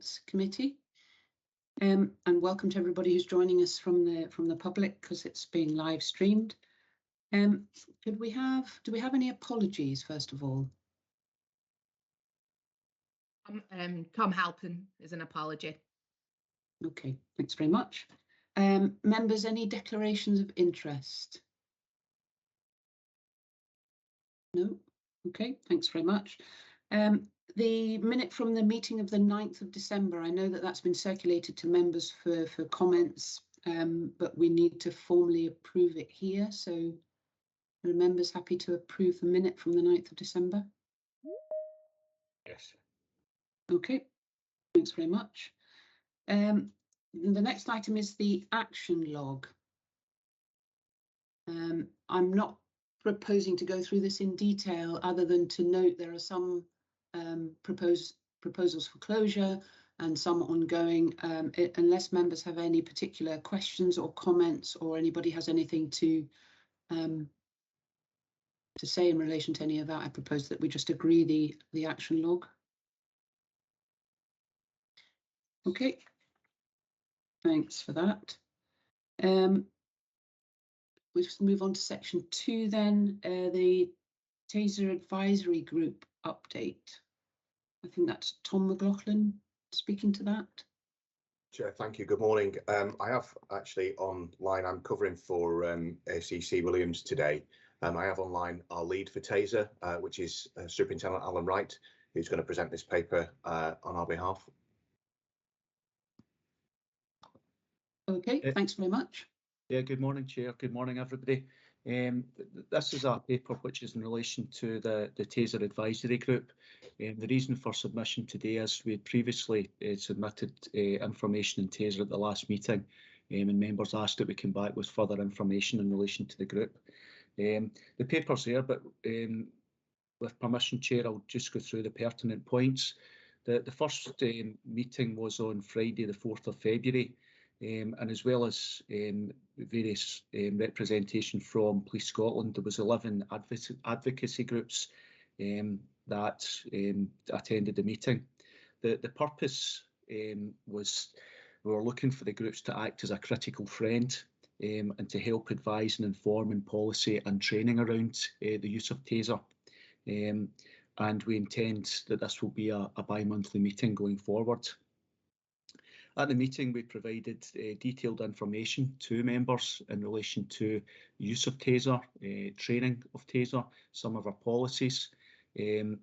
Governance Committee. And welcome to everybody who's joining us from the public, because it's being live streamed. Do we have any apologies first of all? Tom Halpin is an apology. Okay, thanks very much. Members, any declarations of interest? No? Okay, thanks very much. The minute from the meeting of the 9th of December, I know that that's been circulated to members for comments, but we need to formally approve it here. So are members happy to approve the minute from the 9th of December? Yes. Okay, thanks very much. The next item is the action log. I'm not proposing to go through this in detail, other than to note there are some proposals for closure and some ongoing. Unless members have any particular questions or comments, or anybody has anything to say in relation to any of that, I propose that we just agree the action log. Okay, thanks for that. We'll just move on to section 2 then, the Taser Advisory Group update. I think that's Tom McLaughlin speaking to that. Chair, thank you. Good morning. I have actually online, I'm covering for ACC Williams today. I have online our lead for Taser, which is Superintendent Alan Wright, who's going to present this paper on our behalf. Okay, thanks very much. Yeah, good morning, Chair. Good morning, everybody. This is a paper which is in relation to the Taser Advisory Group. The reason for submission today is we had previously submitted information in Taser at the last meeting, and members asked that we come back with further information in relation to the group. The paper's there, but with permission, Chair, I'll just go through the pertinent points. The first meeting was on Friday, the 4th of February. And as well as various representation from Police Scotland, there was 11 advocacy groups that attended the meeting. The purpose was we were looking for the groups to act as a critical friend and to help advise and inform in policy and training around the use of Taser. And we intend that this will be a bi-monthly meeting going forward. At the meeting, we provided detailed information to members in relation to use of Taser, training of Taser, some of our policies, and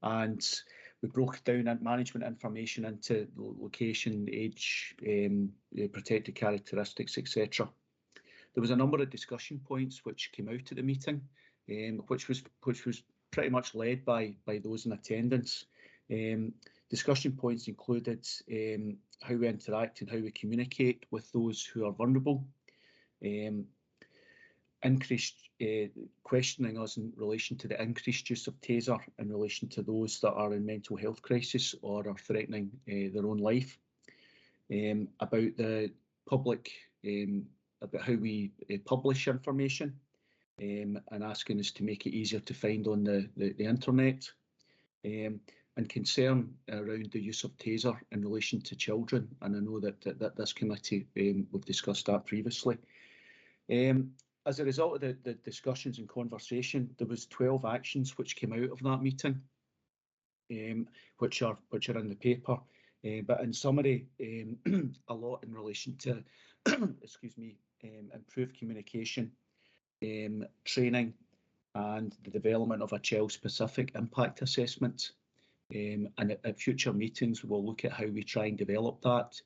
we broke down management information into location, age, protected characteristics, etc. There was a number of discussion points which came out at the meeting, which was pretty much led by those in attendance. Discussion points included how we interact and how we communicate with those who are vulnerable, increased questioning us in relation to the increased use of Taser in relation to those that are in mental health crisis or are threatening their own life, about the public, about how we publish information, and asking us to make it easier to find on the internet, and concern around the use of Taser in relation to children. And I know that this committee, we've discussed that previously. As a result of the discussions and conversation, there was 12 actions which came out of that meeting, which are in the paper. But in summary, a lot in relation to, excuse me, improved communication, training, and the development of a child-specific impact assessment. And at future meetings, we'll look at how we try and develop that.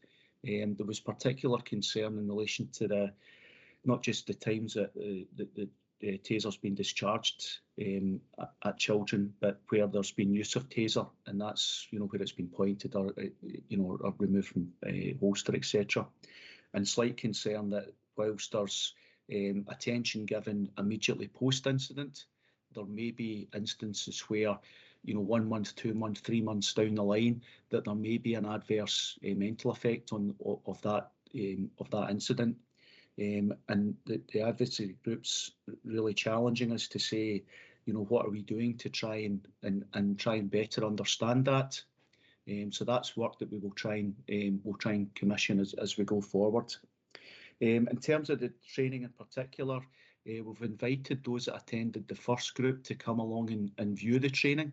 There was particular concern in relation to not just the times that the Taser's been discharged at children, but where there's been use of Taser, and that's where it's been pointed or or removed from holster, etc. And slight concern that whilst there's attention given immediately post-incident, there may be instances where 1 month, 2 months, 3 months down the line, that there may be an adverse mental effect of that incident. And the advocacy groups really challenging us to say, what are we doing to try and better understand that, So that's work that we will try and commission as we go forward. In terms of the training in particular, we've invited those that attended the first group to come along and view the training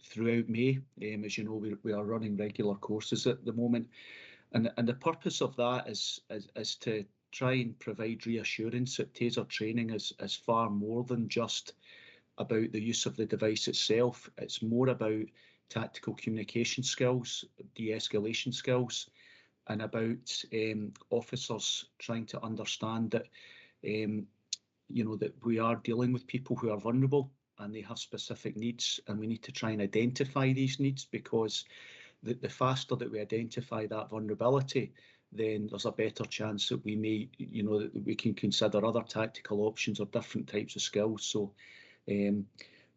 throughout May. As you know, we are running regular courses at the moment, and the purpose of that is to try and provide reassurance that taser training is far more than just about the use of the device itself. It's more about tactical communication skills, de-escalation skills, and about officers trying to understand that that we are dealing with people who are vulnerable and they have specific needs, and we need to try and identify these needs, because the faster that we identify that vulnerability, then there's a better chance that we may, that we can consider other tactical options or different types of skills. So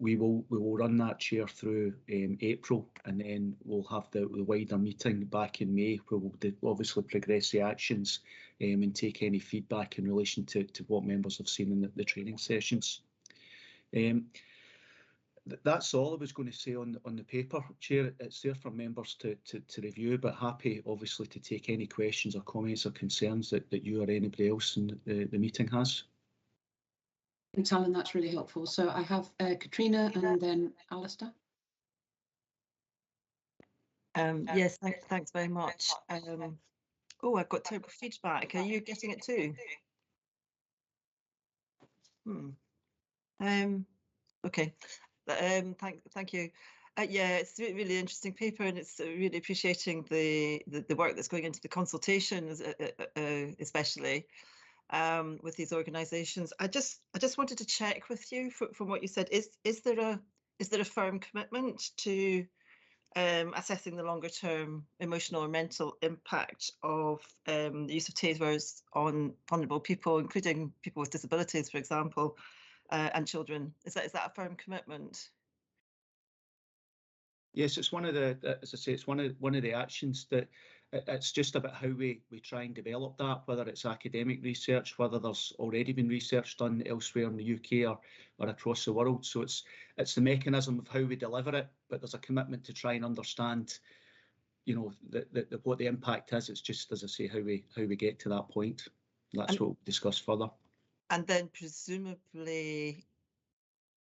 we will run that chair through April, and then we'll have the wider meeting back in May, where we'll obviously progress the actions and take any feedback in relation to what members have seen in the training sessions. That's all I was going to say on the paper, Chair. It's there for members to review, but happy obviously to take any questions or comments or concerns that you or anybody else in the meeting has. Thanks, Alan, that's really helpful. So I have Katrina and then Alistair. Yes, thanks very much. Oh, I've got terrible feedback. Are you getting it too? Okay. Thank you. Yeah, it's a really interesting paper, and it's really appreciating the work that's going into the consultations, especially with these organisations. I just wanted to check with you from what you said. Is there a firm commitment to assessing the longer term emotional or mental impact of the use of tasers on vulnerable people, including people with disabilities, for example, and children? Is that a firm commitment? Yes, it's one of the, as I say, it's one of the actions that it's just about how we try and develop that, whether it's academic research, whether there's already been research done elsewhere in the UK or across the world. So it's the mechanism of how we deliver it, but there's a commitment to try and understand, what the impact is. It's just, as I say, how we get to that point. That's what we'll discuss further. And then presumably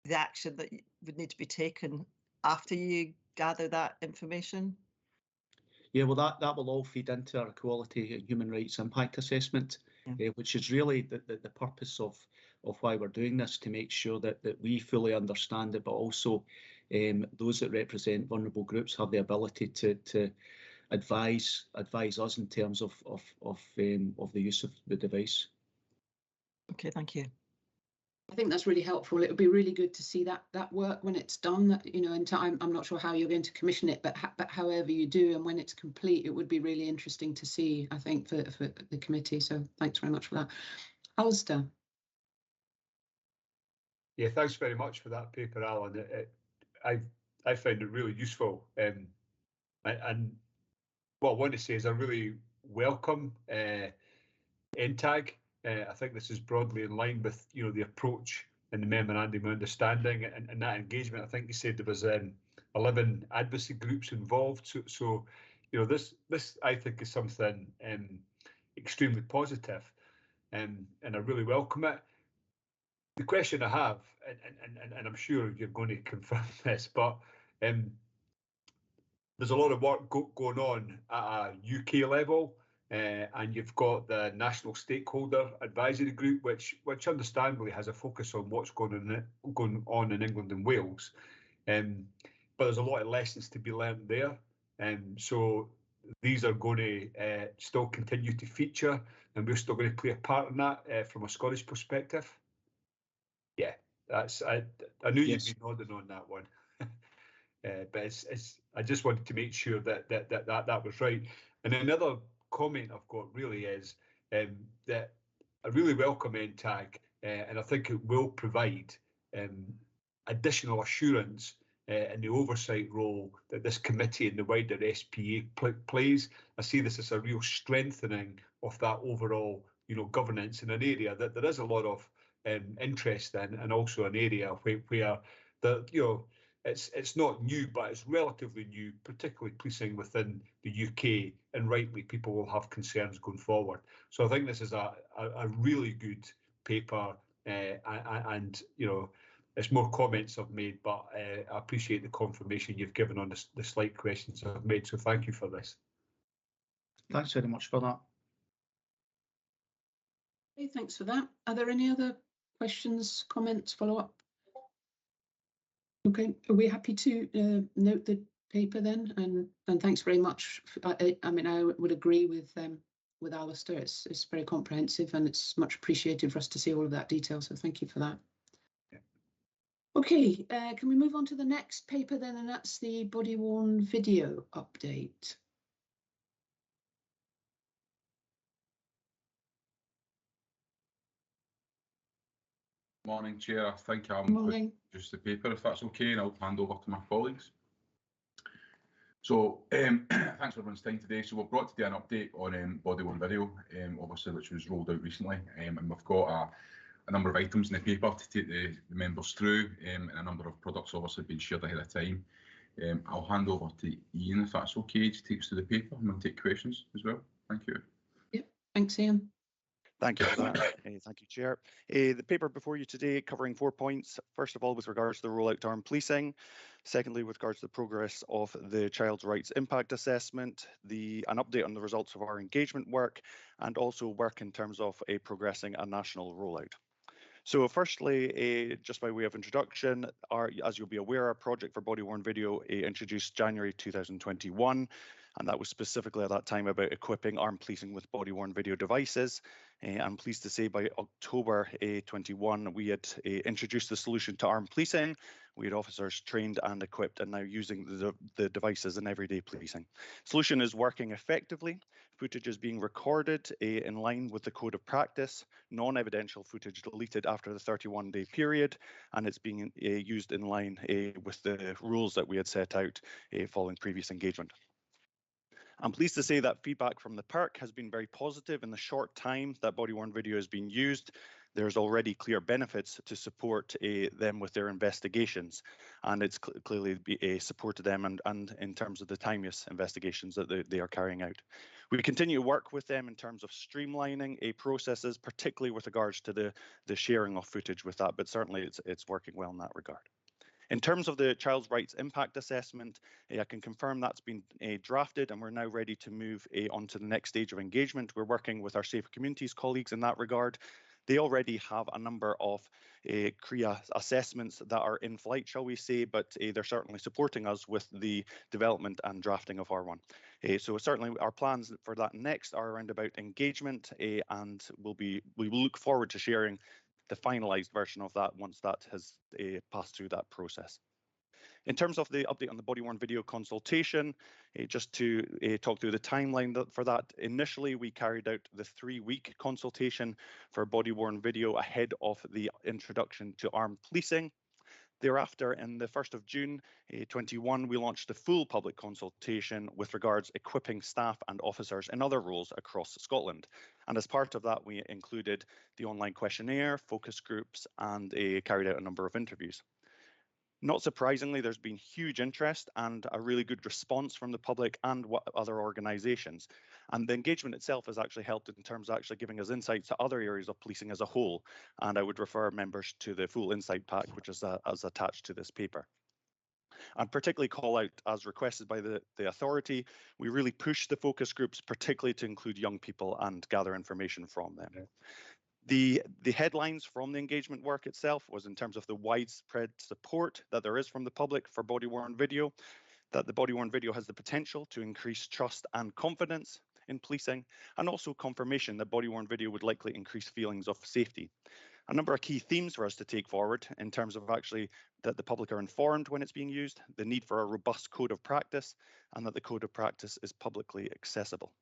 the action that would need to be taken after you gather that information? Yeah, well, that will all feed into our equality and human rights impact assessment, which is really the purpose of why we're doing this, to make sure that we fully understand it, but also those that represent vulnerable groups have the ability to advise us in terms of the use of the device. Okay, thank you. I think that's really helpful. It would be really good to see that work when it's done. That, in time, I'm not sure how you're going to commission it, but however you do, and when it's complete, it would be really interesting to see, I think, for the committee. So thanks very much for that. Alistair. Yeah, thanks very much for that paper, Alan. I found it really useful, and what I want to say is I really welcome NTAG. I think this is broadly in line with the approach and the memorandum of understanding and that engagement. I think you said there was 11 advocacy groups involved. So this I think is something extremely positive, and I really welcome it. The question I have, and I'm sure you're going to confirm this, but there's a lot of work going on at a UK level. And you've got the National Stakeholder Advisory Group, which understandably has a focus on what's going on in England and Wales. But there's a lot of lessons to be learned there. So these are going to still continue to feature, and we're still going to play a part in that from a Scottish perspective. Yeah, I knew you'd be nodding on that one. But I just wanted to make sure that was right. And another comment I've got really is that I really welcome NTAG, and I think it will provide additional assurance in the oversight role that this committee and the wider SPA plays. I see this as a real strengthening of that overall, governance in an area that there is a lot of interest in, and also an area where it's not new, but it's relatively new, particularly policing within the UK, and rightly people will have concerns going forward. So I think this is a really good paper, and you know, it's more comments I've made, but I appreciate the confirmation you've given on the slight questions I've made. So thank you for this. Thanks very much for that. Okay, thanks for that. Are there any other questions, comments, follow up? Okay, are we happy to note the paper then? And thanks very much. I mean, I would agree with Alistair. It's very comprehensive and it's much appreciated for us to see all of that detail. So thank you for that. Yeah. Okay, can we move on to the next paper then? And that's the body worn video update. Morning, Chair. I think Morning. just the paper, if that's okay, and I'll hand over to my colleagues. So, thanks for everyone's time today. So we've brought today an update on body worn video, obviously, which was rolled out recently, and we've got a number of items in the paper to take the members through, and a number of products obviously being shared ahead of time. I'll hand over to Ian, if that's okay, to take us through the paper, and we'll take questions as well. Thank you. Yep, thanks, Ian. Thank you for that. Thank you, Chair. The paper before you today covering 4 points. First of all, with regards to the rollout to armed policing. Secondly, with regards to the progress of the Child's Rights Impact Assessment, an update on the results of our engagement work, and also work in terms of progressing a national rollout. So firstly, just by way of introduction, as you'll be aware, our project for body-worn video introduced January 2021, and that was specifically at that time about equipping armed policing with body-worn video devices. I'm pleased to say by October 21, we had introduced the solution to armed policing. We had officers trained and equipped and now using the devices in everyday policing. Solution is working effectively. Footage is being recorded in line with the code of practice, non-evidential footage deleted after the 31-day period, and it's being used in line with the rules that we had set out following previous engagement. I'm pleased to say that feedback from the PERC has been very positive in the short time that body-worn video has been used. There's already clear benefits to support them with their investigations, and it's clearly supported them and in terms of the timeous investigations that they are carrying out. We continue to work with them in terms of streamlining processes, particularly with regards to the sharing of footage with that, but certainly it's working well in that regard. In terms of the Child's Rights Impact Assessment, I can confirm that's been drafted and we're now ready to move on to the next stage of engagement. We're working with our Safer Communities colleagues in that regard. They already have a number of CRIA assessments that are in flight, shall we say, but they're certainly supporting us with the development and drafting of our one. So certainly our plans for that next are around about engagement, and we will look forward to sharing the finalised version of that once that has passed through that process. In terms of the update on the body-worn video consultation, just to talk through the timeline for that, initially we carried out the 3-week consultation for body-worn video ahead of the introduction to armed policing. Thereafter, in the 1st of June 21, we launched the full public consultation with regards equipping staff and officers in other roles across Scotland. And as part of that, we included the online questionnaire, focus groups, and carried out a number of interviews. Not surprisingly, there's been huge interest and a really good response from the public and other organisations. And the engagement itself has actually helped in terms of actually giving us insights to other areas of policing as a whole. And I would refer members to the full insight pack, which is as attached to this paper. And particularly call out, as requested by the authority, we really push the focus groups, particularly to include young people and gather information from them. Yeah. The headlines from the engagement work itself was in terms of the widespread support that there is from the public for body-worn video, that the body-worn video has the potential to increase trust and confidence in policing, and also confirmation that body-worn video would likely increase feelings of safety. A number of key themes for us to take forward in terms of actually that the public are informed when it's being used, the need for a robust code of practice, and that the code of practice is publicly accessible.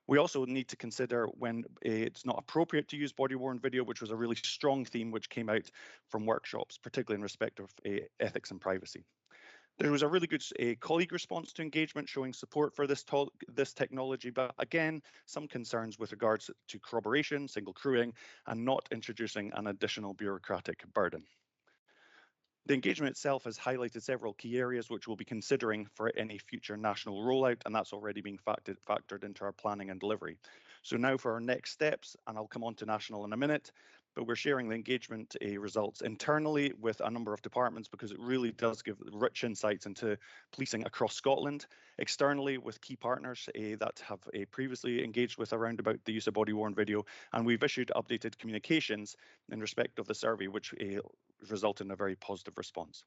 We also need to consider when it's not appropriate to use body-worn video, which was a really strong theme which came out from workshops, particularly in respect of ethics and privacy. There was a really good colleague response to engagement showing support for this technology, but again, some concerns with regards to corroboration, single crewing, and not introducing an additional bureaucratic burden. The engagement itself has highlighted several key areas which we'll be considering for any future national rollout, and that's already being factored into our planning and delivery. So now for our next steps, and I'll come on to national in a minute, but we're sharing the engagement results internally with a number of departments because it really does give rich insights into policing across Scotland, externally with key partners that have previously engaged with around about the use of body-worn video, and we've issued updated communications in respect of the survey, which resulted in a very positive response.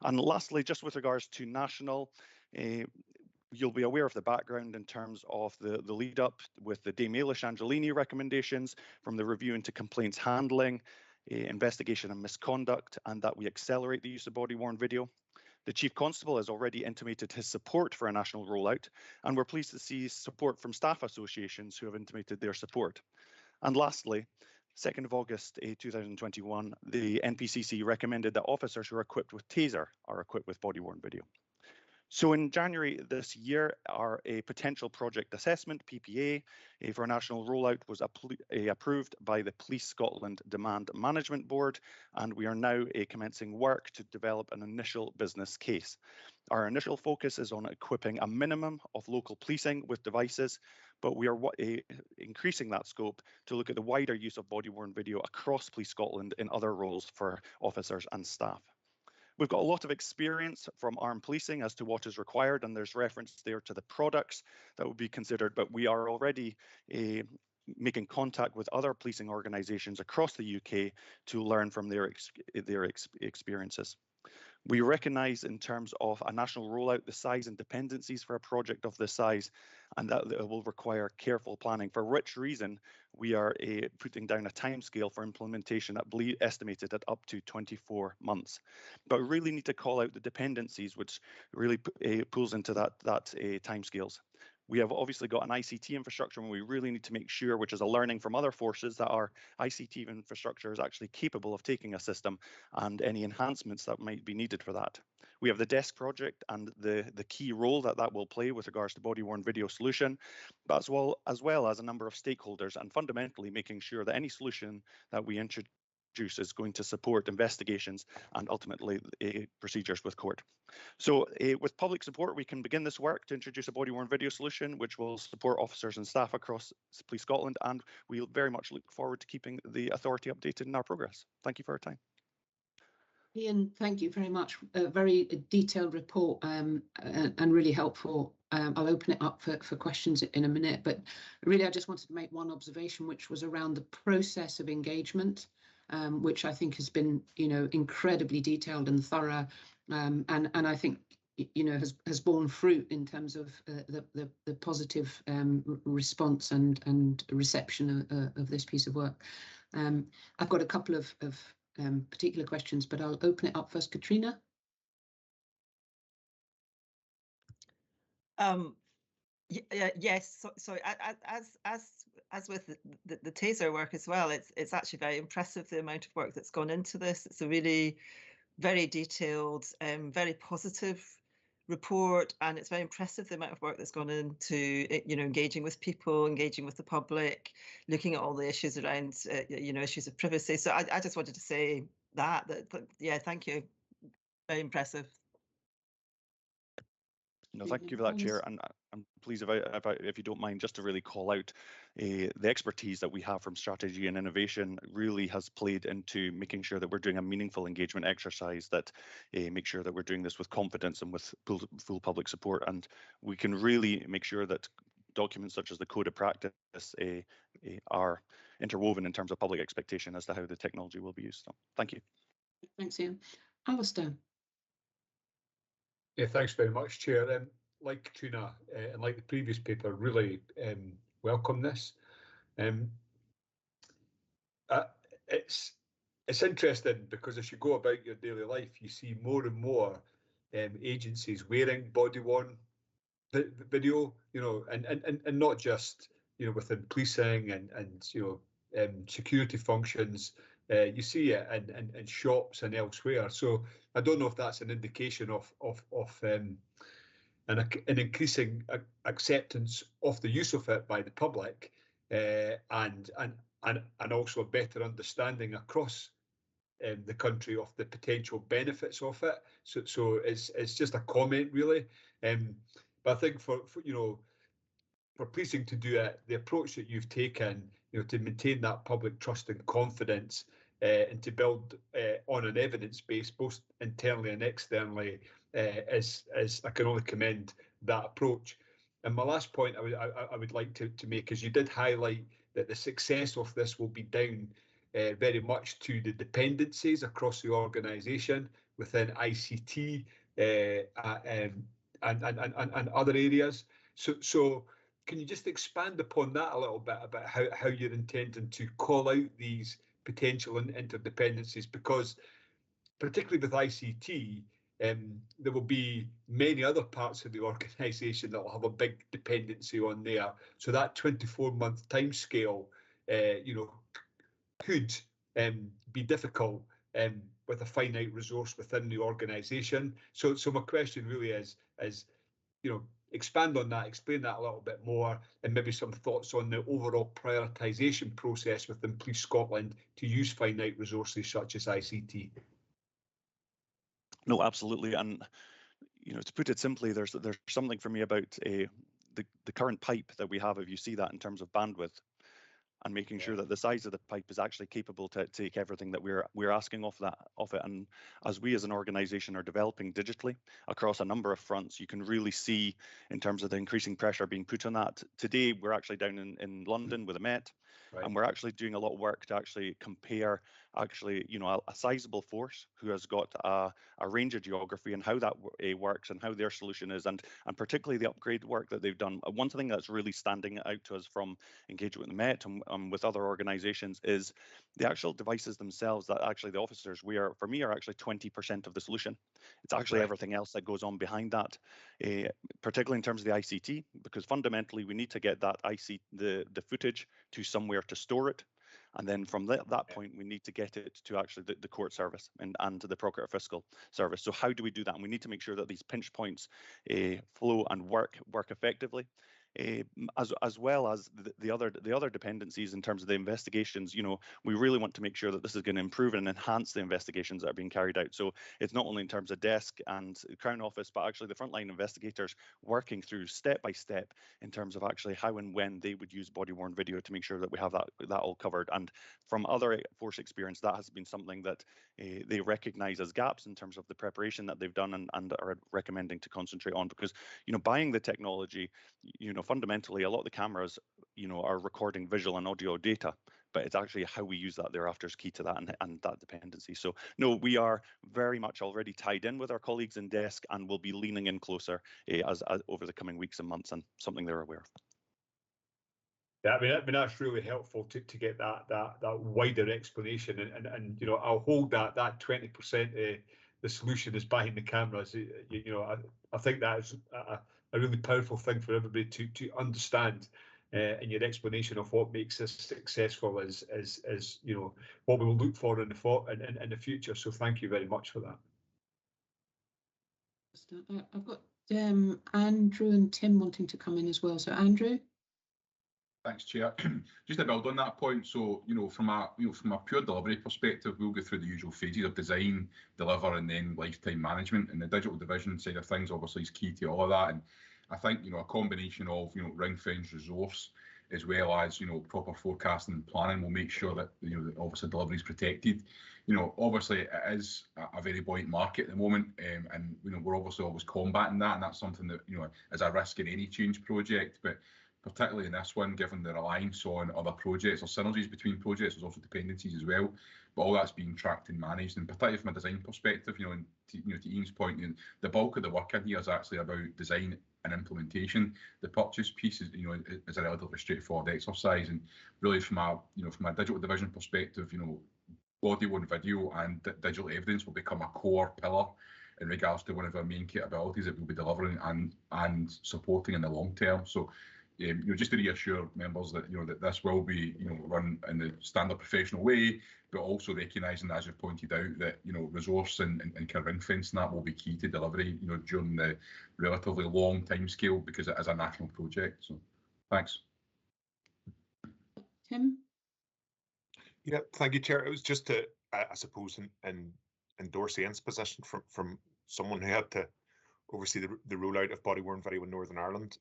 And lastly, just with regards to national, you'll be aware of the background in terms of the lead up with the Dame Ailish Angelini recommendations from the review into complaints handling, investigation and misconduct, and that we accelerate the use of body-worn video. The Chief Constable has already intimated his support for a national rollout, and we're pleased to see support from staff associations who have intimated their support. And lastly, 2nd of August 2021, the NPCC recommended that officers who are equipped with taser are equipped with body-worn video. So in January this year, our potential project assessment, PPA, for a national rollout was approved by the Police Scotland Demand Management Board, and we are now commencing work to develop an initial business case. Our initial focus is on equipping a minimum of local policing with devices, but we are increasing that scope to look at the wider use of body-worn video across Police Scotland in other roles for officers and staff. We've got a lot of experience from armed policing as to what is required, and there's reference there to the products that would be considered, but we are already making contact with other policing organisations across the UK to learn from their experiences. We recognise in terms of a national rollout the size and dependencies for a project of this size, and that it will require careful planning, for which reason we are putting down a timescale for implementation that estimated at up to 24 months. But we really need to call out the dependencies, which really pulls into that timescales. We have obviously got an ICT infrastructure, and we really need to make sure, which is a learning from other forces, that our ICT infrastructure is actually capable of taking a system and any enhancements that might be needed for that. We have the desk project and the key role that will play with regards to body-worn video solution, but as well as a number of stakeholders, and fundamentally making sure that any solution that we introduce is going to support investigations and ultimately procedures with court. So with public support, we can begin this work to introduce a body-worn video solution, which will support officers and staff across Police Scotland, and we'll very much look forward to keeping the authority updated in our progress. Thank you for your time. Ian, thank you very much. A very detailed report and really helpful. I'll open it up for questions in a minute, but really I just wanted to make one observation, which was around the process of engagement, which I think has been, incredibly detailed and thorough, and I think, has borne fruit in terms of the positive response and reception of this piece of work. I've got a couple of particular questions, but I'll open it up first. Katrina? Yes, sorry. As with the taser work as well, it's actually very impressive the amount of work that's gone into this. It's a really very detailed, very positive report, and it's very impressive the amount of work that's gone into engaging with people, engaging with the public, looking at all the issues around issues of privacy. So I just wanted to say that yeah, thank you, very impressive. No, thank you for that, Chair, and I'm pleased if you don't mind, just to really call out the expertise that we have from strategy and innovation really has played into making sure that we're doing a meaningful engagement exercise that make sure that we're doing this with confidence and with full public support, and we can really make sure that documents such as the Code of Practice are interwoven in terms of public expectation as to how the technology will be used. So, thank you. Thanks, Ian. Alistair? Yeah, thanks very much, Chair. Like Katrina and like the previous paper, really welcome this. It's interesting because as you go about your daily life, you see more and more agencies wearing body-worn video, and not just within policing and security functions. You see it in shops and elsewhere. So I don't know if that's an indication of an increasing acceptance of the use of it by the public, and also a better understanding across the country of the potential benefits of it. So it's just a comment really. But I think for policing to do it, the approach that you've taken, to maintain that public trust and confidence, and to build on an evidence base, both internally and externally, is I can only commend that approach. And my last point I would like to make is you did highlight that the success of this will be down very much to the dependencies across the organisation within ICT and other areas. So can you just expand upon that a little bit about how you're intending to call out these potential interdependencies? Because particularly with ICT, there will be many other parts of the organisation that will have a big dependency on there. So that 24-month timescale, could be difficult with a finite resource within the organisation. So my question really is, expand on that, explain that a little bit more, and maybe some thoughts on the overall prioritisation process within Police Scotland to use finite resources such as ICT. No, absolutely, and to put it simply, there's something for me about the current pipe that we have. If you see that in terms of bandwidth, and making sure that the size of the pipe is actually capable to take everything that we're asking of it. And as we as an organisation are developing digitally across a number of fronts, you can really see in terms of the increasing pressure being put on that. Today, we're actually down in London with a Met, and we're actually doing a lot of work to actually compare a sizable force who has got a range of geography and how that works and how their solution is, and particularly the upgrade work that they've done. One thing that's really standing out to us from engagement with the Met and with other organisations is the actual devices themselves that actually the officers for me are actually 20% of the solution. It's actually everything else that goes on behind that, particularly in terms of the ICT, because fundamentally we need to get that the footage to somewhere to store it. And then from that point, we need to get it to actually the court service and to the procurator fiscal service. So how do we do that? And we need to make sure that these pinch points flow and work effectively. As well as the other dependencies in terms of the investigations. We really want to make sure that this is going to improve and enhance the investigations that are being carried out. So it's not only in terms of desk and Crown Office, but actually the frontline investigators working through step by step in terms of actually how and when they would use body-worn video to make sure that we have that all covered. And from other force experience, that has been something that they recognise as gaps in terms of the preparation that they've done and are recommending to concentrate on. Because buying the technology, fundamentally, a lot of the cameras, are recording visual and audio data, but it's actually how we use that thereafter is key to that and that dependency. So no, we are very much already tied in with our colleagues in desk, and we'll be leaning in closer as over the coming weeks and months, and something they're aware of. Yeah, I mean that's really helpful to get that wider explanation, and I'll hold that 20% the solution is behind the cameras. I think that is a really powerful thing for everybody to understand, in your explanation of what makes us successful as what we will look for in the future. So thank you very much for that. I've got Andrew and Tim wanting to come in as well. So Andrew. Thanks, Chair. Just to build on that point, so from a pure delivery perspective, we'll go through the usual phases of design, deliver, and then lifetime management. And the digital division side of things obviously is key to all of that. And I think a combination of ring-fenced resource as well as proper forecasting and planning will make sure that obviously delivery is protected. Obviously it is a very buoyant market at the moment, and we're obviously always combating that, and that's something that is a risk in any change project, but particularly in this one, given the reliance on other projects or synergies between projects, there's also dependencies as well. But all that's being tracked and managed, and particularly from a design perspective, and to Ian's point, the bulk of the work in here is actually about design and implementation. The purchase piece is is a relatively straightforward exercise, and really from a digital division perspective, body-worn video and digital evidence will become a core pillar in regards to one of our main capabilities that we'll be delivering and supporting in the long term. So just to reassure members that that this will be run in the standard professional way, but also recognising, as you've pointed out, that resource and kind of ring fencing that will be key to delivery during the relatively long time scale, because it is a national project. So thanks. Tim. Yeah, thank you, Chair. It was just to I suppose, endorse Ian's position from someone who had to oversee the rollout of body-worn video in Northern Ireland.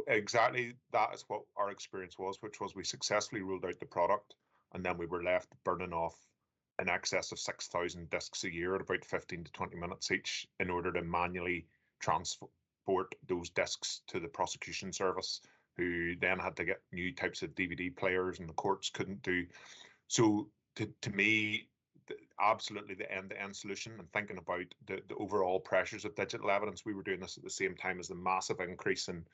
Exactly that is what our experience was, which was we successfully rolled out the product, and then we were left burning off in excess of 6,000 discs a year at about 15 to 20 minutes each in order to manually transport those discs to the prosecution service, who then had to get new types of DVD players, and the courts couldn't do. So to me, absolutely the end-to-end solution, and thinking about the overall pressures of digital evidence, we were doing this at the same time as the massive increase in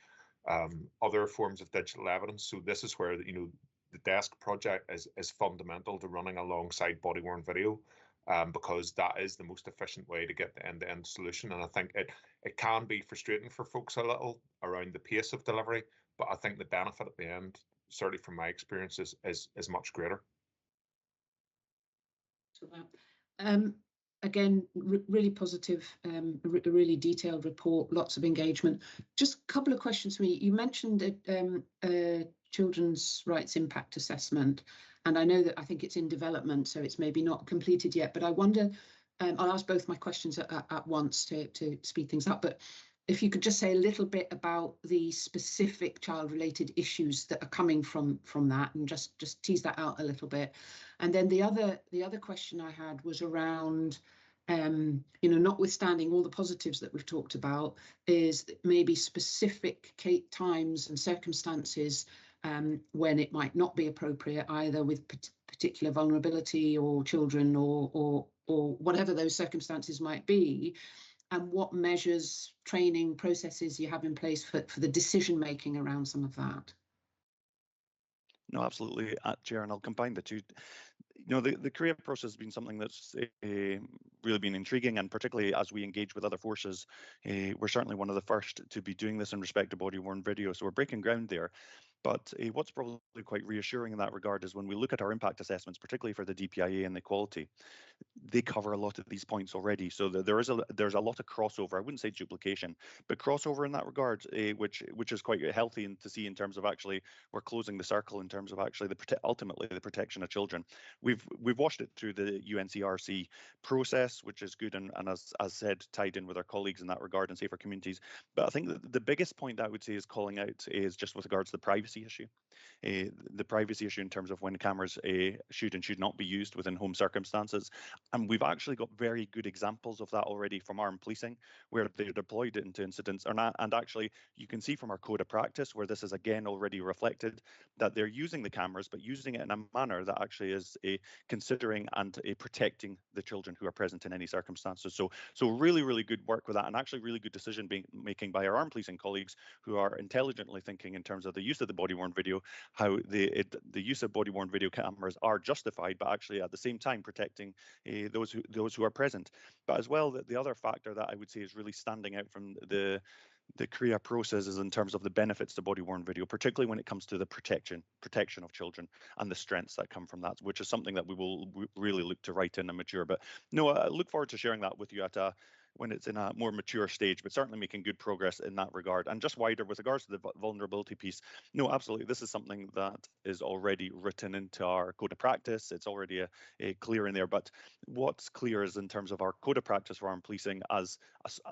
other forms of digital evidence. So this is where the desk project is fundamental to running alongside body-worn video, because that is the most efficient way to get the end-to-end solution. And I think it can be frustrating for folks a little around the pace of delivery, but I think the benefit at the end, certainly from my experience, is much greater. Again, really positive, really detailed report, lots of engagement. Just a couple of questions for me. You mentioned a children's rights impact assessment, and I know that I think it's in development, so it's maybe not completed yet, but I wonder, I'll ask both my questions at once to speed things up, but if you could just say a little bit about the specific child-related issues that are coming from that, and just tease that out a little bit. And then the other question I had was around, notwithstanding all the positives that we've talked about, is maybe specific times and circumstances when it might not be appropriate, either with particular vulnerability or children or whatever those circumstances might be, and what measures, training, processes you have in place for the decision making around some of that. No, absolutely, Chair, and I'll combine the two. The career process has been something that's really been intriguing, and particularly as we engage with other forces, we're certainly one of the first to be doing this in respect to body-worn video, so we're breaking ground there. But what's probably quite reassuring in that regard is when we look at our impact assessments, particularly for the DPIA and the equality, they cover a lot of these points already. So there's a lot of crossover. I wouldn't say duplication, but crossover in that regard, which is quite healthy and to see in terms of actually we're closing the circle in terms of actually ultimately the protection of children. We've watched it through the UNCRC process, which is good, and as said, tied in with our colleagues in that regard and safer communities. But I think that the biggest point that I would say is calling out is just with regards to the privacy issue. The privacy issue in terms of when cameras should and should not be used within home circumstances. And we've actually got very good examples of that already from armed policing, where they're deployed into incidents. And actually, you can see from our code of practice, where this is again already reflected, that they're using the cameras, but using it in a manner that actually is considering and protecting the children who are present in any circumstances. So really, really good work with that, and actually really good decision making by our armed policing colleagues who are intelligently thinking in terms of the use of the body-worn video, how the use of body-worn video cameras are justified, but actually at the same time protecting those who are present. But as well, the other factor that I would say is really standing out from the CREA process is in terms of the benefits to body-worn video, particularly when it comes to the protection of children and the strengths that come from that, which is something that we will really look to write in and mature. But no, I look forward to sharing that with you when it's in a more mature stage, but certainly making good progress in that regard. And just wider with regards to the vulnerability piece, no, absolutely, this is something that is already written into our code of practice. It's already a clear in there, but what's clear is in terms of our code of practice for armed policing, as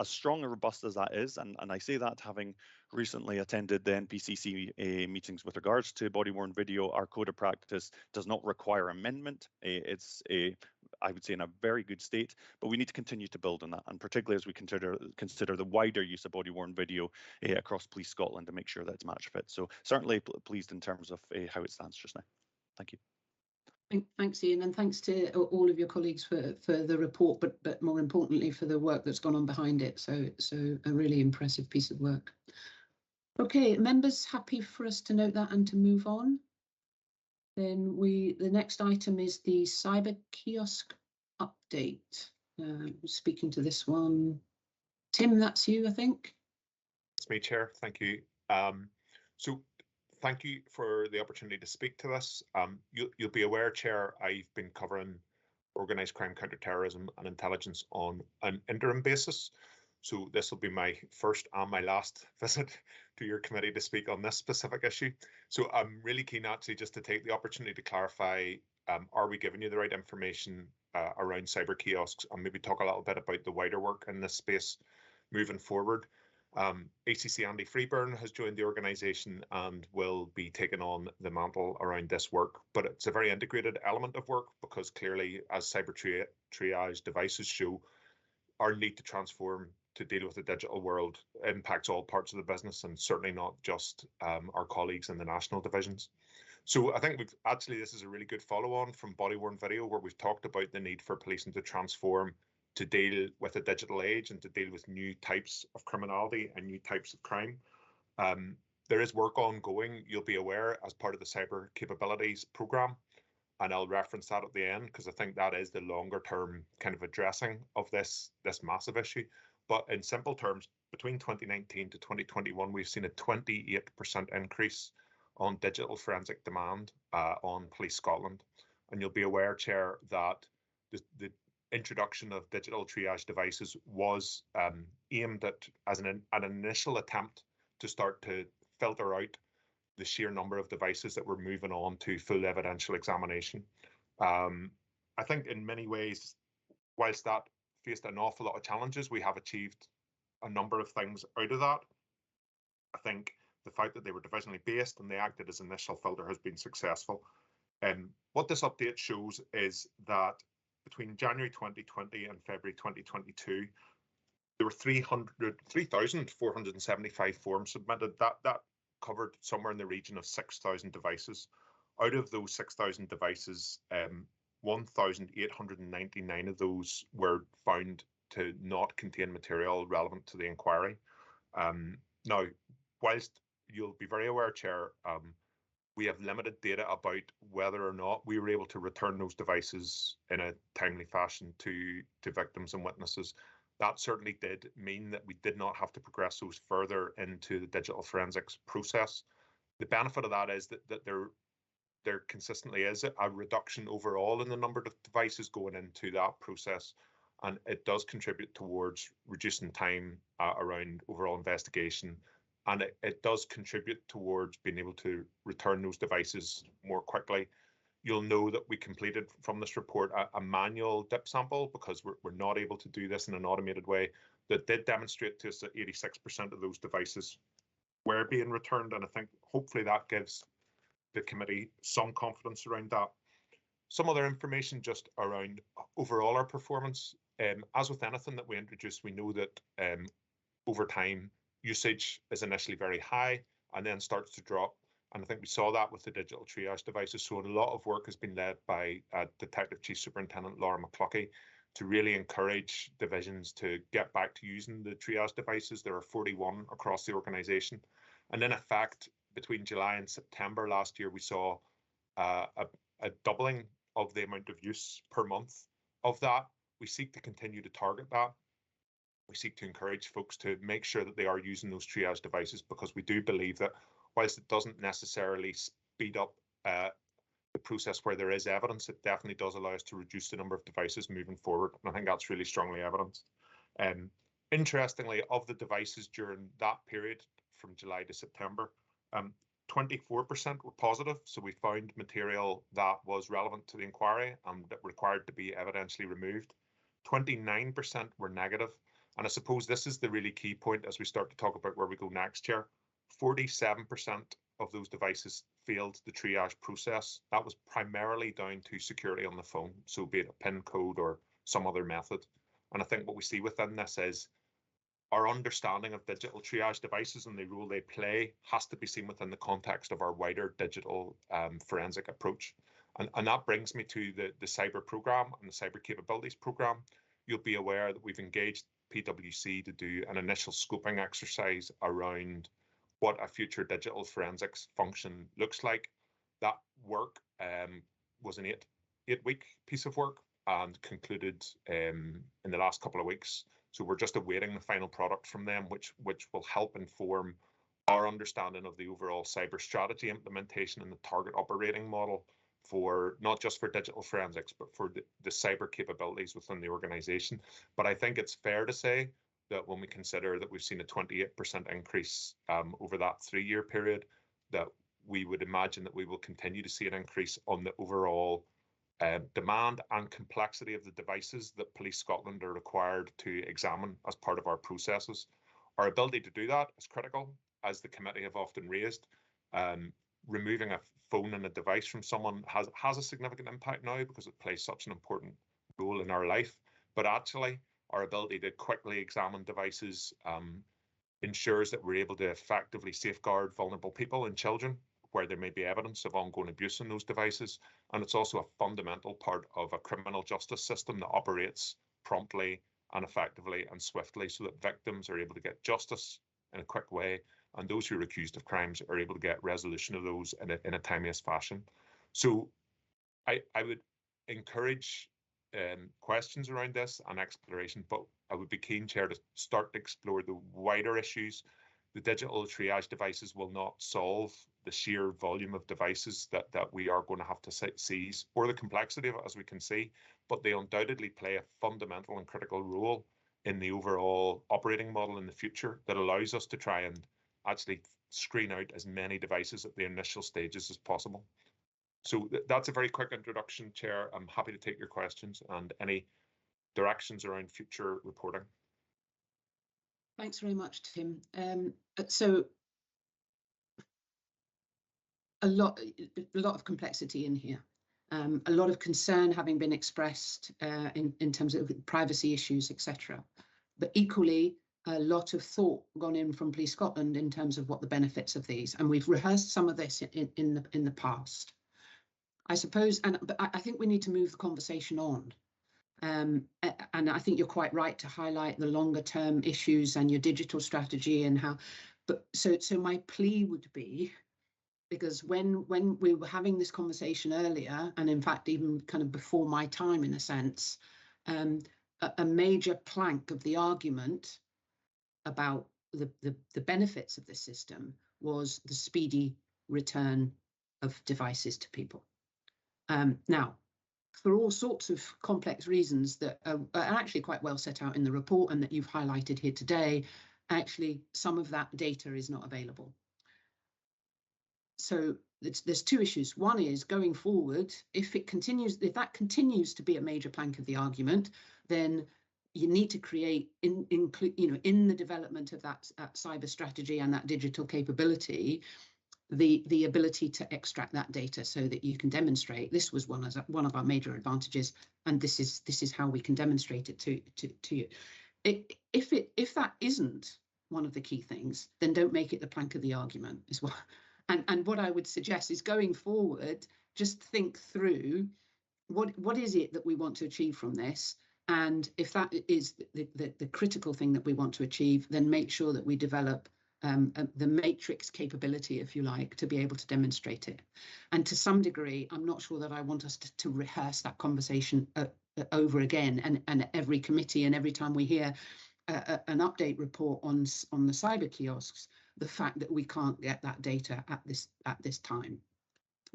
strong and robust as that is, and I say that having recently attended the NPCC meetings with regards to body-worn video, our code of practice does not require amendment. It's I would say in a very good state, but we need to continue to build on that, and particularly as we consider the wider use of body-worn video across Police Scotland to make sure that it's match fit. So certainly pleased in terms of how it stands just now. Thank you. Thanks, Ian, and thanks to all of your colleagues for the report, but more importantly for the work that's gone on behind it. So a really impressive piece of work. Okay, members, happy for us to note that and to move on. Then the next item is the cyber kiosk update. Speaking to this one, Tim, that's you, I think. It's me, Chair. Thank you. So thank you for the opportunity to speak to this. You'll be aware, Chair, I've been covering organised crime, counter-terrorism and intelligence on an interim basis. So this will be my first and my last visit to your committee to speak on this specific issue. So I'm really keen actually just to take the opportunity to clarify are we giving you the right information around cyber kiosks, and maybe talk a little bit about the wider work in this space moving forward. ACC Andy Freeburn has joined the organisation and will be taking on the mantle around this work, but it's a very integrated element of work because clearly, as cyber triage devices show, our need to transform to deal with the digital world impacts all parts of the business, and certainly not just our colleagues in the national divisions. So I think this is a really good follow-on from body-worn video, where we've talked about the need for policing to transform to deal with a digital age and to deal with new types of criminality and new types of crime. There is work ongoing, you'll be aware, as part of the Cyber Capabilities Programme, and I'll reference that at the end because I think that is the longer term kind of addressing of this massive issue. But in simple terms, between 2019 to 2021, we've seen a 28% increase on digital forensic demand on Police Scotland. And you'll be aware, Chair, that the introduction of digital triage devices was aimed at as an initial attempt to start to filter out the sheer number of devices that were moving on to full evidential examination. I think in many ways, whilst that faced an awful lot of challenges, we have achieved a number of things out of that. I think the fact that they were divisionally based and they acted as initial filter has been successful. What this update shows is that between January 2020 and February 2022, there were 3,475 forms submitted. That covered somewhere in the region of 6,000 devices. Out of those 6,000 devices, 1,899 of those were found to not contain material relevant to the inquiry. Now, whilst you'll be very aware, Chair, we have limited data about whether or not we were able to return those devices in a timely fashion to victims and witnesses. That certainly did mean that we did not have to progress those further into the digital forensics process. The benefit of that is that there consistently is a reduction overall in the number of devices going into that process, and it does contribute towards reducing time around overall investigation, and it does contribute towards being able to return those devices more quickly. You'll know that we completed from this report a manual dip sample because we're not able to do this in an automated way. That did demonstrate to us that 86% of those devices were being returned, and I think hopefully that gives the committee some confidence around that. Some other information just around overall our performance. As with anything that we introduce, we know that over time usage is initially very high and then starts to drop. And I think we saw that with the digital triage devices. So a lot of work has been led by Detective Chief Superintendent Laura McCluckie to really encourage divisions to get back to using the triage devices. There are 41 across the organisation. And in effect, between July and September last year, we saw a doubling of the amount of use per month of that. We seek to continue to target that. We seek to encourage folks to make sure that they are using those triage devices, because we do believe that whilst it doesn't necessarily speed up the process where there is evidence, it definitely does allow us to reduce the number of devices moving forward. And I think that's really strongly evidenced. Interestingly, of the devices during that period from July to September, 24% were positive. So we found material that was relevant to the inquiry and that required to be evidentially removed. 29% were negative. And I suppose this is the really key point as we start to talk about where we go next, Chair. 47% of those devices failed the triage process. That was primarily down to security on the phone, so be it a PIN code or some other method. And I think what we see within this is our understanding of digital triage devices and the role they play has to be seen within the context of our wider digital forensic approach. And that brings me to the cyber programme and the cyber capabilities programme. You'll be aware that we've engaged PwC to do an initial scoping exercise around what a future digital forensics function looks like. That work was an eight-week piece of work and concluded in the last couple of weeks. So we're just awaiting the final product from them, which will help inform our understanding of the overall cyber strategy implementation and the target operating model for not just for digital forensics, but for the cyber capabilities within the organisation. But I think it's fair to say that when we consider that we've seen a 28% increase over that 3-year period, that we would imagine that we will continue to see an increase on the overall demand and complexity of the devices that Police Scotland are required to examine as part of our processes. Our ability to do that is critical, as the committee have often raised. Removing a phone and a device from someone has a significant impact now because it plays such an important role in our life. But actually, our ability to quickly examine devices ensures that we're able to effectively safeguard vulnerable people and children where there may be evidence of ongoing abuse in those devices. And it's also a fundamental part of a criminal justice system that operates promptly and effectively and swiftly so that victims are able to get justice in a quick way, and those who are accused of crimes are able to get resolution of those in a timeliest fashion. So I would encourage questions around this and exploration, but I would be keen, Chair, to start to explore the wider issues. The digital triage devices will not solve the sheer volume of devices that we are going to have to seize, or the complexity of it, as we can see, but they undoubtedly play a fundamental and critical role in the overall operating model in the future that allows us to try and actually screen out as many devices at the initial stages as possible. So that's a very quick introduction, Chair. I'm happy to take your questions and any directions around future reporting. Thanks very much, Tim. So a lot of complexity in here. A lot of concern having been expressed in terms of privacy issues, etc. But equally, a lot of thought gone in from Police Scotland in terms of what the benefits of these, and we've rehearsed some of this in the past. I suppose, but I think we need to move the conversation on. And I think you're quite right to highlight the longer term issues and your digital strategy and how. But so my plea would be, because when we were having this conversation earlier, and in fact even kind of before my time in a sense, a major plank of the argument about the benefits of this system was the speedy return of devices to people. Now, for all sorts of complex reasons that are actually quite well set out in the report and that you've highlighted here today, actually some of that data is not available. So there's two issues. One is going forward, if that continues to be a major plank of the argument, then you need to create in the development of that cyber strategy and that digital capability, the ability to extract that data so that you can demonstrate this was one of our major advantages, and this is how we can demonstrate it to you. If that isn't one of the key things, then don't make it the plank of the argument is what. And what I would suggest is going forward, just think through what is it that we want to achieve from this, and if that is the critical thing that we want to achieve, then make sure that we develop the matrix capability, if you like, to be able to demonstrate it. And to some degree, I'm not sure that I want us to rehearse that conversation over again, and every committee and every time we hear an update report on the cyber kiosks, the fact that we can't get that data at this time,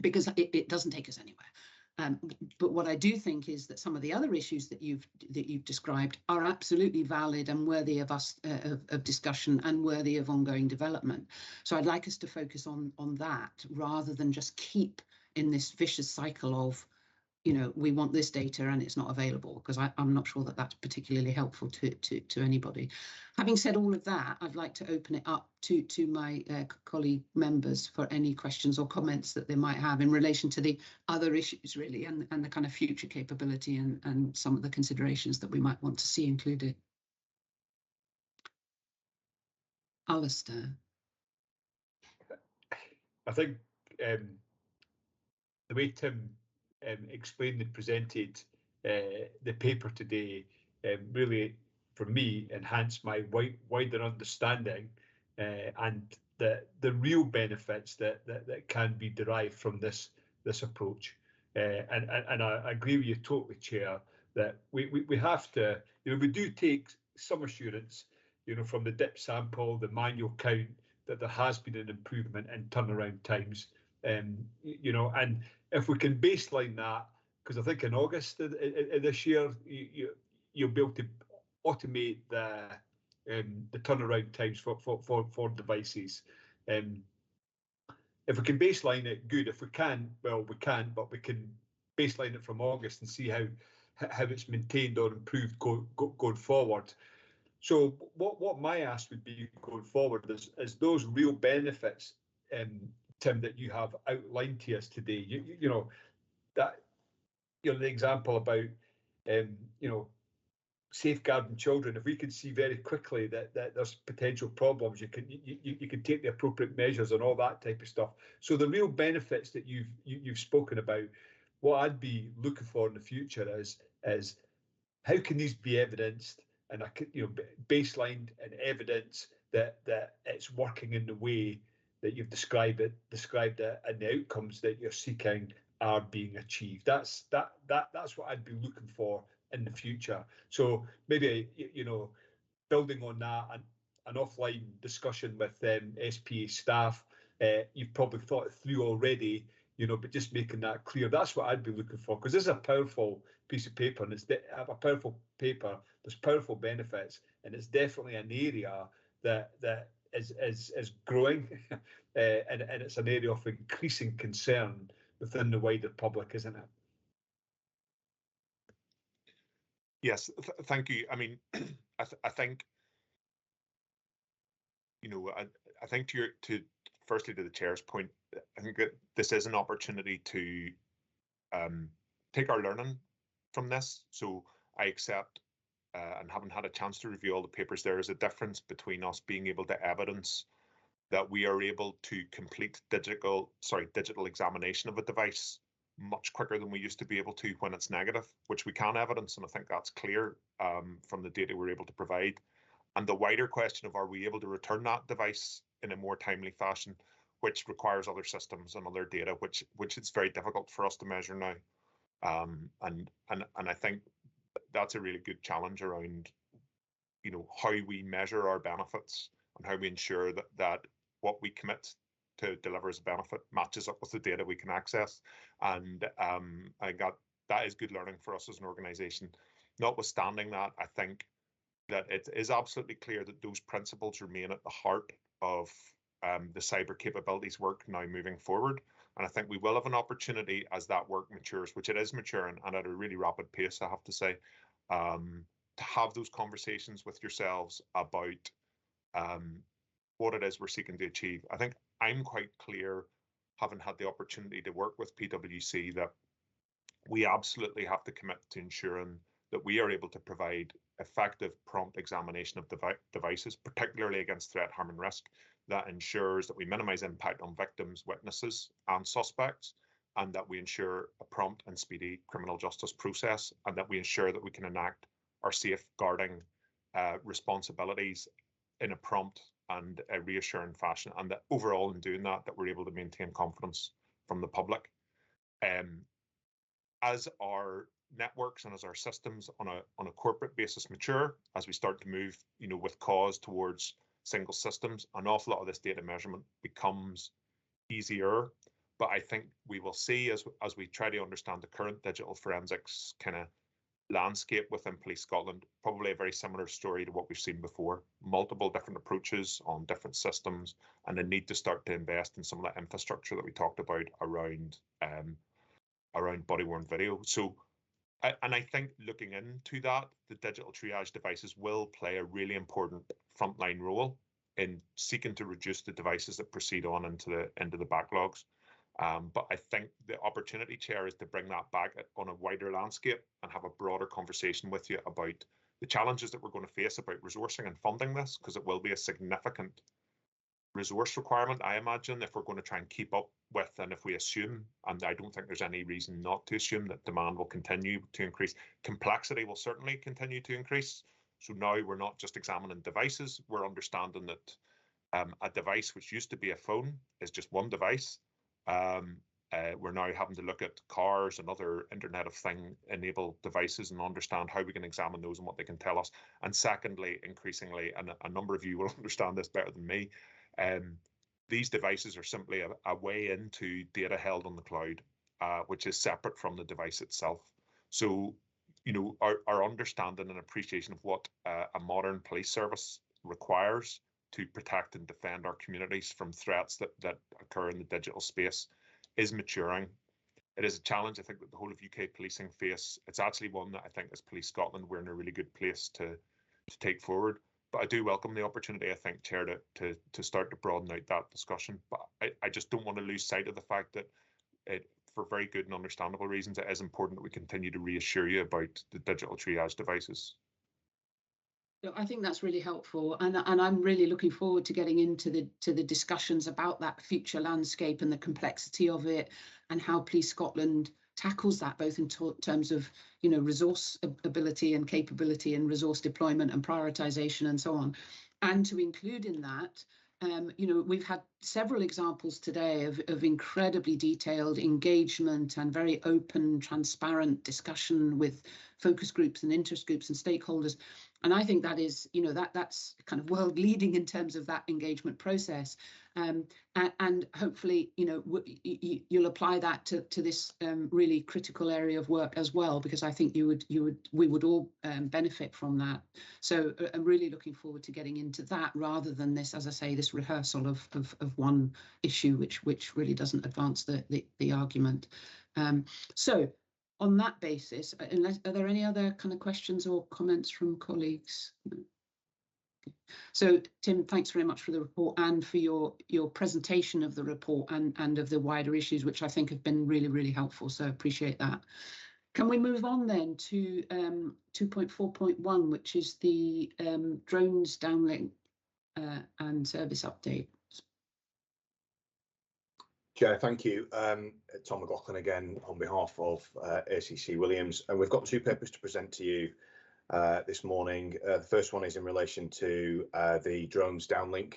because it doesn't take us anywhere. But what I do think is that some of the other issues that you've described are absolutely valid and worthy of us of discussion and worthy of ongoing development. So I'd like us to focus on that rather than just keep in this vicious cycle of, we want this data and it's not available, because I'm not sure that that's particularly helpful to anybody. Having said all of that, I'd like to open it up to my colleague members for any questions or comments that they might have in relation to the other issues, really, and the kind of future capability and some of the considerations that we might want to see included. Alistair. I think the way Tim explained and presented the paper today really, for me, enhanced my wider understanding and the real benefits that can be derived from this approach. And I agree with you totally, Chair, that we have to, we do take some assurance, from the dip sample, the manual count, that there has been an improvement in turnaround times. And if we can baseline that, because I think in August of this year, you'll be able to automate the turnaround times for devices. If we can baseline it, good. If we can, well, we can, but we can baseline it from August and see how it's maintained or improved going forward. So what my ask would be going forward is those real benefits, Tim, that you have outlined to us today. You know that, you know, the example about you know, safeguarding children. If we could see very quickly that there's potential problems, you can take the appropriate measures and all that type of stuff. So the real benefits that you've spoken about, what I'd be looking for in the future is how can these be evidenced, and baselined and evidence that it's working in the way that you've described it, and the outcomes that you're seeking are being achieved. That's what I'd be looking for in the future. So maybe, you know, building on that, and an offline discussion with SPA staff, you've probably thought it through already, you know, but just making that clear. That's what I'd be looking for, because this is a powerful piece of paper, and it's a powerful paper. There's powerful benefits, and it's definitely an area that is growing, and it's an area of increasing concern within the wider public, isn't it? Yes, thank you. I mean, I think, you know, I think firstly to the chair's point, I think that this is an opportunity to take our learning from this. So I accept, and haven't had a chance to review all the papers, there is a difference between us being able to evidence that we are able to complete digital examination of a device much quicker than we used to be able to when it's negative, which we can evidence, and I think that's clear from the data we're able to provide. And the wider question of, are we able to return that device in a more timely fashion, which requires other systems and other data, which it's very difficult for us to measure now. And I think that's a really good challenge around, you know, how we measure our benefits and how we ensure that what we commit to deliver as a benefit matches up with the data we can access. And I got that is good learning for us as an organisation. Notwithstanding that, I think that it is absolutely clear that those principles remain at the heart of the cyber capabilities work now moving forward. And I think we will have an opportunity as that work matures, which it is maturing and at a really rapid pace, I have to say, to have those conversations with yourselves about what it is we're seeking to achieve. I think I'm quite clear, having had the opportunity to work with PwC, that we absolutely have to commit to ensuring that we are able to provide effective prompt examination of devices, particularly against threat, harm and risk, that ensures that we minimize impact on victims, witnesses and suspects, and that we ensure a prompt and speedy criminal justice process, and that we ensure that we can enact our safeguarding responsibilities in a prompt and a reassuring fashion, and that overall in doing that we're able to maintain confidence from the public. As our networks and as our systems on a corporate basis mature, as we start to move, you know, with cause towards single systems, an awful lot of this data measurement becomes easier. But I think we will see, as we try to understand the current digital forensics kind of landscape within Police Scotland, probably a very similar story to what we've seen before. Multiple different approaches on different systems, and the need to start to invest in some of that infrastructure that we talked about around body-worn video. So, and I think looking into that, the digital triage devices will play a really important frontline role in seeking to reduce the devices that proceed on into the backlogs. But I think the opportunity, Chair, is to bring that back on a wider landscape and have a broader conversation with you about the challenges that we're going to face about resourcing and funding this, because it will be a significant resource requirement, I imagine, if we're going to try and keep up with, and if we assume, and I don't think there's any reason not to assume, that demand will continue to increase. Complexity will certainly continue to increase. So now we're not just examining devices, we're understanding that a device which used to be a phone is just one device. We're now having to look at cars and other Internet of Thing enabled devices and understand how we can examine those and what they can tell us. And secondly, increasingly, and a number of you will understand this better than me, these devices are simply a way into data held on the cloud, which is separate from the device itself. So, you know, our understanding and appreciation of what a modern police service requires to protect and defend our communities from threats that occur in the digital space is maturing. It is a challenge, I think, that the whole of UK policing face. It's actually one that I think as Police Scotland, we're in a really good place to take forward. But I do welcome the opportunity, I think, Chair, to start to broaden out that discussion. But I just don't want to lose sight of the fact that for very good and understandable reasons, it is important that we continue to reassure you about the digital triage devices. I think that's really helpful, and I'm really looking forward to getting into the discussions about that future landscape and the complexity of it, and how Police Scotland tackles that, both in terms of, you know, resource ability and capability and resource deployment and prioritisation and so on, and to include in that. You know, we've had several examples today of incredibly detailed engagement and very open, transparent discussion with focus groups and interest groups and stakeholders. And I think that is, you know, that's kind of world leading in terms of that engagement process. And hopefully, you know, you'll apply that to this really critical area of work as well, because I think we would all benefit from that. So I'm really looking forward to getting into that, rather than this, as I say, this rehearsal of one issue, which really doesn't advance the argument. So on that basis, are there any other kind of questions or comments from colleagues? So Tim, thanks very much for the report and for your presentation of the report and of the wider issues, which I think have been really, really helpful. So appreciate that. Can we move on then to 2.4.1, which is the drones downlink and service update? Chair, thank you. Tom McLaughlin again on behalf of ACC Williams, and we've got two papers to present to you this morning. The first one is in relation to the drones downlink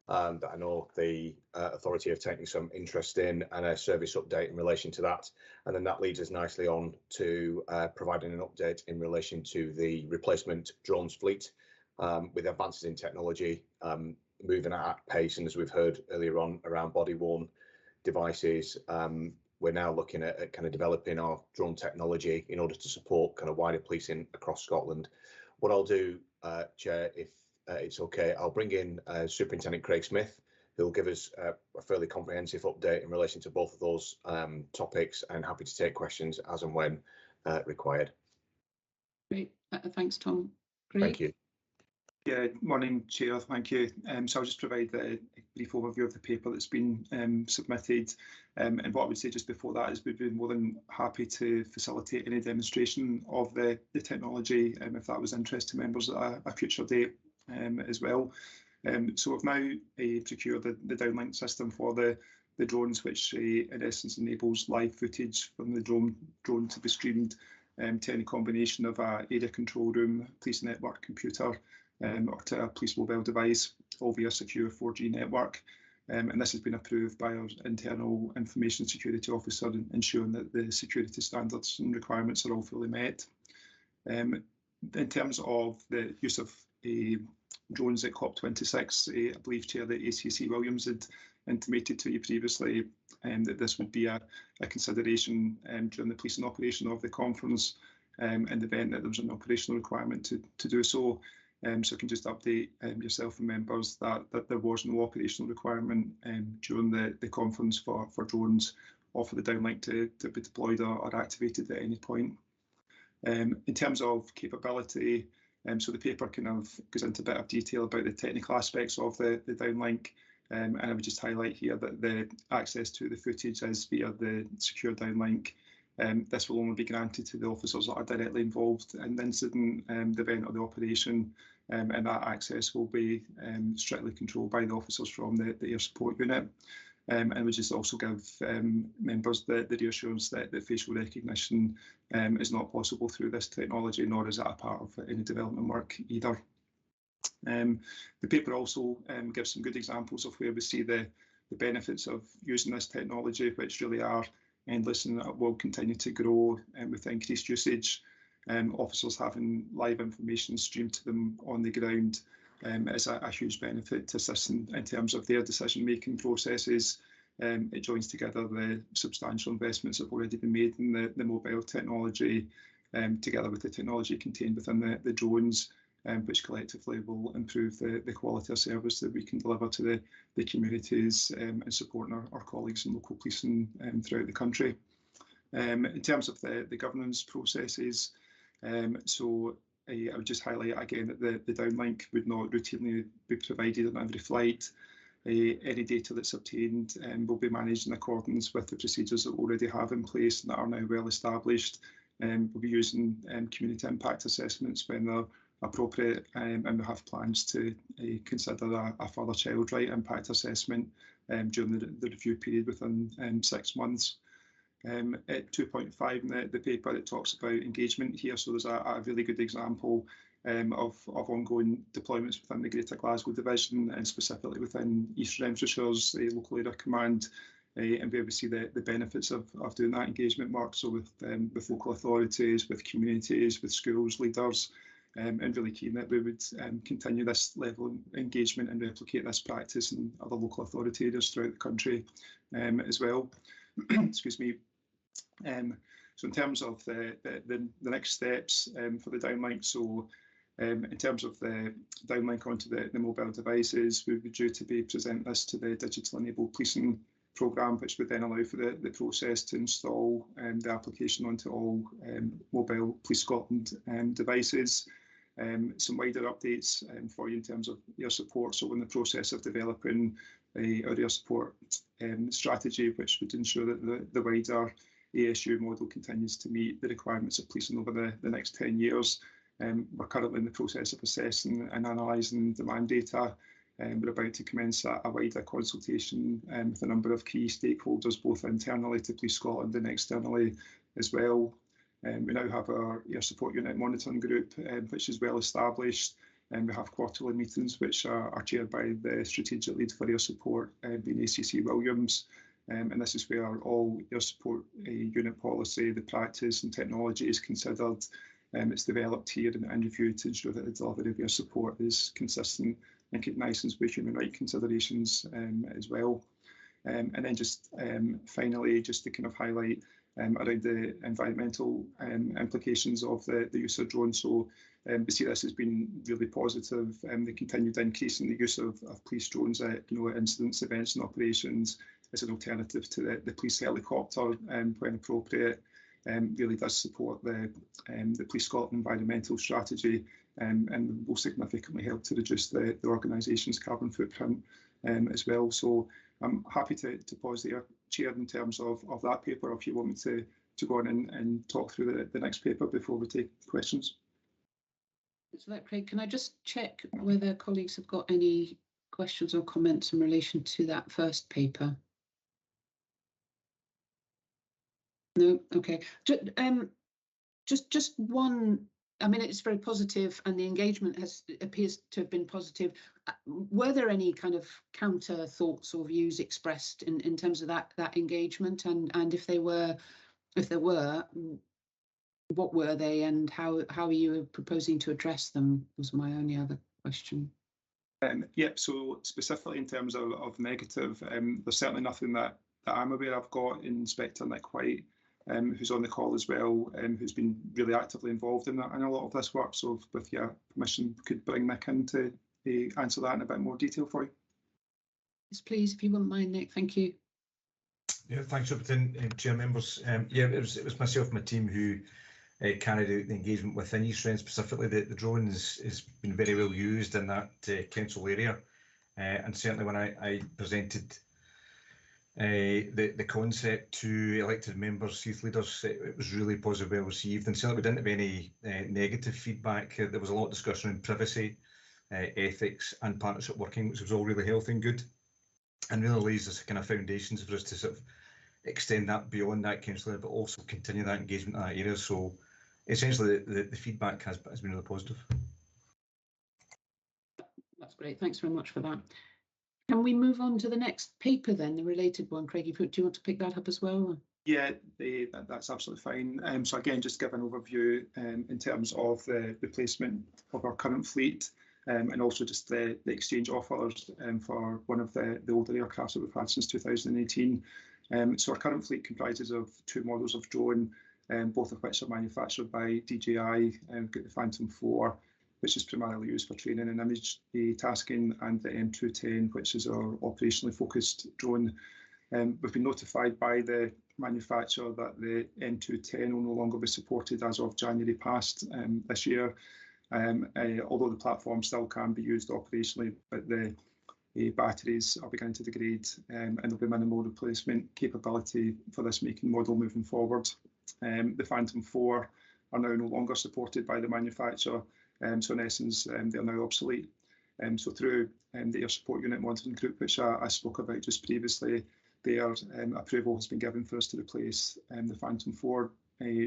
that I know the authority have taken some interest in, and a service update in relation to that. And then that leads us nicely on to providing an update in relation to the replacement drones fleet with advances in technology moving at pace. And as we've heard earlier on around body-worn devices, we're now looking at kind of developing our drone technology in order to support kind of wider policing across Scotland. What I'll do, Chair, if it's okay, I'll bring in Superintendent Craig Smith, who'll give us a fairly comprehensive update in relation to both of those topics, and happy to take questions as and when required. Great, thanks, Tom. Great. Thank you. Yeah, morning, Chair, thank you. So I'll just provide a brief overview of the paper that's been submitted. And what I would say just before that is we'd be more than happy to facilitate any demonstration of the technology, if that was interest to members at a future date as well. So we've now procured the downlink system for the drones, which in essence enables live footage from the drone to be streamed to any combination of a area control room, police network computer, or to a police mobile device, all via secure 4G network. And this has been approved by our internal information security officer, ensuring that the security standards and requirements are all fully met. In terms of the use of drones at COP26, I believe, Chair, that ACC Williams had intimated to you previously that this would be a consideration during the policing operation of the conference, in the event that there was an operational requirement to do so. So I can just update yourself and members that there was no operational requirement during the conference for drones or for the downlink to be deployed or activated at any point. In terms of capability, so the paper kind of goes into a bit of detail about the technical aspects of the downlink, and I would just highlight here that the access to the footage is via the secure downlink. This will only be granted to the officers that are directly involved in the incident, the event or the operation, and that access will be strictly controlled by the officers from the air support unit. And we just also give members the reassurance that the facial recognition is not possible through this technology, nor is it a part of any development work either. The paper also gives some good examples of where we see the benefits of using this technology, which really are endless and will continue to grow with increased usage. Officers having live information streamed to them on the ground is a huge benefit to assist in terms of their decision-making processes. It joins together the substantial investments that have already been made in the mobile technology, together with the technology contained within the drones, which collectively will improve the quality of service that we can deliver to the communities and supporting our colleagues in local policing throughout the country. In terms of the governance processes, so I would just highlight again that the downlink would not routinely be provided on every flight. Any data that's obtained will be managed in accordance with the procedures that we already have in place and that are now well established. We'll be using community impact assessments when they're appropriate, and we have plans to consider a further child right impact assessment during the review period within 6 months. At 2.5 in the paper, it talks about engagement here, so there's a really good example of ongoing deployments within the Greater Glasgow Division and specifically within East Renfrewshire's Local Area Command, and be able to see the benefits of doing that engagement work, so with local authorities, with communities, with schools, leaders, and really keen that we would continue this level of engagement and replicate this practice in other local authority areas throughout the country as well. Excuse me. So in terms of the next steps for the downlink, so in terms of the downlink onto the mobile devices, we would be due to be presenting this to the Digital Enabled Policing programme, which would then allow for the process to install the application onto all mobile Police Scotland devices. Some wider updates for you in terms of your support. So we're in the process of developing our your support strategy, which would ensure that the wider ASU model continues to meet the requirements of policing over the next 10 years. We're currently in the process of assessing and analysing demand data. We're about to commence a wider consultation with a number of key stakeholders, both internally to Police Scotland and externally as well. We now have our Air Support Unit Monitoring Group, which is well established, and we have quarterly meetings which are chaired by the Strategic Lead for Air Support, being ACC Williams. And this is where all Air Support unit policy, the practice and technology is considered. It's developed here and reviewed to ensure that the delivery of air support is consistent and recognises with human rights considerations as well. And then just finally, just to kind of highlight around the environmental implications of the use of drones. So we see this has been really positive, the continued increase in the use of police drones at incidents, events and operations as an alternative to the police helicopter when appropriate. Really does support the Police Scotland environmental strategy and will significantly help to reduce the organisation's carbon footprint as well. So I'm happy to pause there, Chair, in terms of that paper, if you want me to go on and talk through the next paper before we take questions. So that, Craig, can I just check whether colleagues have got any questions or comments in relation to that first paper? No, okay. Just one. I mean, it's very positive, and the engagement appears to have been positive. Were there any kind of counter thoughts or views expressed in terms of that engagement, and if there were, what were they, and how are you proposing to address them? Was my only other question. Yep. So specifically in terms of negative, there's certainly nothing that I'm aware of. I've got Inspector Nick White, who's on the call as well, who's been really actively involved in a lot of this work. So with your permission, could bring Nick in to answer that in a bit more detail for you. Yes, please, if you wouldn't mind, Nick. Thank you. Yeah, thanks, Chair members. Yeah, it was myself and my team who carried out the engagement within East Rent. Specifically, the drone has been very well used in that council area, and certainly when I presented the concept to elected members, youth leaders, it was really positively well received, and certainly we didn't have any negative feedback. There was a lot of discussion around privacy, ethics and partnership working, which was all really healthy and good, and really lays us kind of foundations for us to sort of extend that beyond that council, but also continue that engagement in that area. So essentially the feedback has been really positive. That's great, thanks very much for that. Can we move on to the next paper then, the related one? Craig, do you want to pick that up as well? Yeah, that's absolutely fine. So again, just give an overview in terms of the replacement of our current fleet, and also just the exchange offers for one of the older aircraft that we've had since 2018. So our current fleet comprises of 2 models of drone, both of which are manufactured by DJI. We've got the Phantom 4, which is primarily used for training and image tasking, and the M210, which is our operationally focused drone. We've been notified by the manufacturer that the M210 will no longer be supported as of January past this year, although the platform still can be used operationally, but the batteries are beginning to degrade and there'll be minimal replacement capability for this making model moving forward. The Phantom 4 are now no longer supported by the manufacturer, so in essence they are now obsolete. So through the Air Support Unit Monitoring Group, which I spoke about just previously, their approval has been given for us to replace the Phantom 4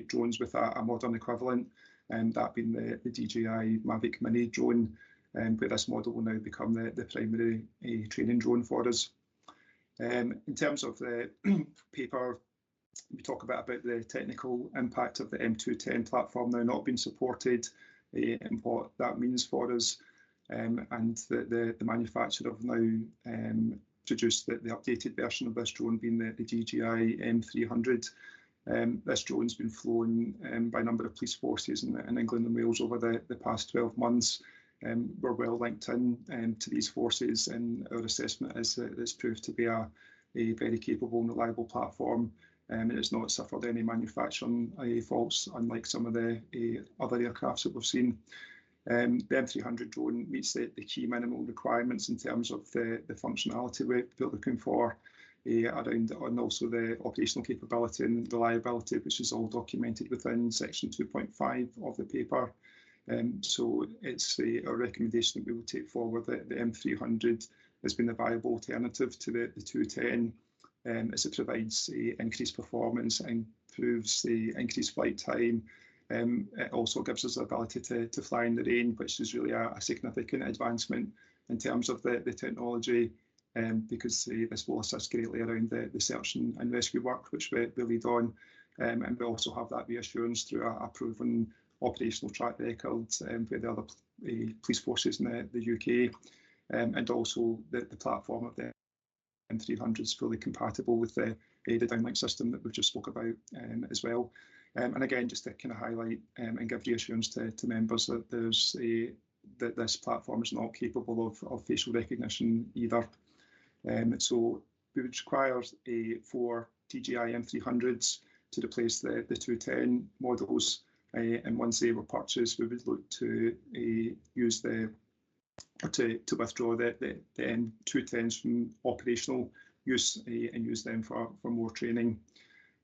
drones with a modern equivalent, that being the DJI Mavic Mini drone, where this model will now become the primary training drone for us. In terms of the paper, we talk about the technical impact of the M210 platform now not being supported and what that means for us, and the manufacturer have now produced the updated version of this drone being the DJI M300. This drone's been flown by a number of police forces in England and Wales over the past 12 months. We're well linked in to these forces, and our assessment is that it's proved to be a very capable and reliable platform, and it's not suffered any manufacturing faults, unlike some of the other aircrafts that we've seen. The M300 drone meets the key minimum requirements in terms of the functionality we're looking for around, and also the operational capability and reliability, which is all documented within section 2.5 of the paper. So it's our recommendation that we will take forward that the M300 has been a viable alternative to the 210, as it provides increased performance, improves the increased flight time. It also gives us the ability to fly in the rain, which is really a significant advancement in terms of the technology, because this will assist greatly around the search and rescue work, which we lead on. And we also have that reassurance through a proven operational track record with the other police forces in the UK, and also the platform of the M300 is fully compatible with the downlink system that we've just spoke about as well. And again, just to kind of highlight and give reassurance to members that that this platform is not capable of facial recognition either. So we would require 4 DJI M300s to replace the 210 models, and once they were purchased, we would look to use to withdraw the M210s from operational use and use them for more training.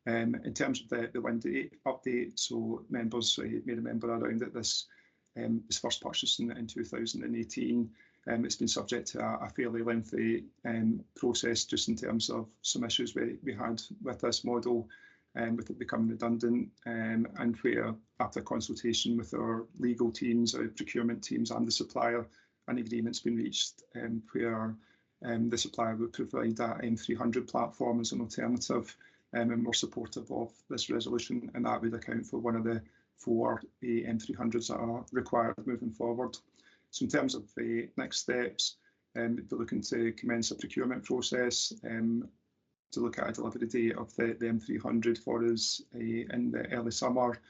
In terms of the Wind update, so members may remember around that this was first purchased in 2018. It's been subject to a fairly lengthy process just in terms of some issues we had with this model, with it becoming redundant, and where after consultation with our legal teams, our procurement teams and the supplier, an agreement's been reached where the supplier would provide that M300 platform as an alternative, and we're supportive of this resolution, and that would account for one of the 4 M300s that are required moving forward. So in terms of the next steps, we're looking to commence a procurement process to look at a delivery date of the M300 for us in the early summer.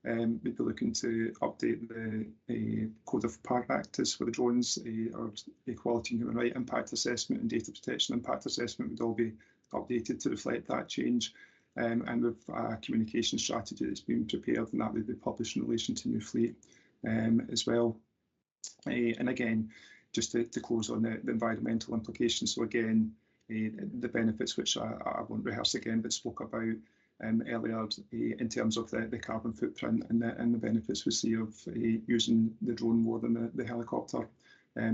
We'd be looking to update the Code of Practice for the drones, our Equality and Human Rights Impact Assessment and Data Protection Impact Assessment would all be updated to reflect that change. And with a communication strategy that's been prepared, and that would be published in relation to new fleet as well. And again, just to close on the environmental implications. So again, the benefits, which I won't rehearse again, but spoke about earlier in terms of the carbon footprint and the benefits we see of using the drone more than the helicopter.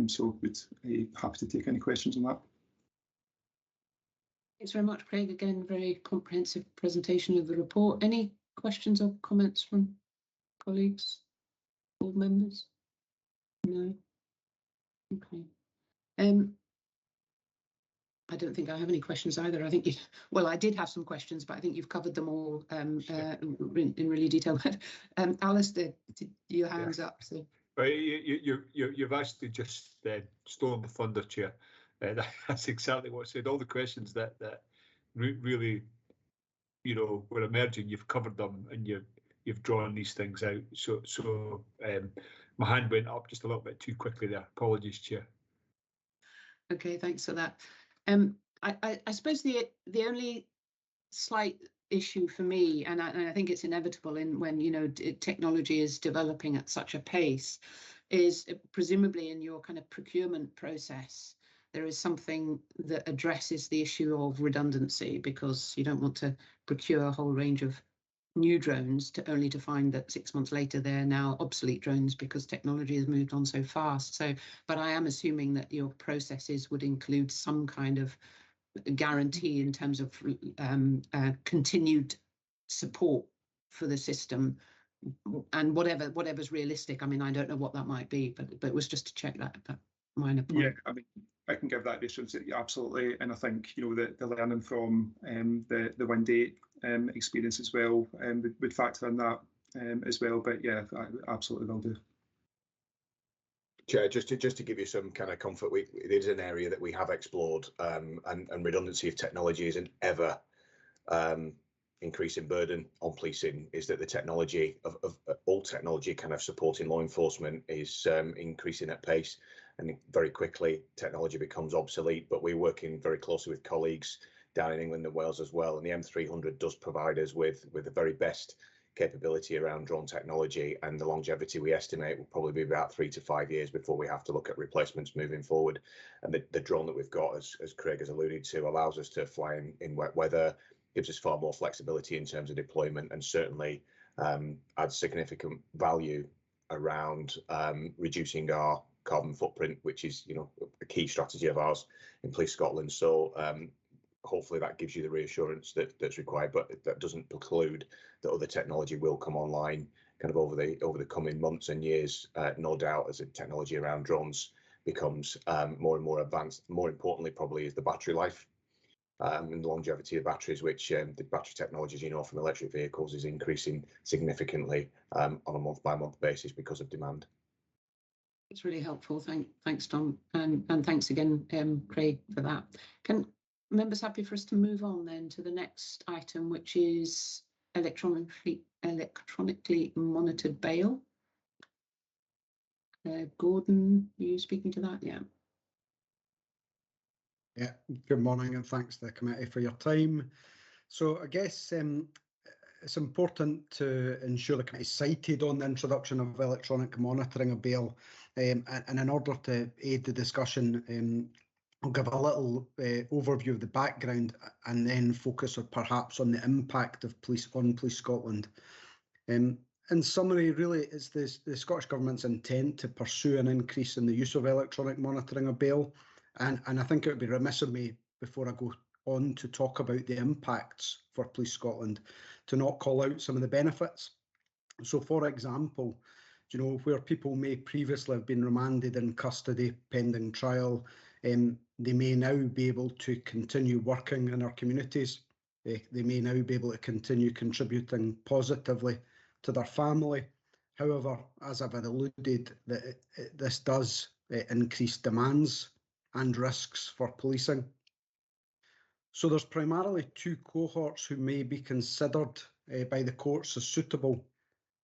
So we'd be happy to take any questions on that. Thanks very much, Craig. Again, very comprehensive presentation of the report. Any questions or comments from colleagues, board members? No? Okay. I don't think I have any questions either. I think well, I did have some questions, but I think you've covered them all in really detail. Alistair, your hands up. So. Well, you've actually just stolen the thunder, Chair. That's exactly what I said. All the questions that really, were emerging, you've covered them and you've drawn these things out. So my hand went up just a little bit too quickly there. Apologies, Chair. Okay, thanks for that. I suppose the only slight issue for me, and I think it's inevitable in when, you know, technology is developing at such a pace, is presumably in your kind of procurement process, there is something that addresses the issue of redundancy, because you don't want to procure a whole range of new drones only to find that 6 months later they're now obsolete drones because technology has moved on so fast. So, but I am assuming that your processes would include some kind of guarantee in terms of continued support for the system, and whatever's realistic. I mean, I don't know what that might be, but it was just to check that minor point. Yeah, I mean, I can give that reassurance, absolutely, and I think, you know, the learning from the Wind 8 experience as well would factor in that as well. But yeah, I absolutely will do. Chair, just to give you some kind of comfort, it is an area that we have explored, and redundancy of technology is an ever increasing burden on policing. Is that the technology of all technology kind of supporting law enforcement is increasing at pace, and very quickly technology becomes obsolete. But we're working very closely with colleagues down in England and Wales as well, and the M300 does provide us with the very best capability around drone technology, and the longevity we estimate will probably be about 3 to 5 years before we have to look at replacements moving forward. And the drone that we've got, as Craig has alluded to, allows us to fly in wet weather, gives us far more flexibility in terms of deployment, and certainly adds significant value around reducing our carbon footprint, which is, you know, a key strategy of ours in Police Scotland. So hopefully that gives you the reassurance that's required, but that doesn't preclude that other technology will come online kind of over the coming months and years, no doubt, as the technology around drones becomes more and more advanced. More importantly, probably, is the battery life and the longevity of batteries, which the battery technologies, you know, from electric vehicles is increasing significantly on a month-by-month basis because of demand. It's really helpful. Thanks, Tom, and thanks again, Craig, for that. Can members happy for us to move on then to the next item, which is electronically monitored bail? Gordon, are you speaking to that? Yeah. Yeah, good morning, and thanks to the committee for your time. So I guess it's important to ensure the committee cited on the introduction of electronic monitoring of bail, and in order to aid the discussion, I'll give a little overview of the background and then focus perhaps on the impact of Police Scotland. In summary, really, it's the Scottish Government's intent to pursue an increase in the use of electronic monitoring of bail, and I think it would be remiss of me, before I go on to talk about the impacts for Police Scotland, to not call out some of the benefits. So, for example, you know, where people may previously have been remanded in custody pending trial, they may now be able to continue working in our communities. They may now be able to continue contributing positively to their family. However, as I've alluded, this does increase demands and risks for policing. So there's primarily two cohorts who may be considered by the courts as suitable.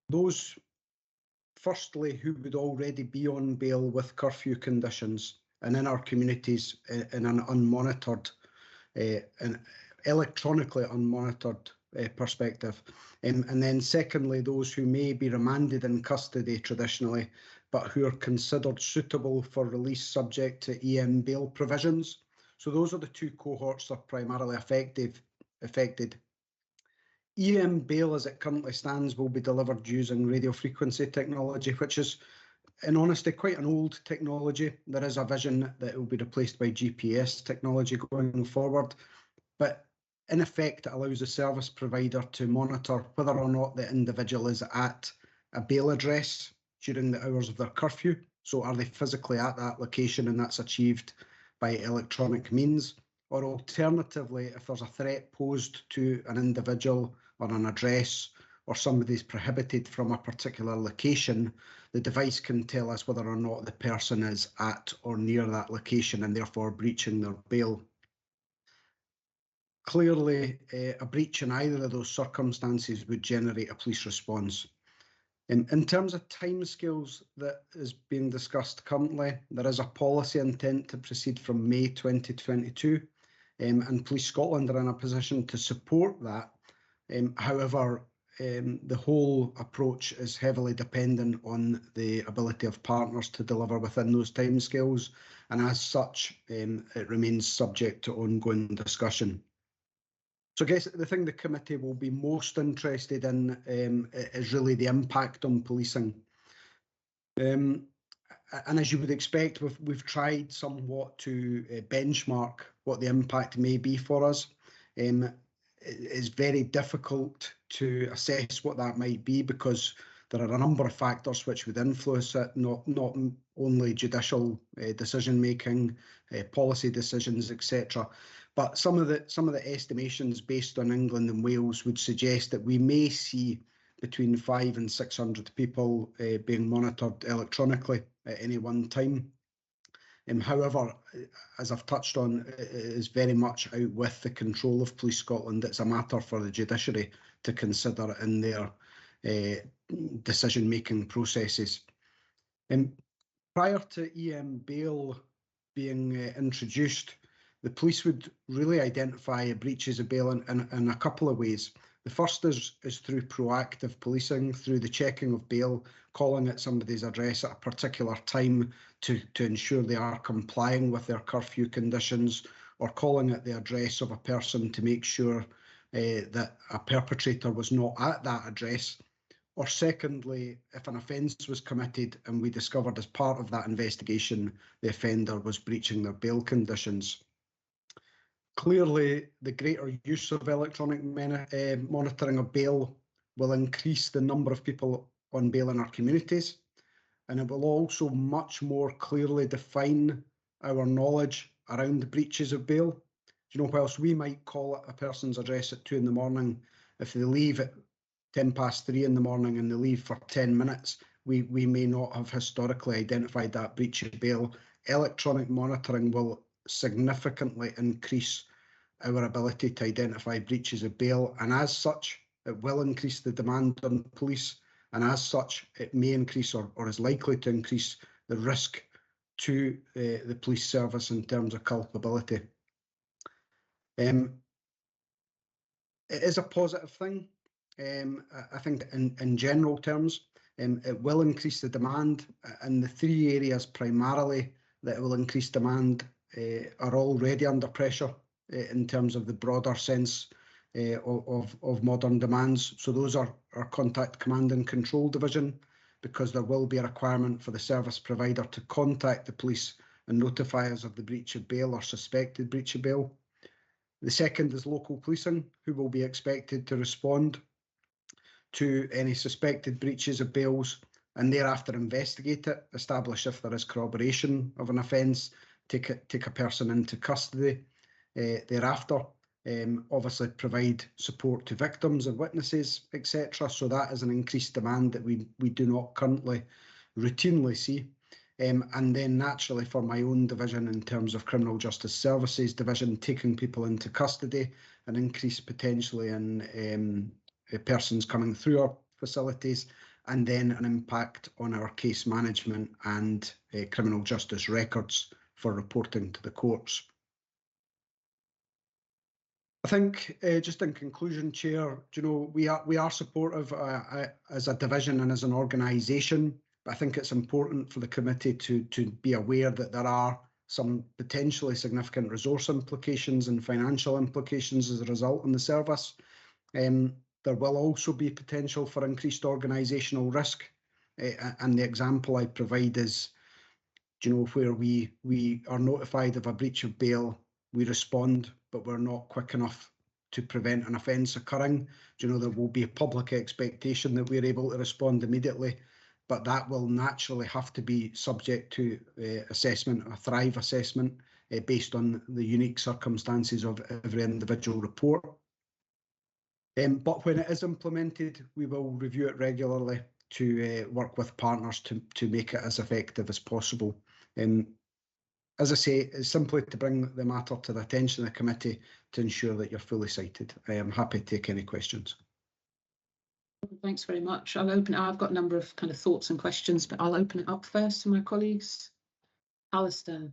Those, firstly, who would already be on bail with curfew conditions and in our communities in an unmonitored, an electronically unmonitored perspective. And then secondly, those who may be remanded in custody traditionally, but who are considered suitable for release subject to EM bail provisions. So those are the two cohorts that are primarily affected. EM bail, as it currently stands, will be delivered using radio frequency technology, which is, in honesty, quite an old technology. There is a vision that it will be replaced by GPS technology going forward, but in effect, it allows the service provider to monitor whether or not the individual is at a bail address during the hours of their curfew. So are they physically at that location, and that's achieved by electronic means? Or alternatively, if there's a threat posed to an individual or an address, or somebody's prohibited from a particular location, the device can tell us whether or not the person is at or near that location and therefore breaching their bail. Clearly, a breach in either of those circumstances would generate a police response. In terms of timescales that is being discussed currently, there is a policy intent to proceed from May 2022. and Police Scotland are in a position to support that. However, the whole approach is heavily dependent on the ability of partners to deliver within those timescales, and as such, it remains subject to ongoing discussion. So I guess the thing the committee will be most interested in is really the impact on policing. And as you would expect, we've tried somewhat to benchmark what the impact may be for us. It's very difficult to assess what that might be because there are a number of factors which would influence it, not only judicial decision making, policy decisions, etc. But some of the estimations based on England and Wales would suggest that we may see between 500 and 600 people being monitored electronically at any one time. However, as I've touched on, it is very much out with the control of Police Scotland. It's a matter for the judiciary to consider in their decision-making processes. Prior to EM bail being introduced, the police would really identify breaches of bail in a couple of ways. The first is through proactive policing, through the checking of bail, calling at somebody's address at a particular time to ensure they are complying with their curfew conditions, or calling at the address of a person to make sure that a perpetrator was not at that address. Or secondly, if an offence was committed and we discovered as part of that investigation the offender was breaching their bail conditions. Clearly, the greater use of electronic monitoring of bail will increase the number of people on bail in our communities, and it will also much more clearly define our knowledge around breaches of bail. You know, whilst we might call at a person's address at 2 in the morning, if they leave at 3:10 in the morning and they leave for 10 minutes, we may not have historically identified that breach of bail. Electronic monitoring will significantly increase our ability to identify breaches of bail, and as such, it will increase the demand on police, and as such, it may increase or is likely to increase the risk to the police service in terms of culpability. It is a positive thing. I think in general terms, it will increase the demand, and the three areas primarily that it will increase demand are already under pressure in terms of the broader sense of modern demands. So those are our Contact Command and Control Division, because there will be a requirement for the service provider to contact the police and notify us of the breach of bail or suspected breach of bail. The second is local policing, who will be expected to respond to any suspected breaches of bails and thereafter investigate it, establish if there is corroboration of an offence, take a person into custody thereafter, obviously provide support to victims and witnesses, etc. So that is an increased demand that we do not currently routinely see. And then naturally for my own division in terms of Criminal Justice Services division, taking people into custody, an increase potentially in persons coming through our facilities, and then an impact on our case management and criminal justice records for reporting to the courts. I think just in conclusion, Chair, you know, we are supportive as a division and as an organisation, but I think it's important for the committee to be aware that there are some potentially significant resource implications and financial implications as a result in the service. There will also be potential for increased organisational risk, and the example I provide is, you know, where we are notified of a breach of bail, we respond, but we're not quick enough to prevent an offence occurring. You know, there will be a public expectation that we're able to respond immediately, but that will naturally have to be subject to assessment, a Thrive assessment, based on the unique circumstances of every individual report. But when it is implemented, we will review it regularly to work with partners to make it as effective as possible. As I say, it's simply to bring the matter to the attention of the committee to ensure that you're fully cited. I am happy to take any questions. Thanks very much. I've got a number of kind of thoughts and questions, but I'll open it up first to my colleagues. Alistair.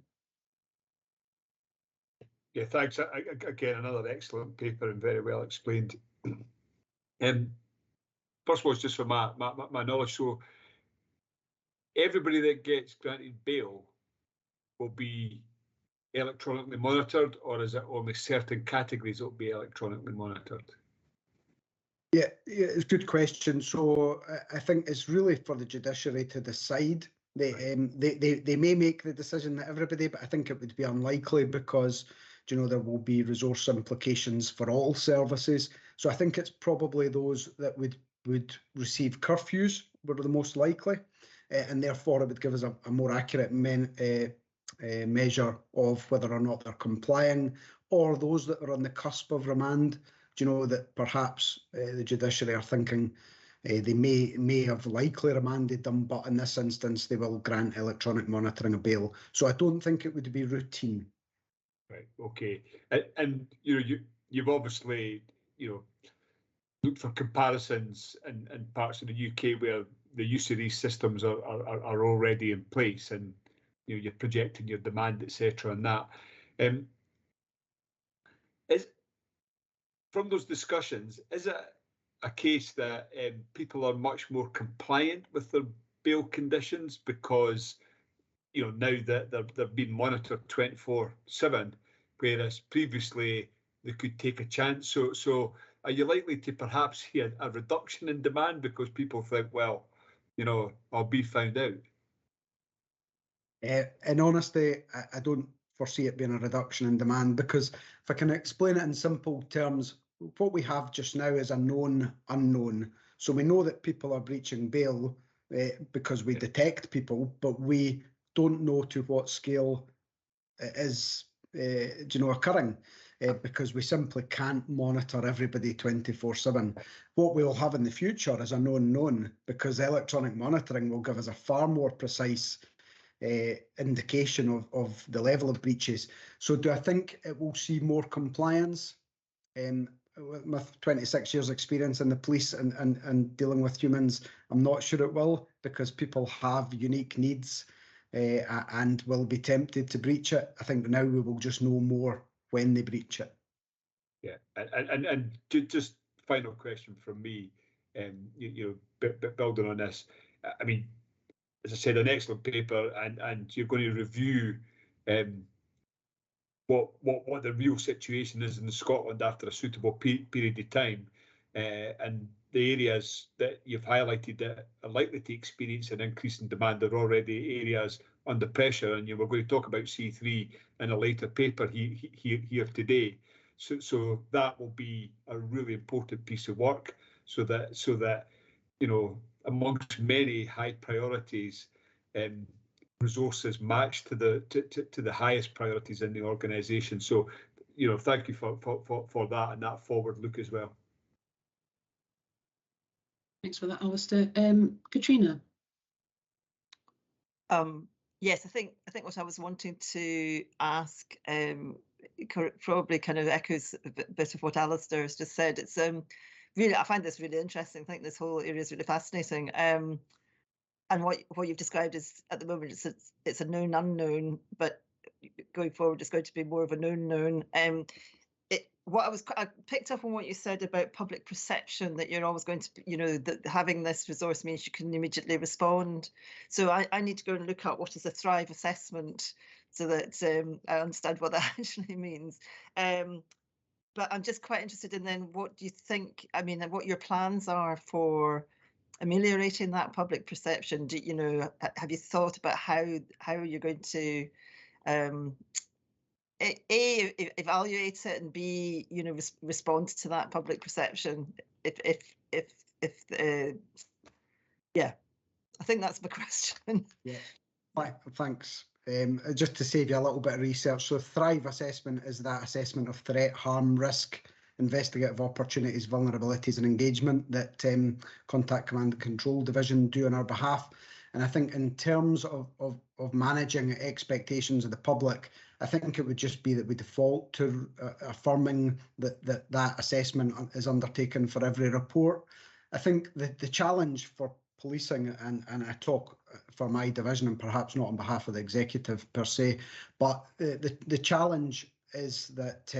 Yeah, thanks. Again, another excellent paper and very well explained. First of all, it's just for my knowledge. So everybody that gets granted bail will be electronically monitored, or is it only certain categories that will be electronically monitored? Yeah, it's a good question. So I think it's really for the judiciary to decide. They may make the decision that everybody, but I think it would be unlikely because, you know, there will be resource implications for all services. So I think it's probably those that would receive curfews were the most likely, and therefore it would give us a more accurate measure of whether or not they're complying, or those that are on the cusp of remand. Do you know that perhaps the judiciary are thinking they may have likely remanded them, but in this instance they will grant electronic monitoring of bail. So I don't think it would be routine. Right. Okay. And you know, you've obviously, you know, looked for comparisons in parts of the UK where the use of these systems are already in place, and you know, you're projecting your demand, etc. and that. Is from those discussions, is it a case that people are much more compliant with their bail conditions because, you know, now that they're being monitored 24/7, whereas previously they could take a chance? So are you likely to perhaps see a reduction in demand because people think, well, you know, I'll be found out? In honesty, I don't foresee it being a reduction in demand, because if I can explain it in simple terms, what we have just now is a known unknown. So we know that people are breaching bail because we detect people, but we don't know to what scale it is occurring, because we simply can't monitor everybody 24/7. What we'll have in the future is a known, because electronic monitoring will give us a far more precise indication of the level of breaches. So do I think it will see more compliance? With my 26 years experience in the police and dealing with humans, I'm not sure it will, because people have unique needs and will be tempted to breach it. I think now we will just know more when they breach it. Yeah, and just final question from me, you know, building on this, I mean, as I said, an excellent paper, and you're going to review what the real situation is in Scotland after a suitable period of time, and the areas that you've highlighted that are likely to experience an increase in demand are already areas under pressure, and you were going to talk about C3 in a later paper here today. So that will be a really important piece of work, so that you know, amongst many high priorities, resources matched to the highest priorities in the organisation. So, you know, thank you for that and that forward look as well. Thanks for that, Alistair. Katrina. Yes, I think what I was wanting to ask probably kind of echoes a bit of what Alistair has just said. It's really, I find this really interesting. I think this whole area is really fascinating. And what you've described is, at the moment, it's a known unknown, but going forward, it's going to be more of a known. I picked up on what you said about public perception, that you're always going to, you know, that having this resource means you can immediately respond. So I need to go and look up what is a Thrive assessment, so that I understand what that actually means. But I'm just quite interested in then, what do you think, I mean, what your plans are for ameliorating that public perception? Do you know, have you thought about how you're going to evaluate it, and B, you know, respond to that public perception? Yeah, I think that's my question. Yeah, thanks. Just to save you a little bit of research, so Thrive assessment is that assessment of threat, harm, risk, investigative opportunities, vulnerabilities and engagement that Contact Command and Control Division do on our behalf. And I think in terms of managing expectations of the public, I think it would just be that we default to affirming that assessment is undertaken for every report. I think the challenge for policing, and I talk for my division and perhaps not on behalf of the executive per se, but the challenge is that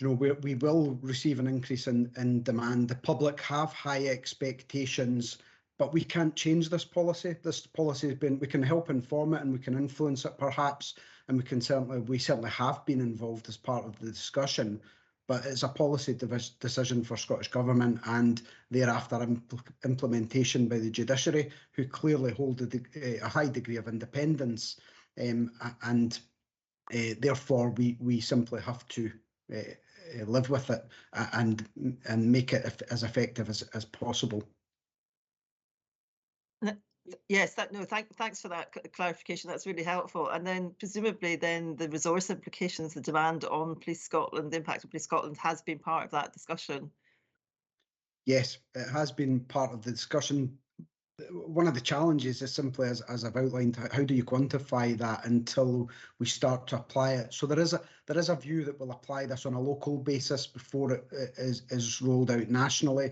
we will receive an increase in demand. The public have high expectations, but we can't change this policy. This policy has been, we can help inform it and we can influence it perhaps, and we certainly have been involved as part of the discussion, but it's a policy decision for Scottish Government and thereafter implementation by the judiciary, who clearly hold a high degree of independence, and therefore we simply have to live with it and make it as effective as possible. Yes, thanks for that clarification. That's really helpful. And then presumably then the resource implications, the demand on Police Scotland, the impact of Police Scotland has been part of that discussion. Yes, it has been part of the discussion. One of the challenges is simply, as I've outlined, how do you quantify that until we start to apply it? So there is a view that we'll apply this on a local basis before it is rolled out nationally.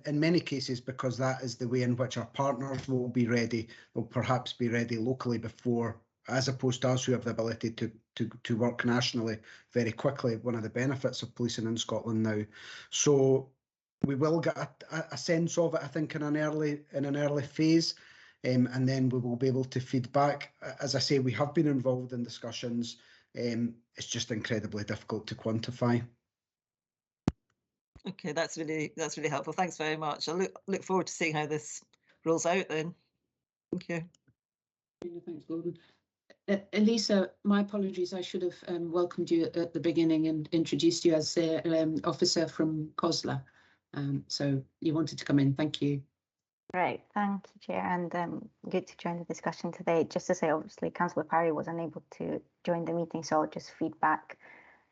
In many cases, because that is the way in which our partners will be ready, they'll perhaps be ready locally before, as opposed to us who have the ability to work nationally very quickly. One of the benefits of policing in Scotland now. So we will get a sense of it, I think, in an early phase, and then we will be able to feed back. As I say, we have been involved in discussions. It's just incredibly difficult to quantify. Okay, that's really helpful. Thanks very much. I look forward to seeing how this rolls out then. Thank you. Thanks, Gordon. Elisa, my apologies. I should have welcomed you at the beginning and introduced you as an officer from COSLA. So you wanted to come in. Thank you. Right, thank you, Chair, and good to join the discussion today. Just to say, obviously, Councillor Parry was unable to join the meeting, so I'll just feedback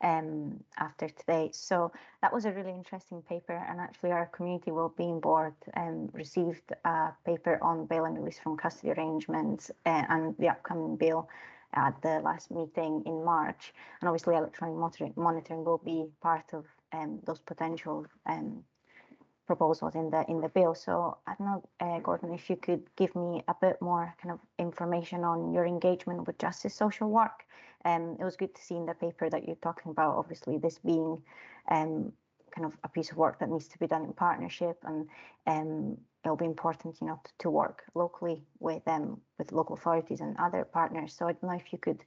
after today. So that was a really interesting paper, and actually our Community Wellbeing Board received a paper on bail and release from custody arrangements and the upcoming bail at the last meeting in March. And obviously electronic monitoring will be part of those potential proposals in the bill. So I don't know, Gordon, if you could give me a bit more kind of information on your engagement with justice social work. It was good to see in the paper that you're talking about, obviously, this being kind of a piece of work that needs to be done in partnership, and it'll be important, to work locally with local authorities and other partners. So I don't know if you could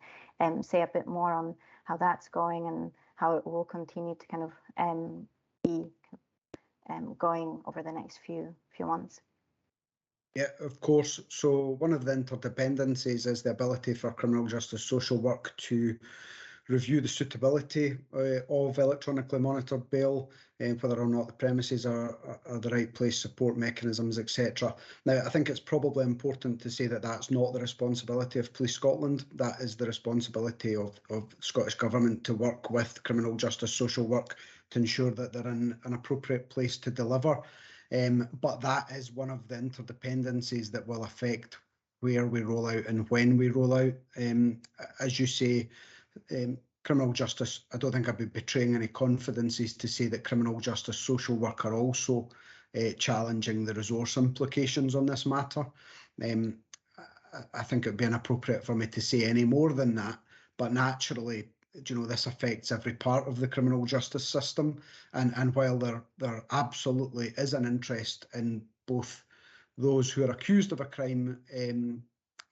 say a bit more on how that's going and how it will continue to kind of be going over the next few months. Yeah, of course. So one of the interdependencies is the ability for criminal justice social work to review the suitability of electronically monitored bail, whether or not the premises are the right place, support mechanisms, etc. Now, I think it's probably important to say that that's not the responsibility of Police Scotland. That is the responsibility of Scottish Government to work with criminal justice social work to ensure that they're in an appropriate place to deliver. But that is one of the interdependencies that will affect where we roll out and when we roll out. As you say, criminal justice, I don't think I'd be betraying any confidences to say that criminal justice social work are also challenging the resource implications on this matter. I think it would be inappropriate for me to say any more than that, but naturally, this affects every part of the criminal justice system, and while there absolutely is an interest in both those who are accused of a crime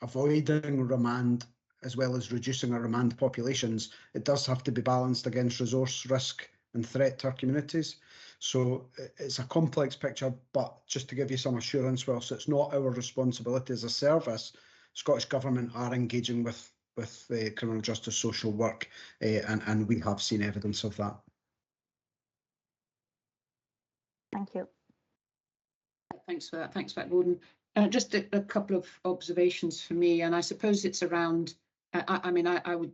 avoiding remand as well as reducing our remand populations, it does have to be balanced against resource risk and threat to our communities. So it's a complex picture, but just to give you some assurance, whilst it's not our responsibility as a service, Scottish Government are engaging with criminal justice social work, and we have seen evidence of that. Thank you. Thanks for that, Gordon. Just a couple of observations for me, and I suppose it's around. I would,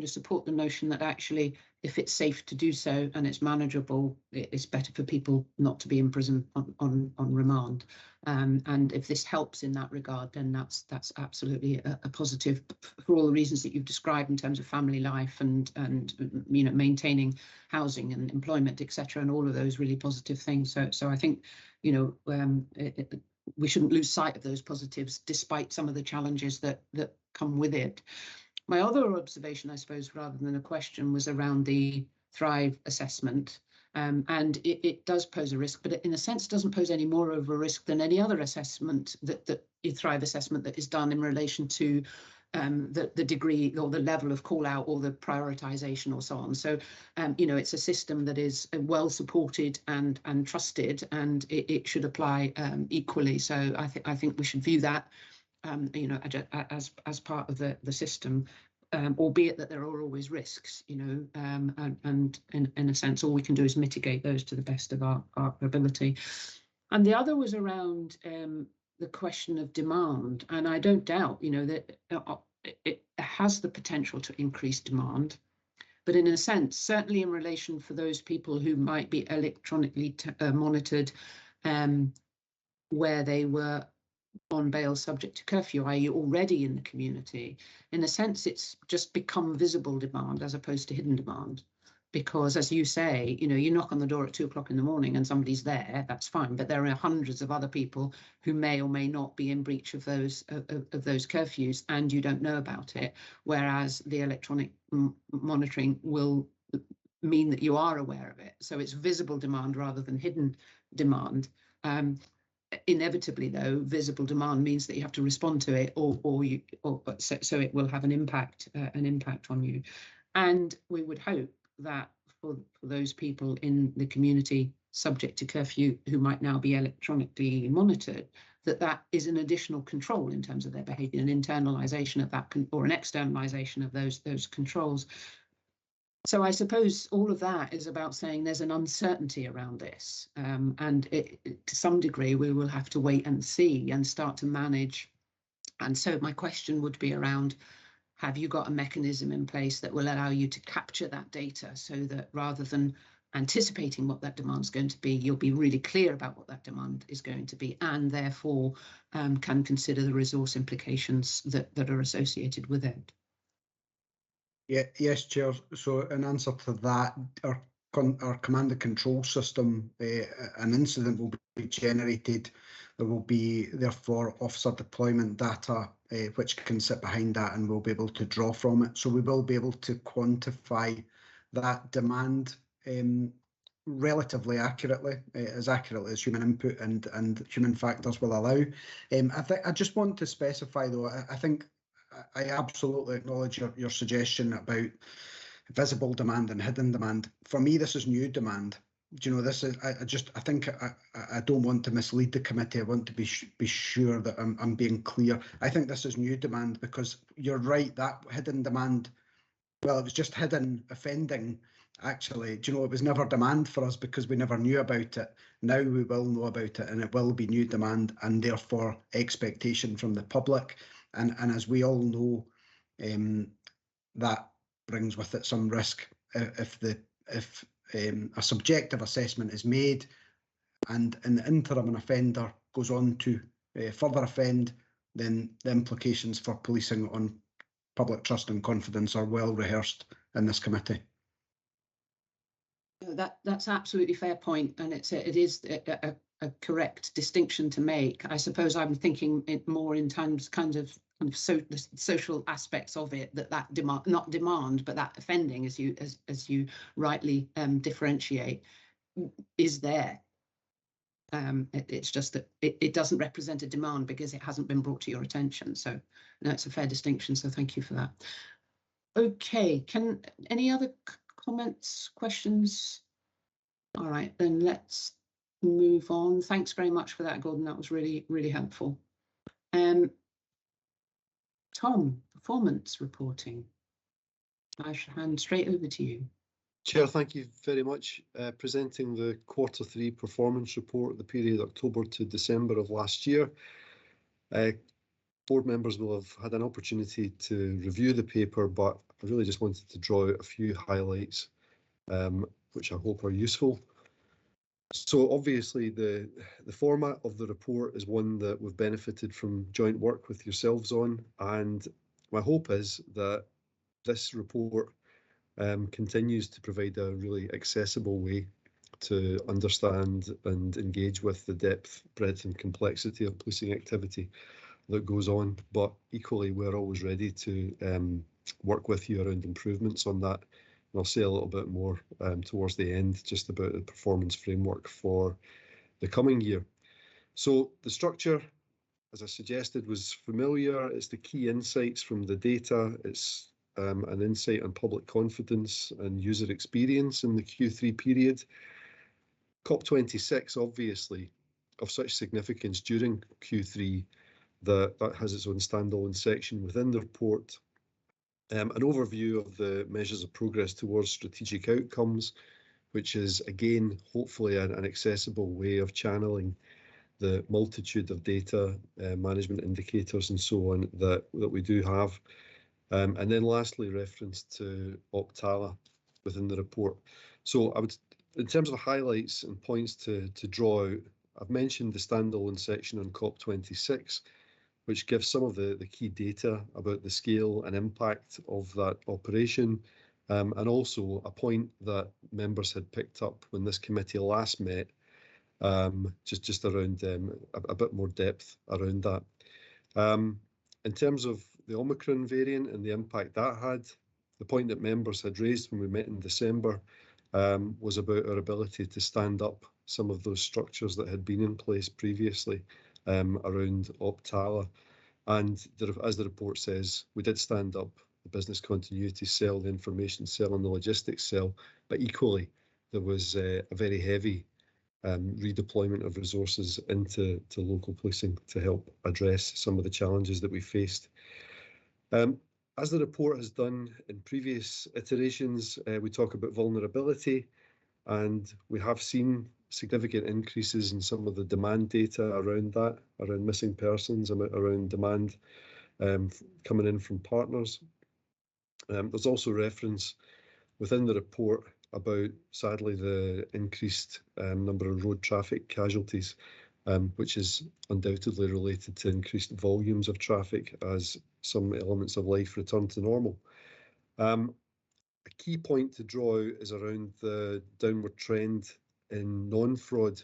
support the notion that actually, if it's safe to do so and it's manageable, it's better for people not to be in prison on remand. And if this helps in that regard, then that's absolutely a positive for all the reasons that you've described in terms of family life and maintaining housing and employment, etc., and all of those really positive things. So I think we shouldn't lose sight of those positives, despite some of the challenges that come with it. My other observation, I suppose, rather than a question, was around the Thrive assessment. And it does pose a risk, but it, in a sense, doesn't pose any more of a risk than any other assessment that Thrive assessment that is done in relation to the degree or the level of call out or the prioritization or so on. So, you know, it's a system that is well supported and trusted, and it should apply equally. So I think we should view that, you know, as part of the system. Albeit that there are always risks, you know, and in a sense, all we can do is mitigate those to the best of our ability. And the other was around the question of demand. And I don't doubt, you know, that it has the potential to increase demand. But in a sense, certainly in relation for those people who might be electronically monitored, where they were on bail subject to curfew, i.e. already in the community, in a sense, it's just become visible demand as opposed to hidden demand. Because as you say, you know, you knock on the door at 2 o'clock in the morning and somebody's there, that's fine. But there are hundreds of other people who may or may not be in breach of those curfews, and you don't know about it. Whereas the electronic monitoring will mean that you are aware of it. So it's visible demand rather than hidden demand. Inevitably, though, visible demand means that you have to respond to it, so it will have an impact on you. And we would hope that for those people in the community subject to curfew who might now be electronically monitored, that is an additional control in terms of their behaviour, an internalisation of that, or an externalisation of those controls. So I suppose all of that is about saying there's an uncertainty around this, and to some degree we will have to wait and see and start to manage. And so my question would be around, have you got a mechanism in place that will allow you to capture that data so that rather than anticipating what that demand is going to be, you'll be really clear about what that demand is going to be, and therefore can consider the resource implications that are associated with it? Yeah, yes, Chair. So in answer to that, our command and control system, an incident will be generated. There will be therefore officer deployment data which can sit behind that, and we'll be able to draw from it. So we will be able to quantify that demand relatively accurately, as accurately as human input and human factors will allow. I just want to specify though, I think I absolutely acknowledge your suggestion about visible demand and hidden demand. For me, this is new demand. Do you know, this is, I think I don't want to mislead the committee. I want to be sure that I'm being clear. I think this is new demand, because you're right, that hidden demand, well, it was just hidden offending, actually. Do you know, it was never demand for us because we never knew about it. Now we will know about it, and it will be new demand, and therefore expectation from the public. And as we all know, that brings with it some risk if a subjective assessment is made, and in the interim an offender goes on to further offend, then the implications for policing on public trust and confidence are well rehearsed in this committee. That's absolutely fair point, and it is a correct distinction to make. I suppose I'm thinking it more in terms the social aspects of it, that demand, not demand, but that offending, as you rightly differentiate, is there. It's just that it doesn't represent a demand because it hasn't been brought to your attention. So that's a fair distinction. So thank you for that. Okay, any other comments, questions? All right, then let's move on. Thanks very much for that, Gordon. That was really, really helpful. Tom, performance reporting. I shall hand straight over to you. Chair, thank you very much. Presenting the Q3 performance report, the period October to December of last year. Board members will have had an opportunity to review the paper, but I really just wanted to draw out a few highlights, which I hope are useful. So obviously the format of the report is one that we've benefited from joint work with yourselves on, and my hope is that this report continues to provide a really accessible way to understand and engage with the depth, breadth and complexity of policing activity that goes on. But equally, we're always ready to work with you around improvements on that. And I'll say a little bit more towards the end, just about the performance framework for the coming year. So the structure, as I suggested, was familiar. It's the key insights from the data. It's an insight on public confidence and user experience in the Q3 period. COP26, obviously, of such significance during Q3, that has its own standalone section within the report. An overview of the measures of progress towards strategic outcomes, which is, again, hopefully an accessible way of channeling the multitude of data management indicators and so on that we do have. And then lastly, reference to Optala within the report. So I would, in terms of highlights and points to draw out, I've mentioned the standalone section on COP26, which gives some of the key data about the scale and impact of that operation, and also a point that members had picked up when this committee last met, just around a bit more depth around that. In terms of the Omicron variant and the impact that had, the point that members had raised when we met in December was about our ability to stand up some of those structures that had been in place previously around Optala. And as the report says, we did stand up the business continuity cell, the information cell and the logistics cell, but equally there was a very heavy redeployment of resources into local policing to help address some of the challenges that we faced. As the report has done in previous iterations, we talk about vulnerability, and we have seen significant increases in some of the demand data around that, around missing persons, around demand coming in from partners. There's also reference within the report about, sadly, the increased number of road traffic casualties, which is undoubtedly related to increased volumes of traffic as some elements of life return to normal. A key point to draw out is around the downward trend in non-fraud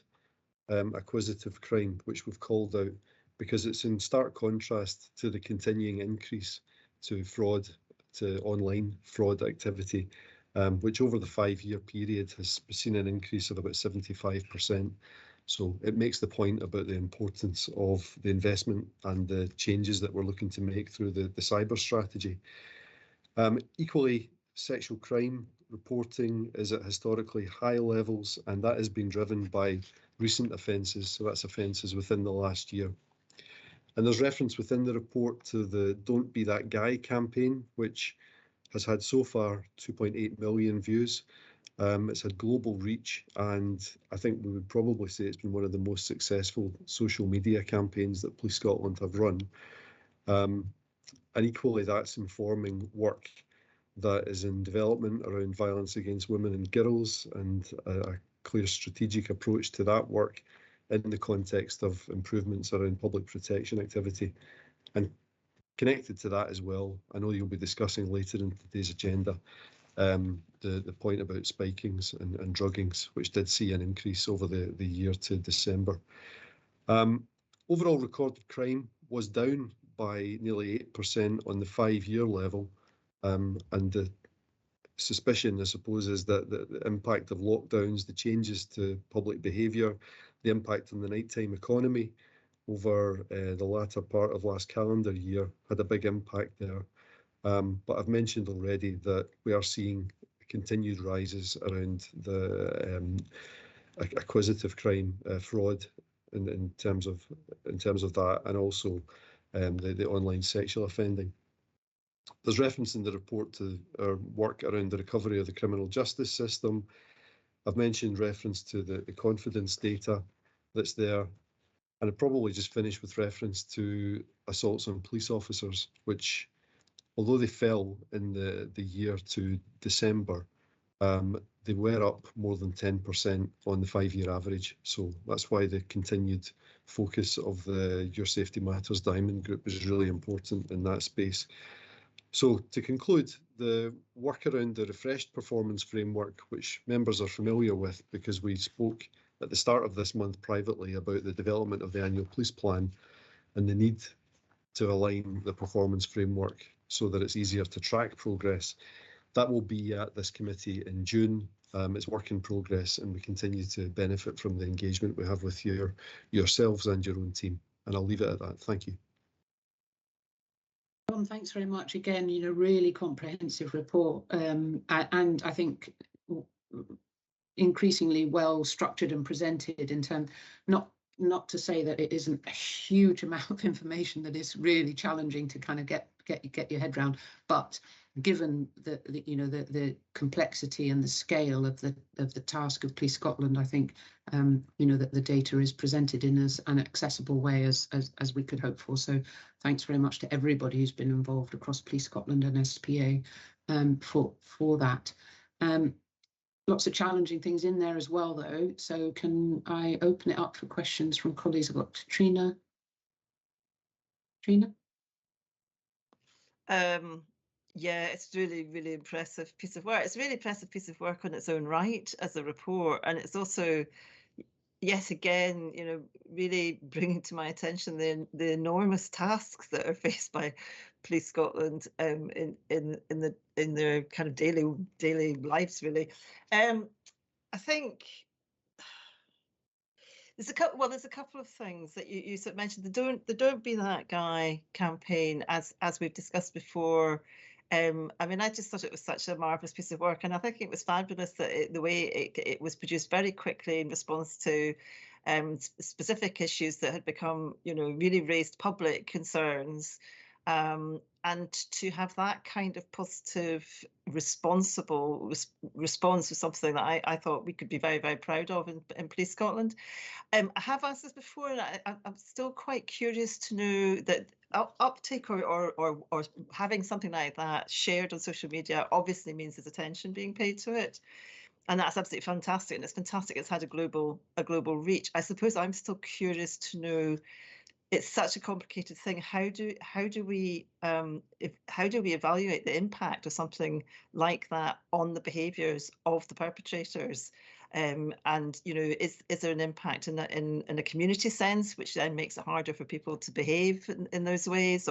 acquisitive crime, which we've called out, because it's in stark contrast to the continuing increase to fraud, to online fraud activity, which over the 5-year period has seen an increase of about 75%. So it makes the point about the importance of the investment and the changes that we're looking to make through the cyber strategy. Equally, sexual crime reporting is at historically high levels, and that has been driven by recent offences, so that's offences within the last year. And there's reference within the report to the Don't Be That Guy campaign, which has had so far 2.8 million views. It's had global reach, and I think we would probably say it's been one of the most successful social media campaigns that Police Scotland have run. And equally, that's informing work that is in development around violence against women and girls, and a clear strategic approach to that work in the context of improvements around public protection activity. And connected to that as well, I know you'll be discussing later in today's agenda, the point about spikings and druggings, which did see an increase over the year to December. Overall recorded crime was down by nearly 8% on the 5-year level, and the suspicion, I suppose, is that the impact of lockdowns, the changes to public behaviour, the impact on the nighttime economy over the latter part of last calendar year had a big impact there. But I've mentioned already that we are seeing continued rises around the acquisitive crime, fraud, in terms of that, and also the online sexual offending. There's reference in the report to our work around the recovery of the criminal justice system. I've mentioned reference to the confidence data that's there, and I'd probably just finish with reference to assaults on police officers, which, although they fell in the year to December, they were up more than 10% on the 5-year average. So that's why the continued focus of the Your Safety Matters Diamond Group is really important in that space. So to conclude, the work around the refreshed performance framework, which members are familiar with because we spoke at the start of this month privately about the development of the annual police plan and the need to align the performance framework so that it's easier to track progress. That will be at this committee in June. It's work in progress, and we continue to benefit from the engagement we have with yourselves and your own team. And I'll leave it at that. Thank you. Tom, thanks very much again. Really comprehensive report, and I think increasingly well structured and presented in terms, not to say that it isn't a huge amount of information that is really challenging to kind of get your head around, but given the complexity and the scale of the task of Police Scotland, I think that the data is presented in as an accessible way as we could hope for. So thanks very much to everybody who's been involved across Police Scotland and SPA for that. Lots of challenging things in there as well, though. So can I open it up for questions from colleagues? I've got Trina. Yeah, it's really, really impressive piece of work. It's a really impressive piece of work on its own right as a report. And it's also, yet again, really bringing to my attention the enormous tasks that are faced by Police Scotland in their kind of daily lives, really. I think there's a couple of things that you sort of mentioned. The Don't Be That Guy campaign, as we've discussed before. I mean, I just thought it was such a marvellous piece of work, and I think it was fabulous that the way it was produced very quickly in response to specific issues that had become, really raised public concerns. And to have that kind of positive, responsible response was something that I thought we could be very, very proud of in Police Scotland. I have asked this before, and I'm still quite curious to know that uptake or having something like that shared on social media obviously means there's attention being paid to it. And that's absolutely fantastic. And it's fantastic it's had a global reach. I suppose I'm still curious to know, it's such a complicated thing. How do we evaluate the impact of something like that on the behaviours of the perpetrators? And is there an impact in a community sense, which then makes it harder for people to behave in those ways?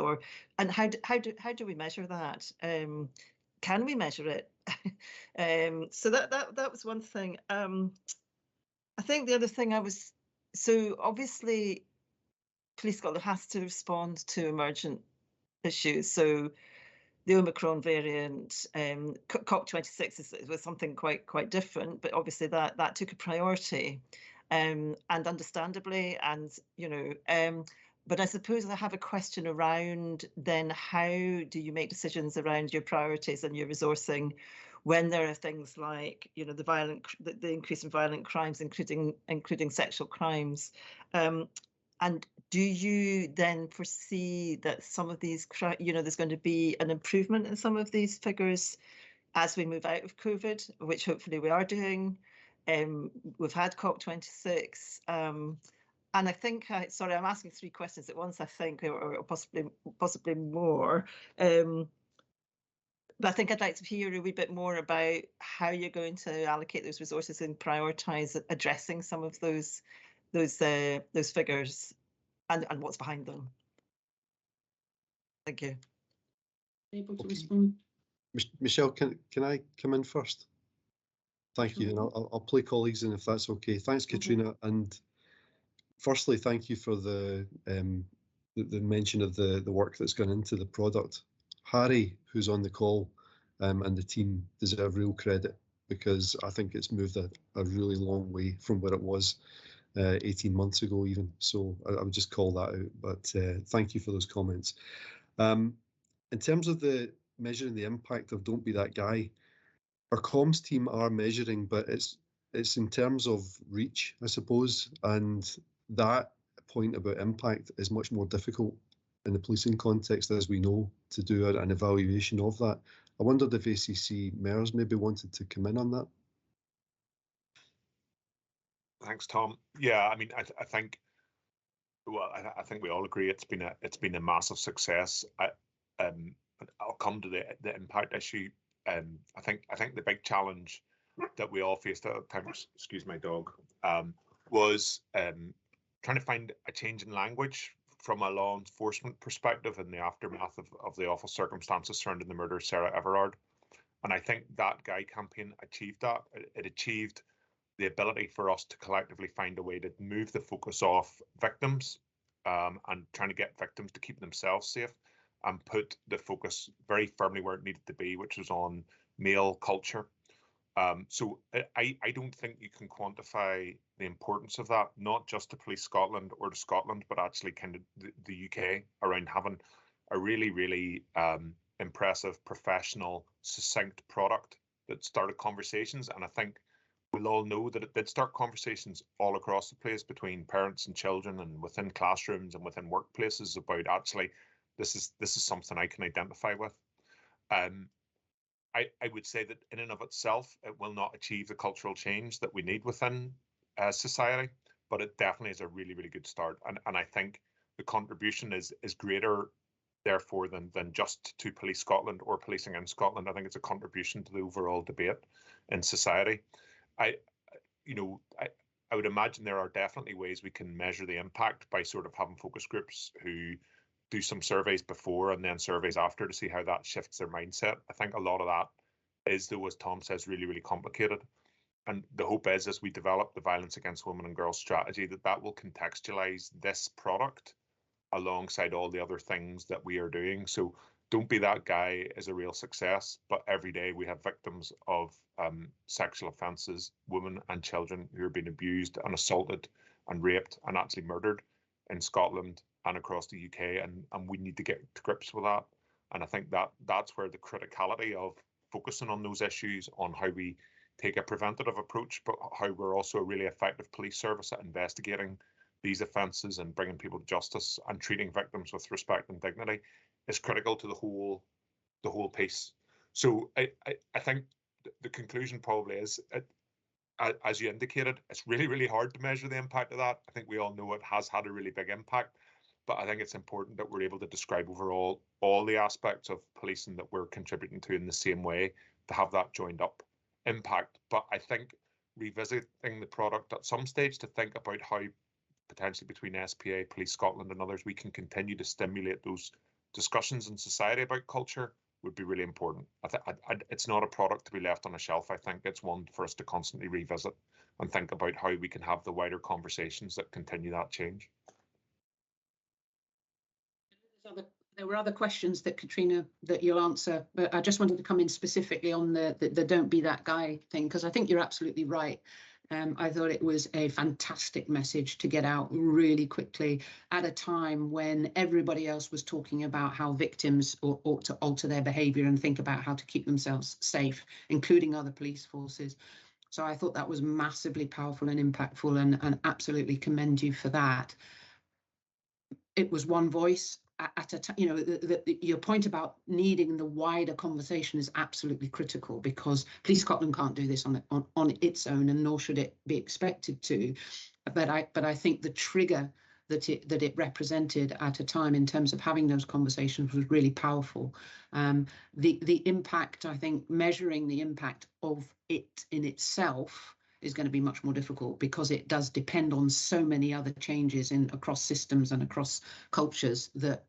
And how do we measure that? Can we measure it? So that was one thing. I think the other thing obviously Police Scotland has to respond to emergent issues. So the Omicron variant, COP26 was something quite different, but obviously that took a priority, and understandably, and but I suppose I have a question around then, how do you make decisions around your priorities and your resourcing when there are things like the increase in violent crimes, including sexual crimes, and do you then foresee that some of these, there's going to be an improvement in some of these figures as we move out of COVID, which hopefully we are doing? We've had COP26, and I think, sorry, I'm asking 3 questions at once, I think, or possibly more. But I think I'd like to hear a wee bit more about how you're going to allocate those resources and prioritise addressing some of those figures and what's behind them. Thank you. Able to respond? Michelle, can I come in first? Thank you, and I'll play colleagues in if that's okay. Thanks, Katrina, and firstly, thank you for the mention of the work that's gone into the product. Harry, who's on the call, and the team deserve real credit, because I think it's moved a really long way from where it was 18 months ago even. So I would just call that out, but thank you for those comments. In terms of the measuring the impact of Don't Be That Guy, our comms team are measuring, but it's in terms of reach, I suppose, and that point about impact is much more difficult in the policing context, as we know, to do an evaluation of that. I wondered if ACC mayors maybe wanted to come in on that. Thanks, Tom. Yeah, I mean, I think, well, I think we all agree it's been a massive success. I'll come to the impact issue. I think the big challenge that we all faced at the time, excuse my dog, was trying to find a change in language from a law enforcement perspective in the aftermath of the awful circumstances surrounding the murder of Sarah Everard. And I think that Guy campaign achieved that. It achieved the ability for us to collectively find a way to move the focus off victims and trying to get victims to keep themselves safe, and put the focus very firmly where it needed to be, which was on male culture. So I don't think you can quantify the importance of that, not just to Police Scotland or to Scotland, but actually kind of the UK, around having a really, really impressive, professional, succinct product that started conversations. And I think we'll all know that it did start conversations all across the place between parents and children and within classrooms and within workplaces about actually this is something I can identify with. I would say that in and of itself, it will not achieve the cultural change that we need within society, but it definitely is a really, really good start. And I think the contribution is greater, therefore, than just to Police Scotland or policing in Scotland. I think it's a contribution to the overall debate in society. I would imagine there are definitely ways we can measure the impact by sort of having focus groups who do some surveys before and then surveys after to see how that shifts their mindset. I think a lot of that is, though, as Tom says, really, really complicated. And the hope is, as we develop the violence against women and girls strategy, that will contextualize this product alongside all the other things that we are doing. So Don't Be That Guy is a real success, but every day we have victims of sexual offences, women and children who are being abused and assaulted and raped and actually murdered in Scotland and across the UK, and we need to get to grips with that. And I think that's where the criticality of focusing on those issues, on how we take a preventative approach, but how we're also a really effective police service at investigating these offences and bringing people to justice and treating victims with respect and dignity, is critical to the whole piece. So I think the conclusion probably is, as you indicated, it's really, really hard to measure the impact of that. I think we all know it has had a really big impact, but I think it's important that we're able to describe overall all the aspects of policing that we're contributing to in the same way, to have that joined up impact. But I think revisiting the product at some stage to think about how potentially between SPA, Police Scotland and others, we can continue to stimulate those discussions in society about culture would be really important. It's not a product to be left on a shelf. I think it's one for us to constantly revisit and think about how we can have the wider conversations that continue that change. There were other questions that Katrina that you'll answer, but I just wanted to come in specifically on the Don't Be That Guy thing, because I think you're absolutely right. I thought it was a fantastic message to get out really quickly at a time when everybody else was talking about how victims ought to alter their behaviour and think about how to keep themselves safe, including other police forces. So I thought that was massively powerful and impactful, and absolutely commend you for that. It was one voice at a time. You know, your point about needing the wider conversation is absolutely critical, because Police Scotland can't do this on its own, and nor should it be expected to. But I think the trigger that it represented at a time in terms of having those conversations was really powerful. The impact, I think, measuring the impact of it in itself is going to be much more difficult, because it does depend on so many other changes across systems and across cultures that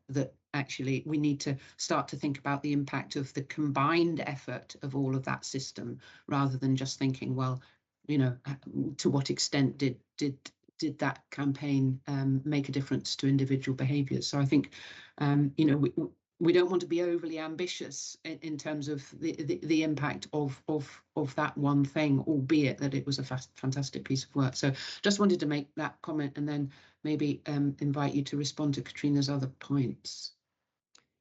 actually we need to start to think about the impact of the combined effort of all of that system, rather than just thinking, well, you know, to what extent did that campaign make a difference to individual behaviours. So I think, you know, we don't want to be overly ambitious in terms of the impact of that one thing, albeit that it was a fantastic piece of work. So just wanted to make that comment, and then maybe invite you to respond to Katrina's other points.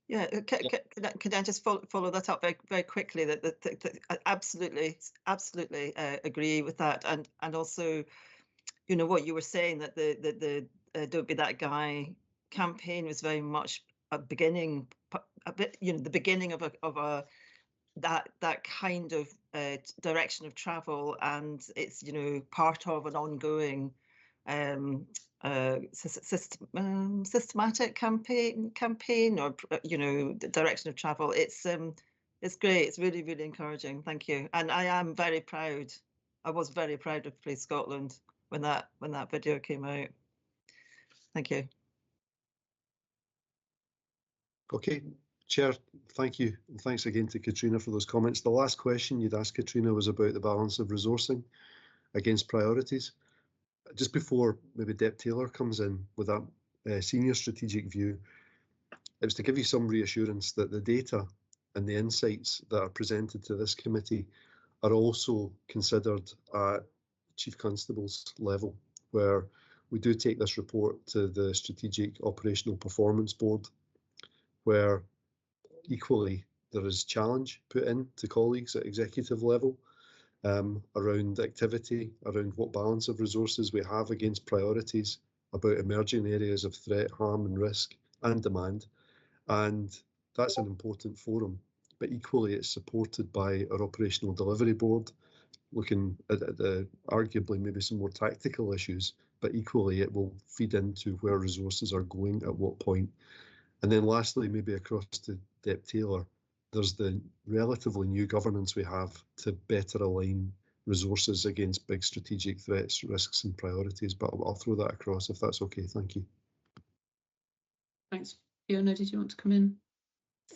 Yeah, could I just follow that up very, very quickly? That I absolutely agree with that, and also, you know, what you were saying, that the Don't Be That Guy campaign was very much a beginning, you know, the beginning of a that kind of direction of travel, and it's, you know, part of an ongoing systematic campaign, or, you know, the direction of travel. It's great. It's really, really encouraging. Thank you. And I am very proud. I was very proud of Police Scotland when that video came out. Thank you. Okay, Chair, thank you. And thanks again to Katrina for those comments. The last question you'd asked Katrina was about the balance of resourcing against priorities. Just before maybe Deb Taylor comes in with that senior strategic view, it was to give you some reassurance that the data and the insights that are presented to this committee are also considered at Chief Constable's level, where we do take this report to the Strategic Operational Performance Board, where equally there is challenge put in to colleagues at executive level around activity, around what balance of resources we have against priorities, about emerging areas of threat, harm and risk and demand. And that's an important forum, but equally it's supported by our Operational Delivery Board, looking at the arguably maybe some more tactical issues, but equally it will feed into where resources are going at what point. And then lastly, maybe across to Deb Taylor, there's the relatively new governance we have to better align resources against big strategic threats, risks and priorities, but I'll throw that across if that's okay. Thank you. Thanks. Fiona, did you want to come in?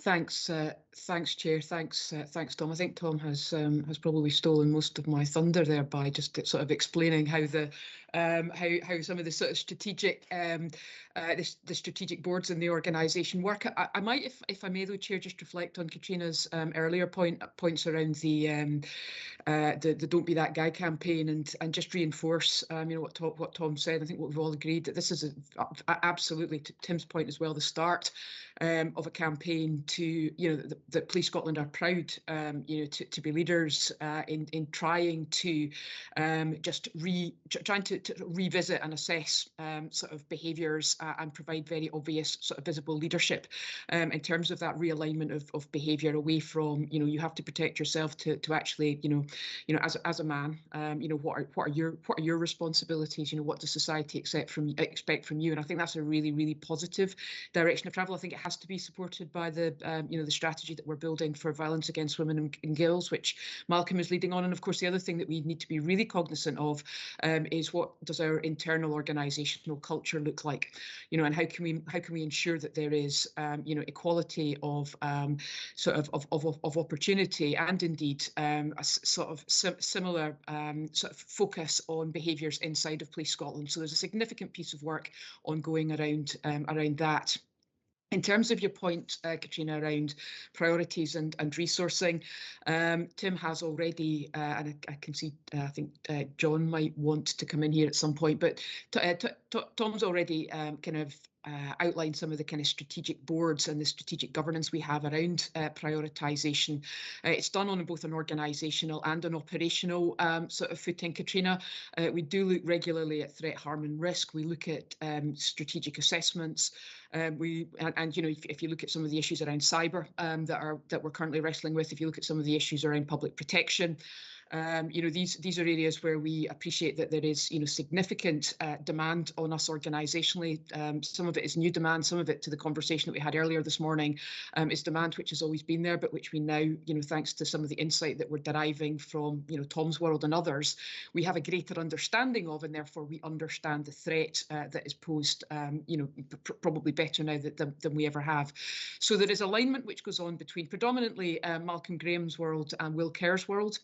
Thanks, Chair. Thanks, Tom. I think Tom has probably stolen most of my thunder there by just sort of explaining how the how some of the sort of strategic the strategic boards in the organisation work. I might, if I may, though, Chair, just reflect on Katrina's earlier points around the Don't Be That Guy campaign and just reinforce you know what Tom said. I think what we've all agreed that this is absolutely, to Tim's point as well, the start of a campaign to, you know, that Police Scotland are proud, you know, to be leaders in trying to trying to revisit and assess sort of behaviours and provide very obvious sort of visible leadership in terms of that realignment of behaviour away from, you know, you have to protect yourself to actually, you know, as a man, you know, what are your responsibilities? You know, what does society expect from you? And I think that's a really positive direction of travel. I think it has to be supported by the you know, the strategy that we're building for violence against women and girls, which Malcolm is leading on. And of course, the other thing that we need to be really cognizant of is what does our internal organisational culture look like, you know, and how can we ensure that there is you know, equality of sort of opportunity and indeed a sort of similar sort of focus on behaviours inside of Police Scotland. So there's a significant piece of work ongoing around that. In terms of your point, Katrina, around priorities and resourcing, Tim has already, and I can see, I think John might want to come in here at some point, but Tom's already kind of outlined some of the kind of strategic boards and the strategic governance we have around prioritisation. It's done on both an organisational and an operational sort of footing, Katrina. We do look regularly at threat, harm and risk. We look at strategic assessments. And you know, if you look at some of the issues around cyber that we're currently wrestling with, if you look at some of the issues around public protection, you know, these are areas where we appreciate that there is, you know, significant demand on us organisationally. Some of it is new demand, some of it, to the conversation that we had earlier this morning, is demand which has always been there, but which we now, you know, thanks to some of the insight that we're deriving from, you know, Tom's world and others, we have a greater understanding of, and therefore we understand the threat that is posed, you know, probably better now than we ever have. So there is alignment which goes on between predominantly Malcolm Graham's world and Will Kerr's world,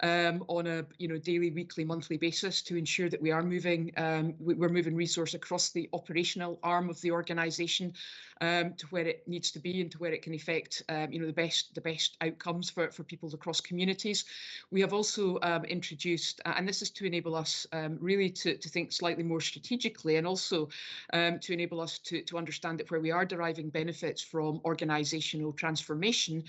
on a, you know, daily, weekly, monthly basis to ensure that we are moving, we're moving resource across the operational arm of the organisation to where it needs to be and to where it can affect, you know, the best outcomes for people across communities. We have also introduced, and this is to enable us really to think slightly more strategically, and also to enable us to understand that where we are deriving benefits from organisational transformation,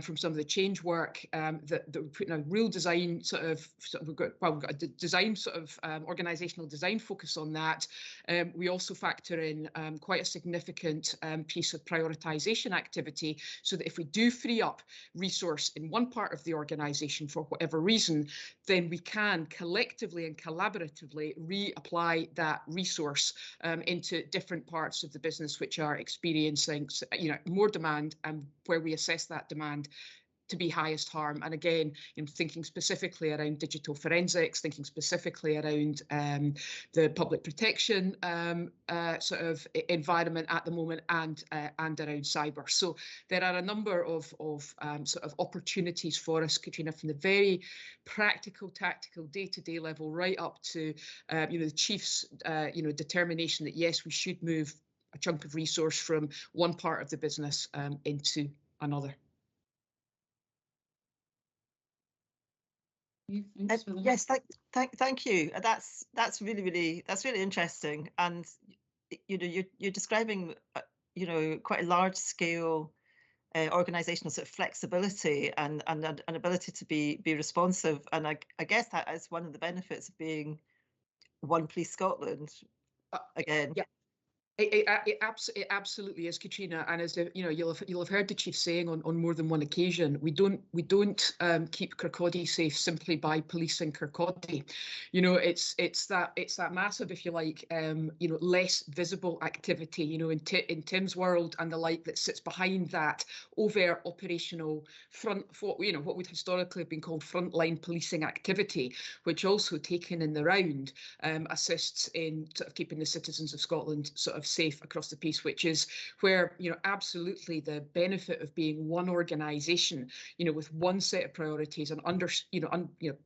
from some of the change work that we're putting a real design we've got a design sort of organisational design focus on that. We also factor in quite a significant piece of prioritisation activity, so that if we do free up resource in one part of the organisation for whatever reason, then we can collectively and collaboratively reapply that resource into different parts of the business which are experiencing, you know, more demand, and where we assess that demand be highest harm. And again, thinking specifically around digital forensics, thinking specifically around the public protection sort of environment at the moment, and around cyber. So there are a number of sort of opportunities for us, Katrina, from the very practical, tactical, day-to-day level, right up to the chief's determination that yes, we should move a chunk of resource from one part of the business into another. Yes, thank you. That's really interesting, and you're describing quite a large scale organizational sort of flexibility and an ability to be responsive, and I guess that is one of the benefits of being One Police Scotland again. Yeah. It absolutely is, Katrina, and as you'll have heard the chief saying on more than one occasion, we don't keep Kirkcaldy safe simply by policing Kirkcaldy. It's that massive, if you like, less visible activity, in Tim's world and the like, that sits behind that overt operational front, what would historically have been called frontline policing activity, which also taken in the round assists in sort of keeping the citizens of Scotland sort of safe across the piece, which is where absolutely the benefit of being one organisation, with one set of priorities and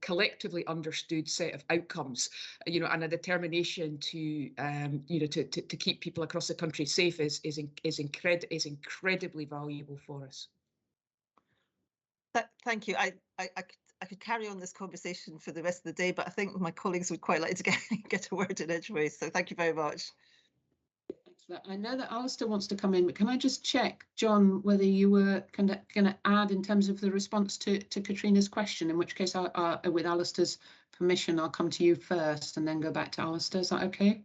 collectively understood set of outcomes, and a determination to keep people across the country safe is incredibly valuable for us. Thank you. I could carry on this conversation for the rest of the day, but I think my colleagues would quite like to get a word in edgeways. So thank you very much. Thanks for that. I know that Alistair wants to come in, but can I just check, John, whether you were going to add in terms of the response to Katrina's question, in which case, with Alistair's permission, I'll come to you first and then go back to Alistair. Is that okay?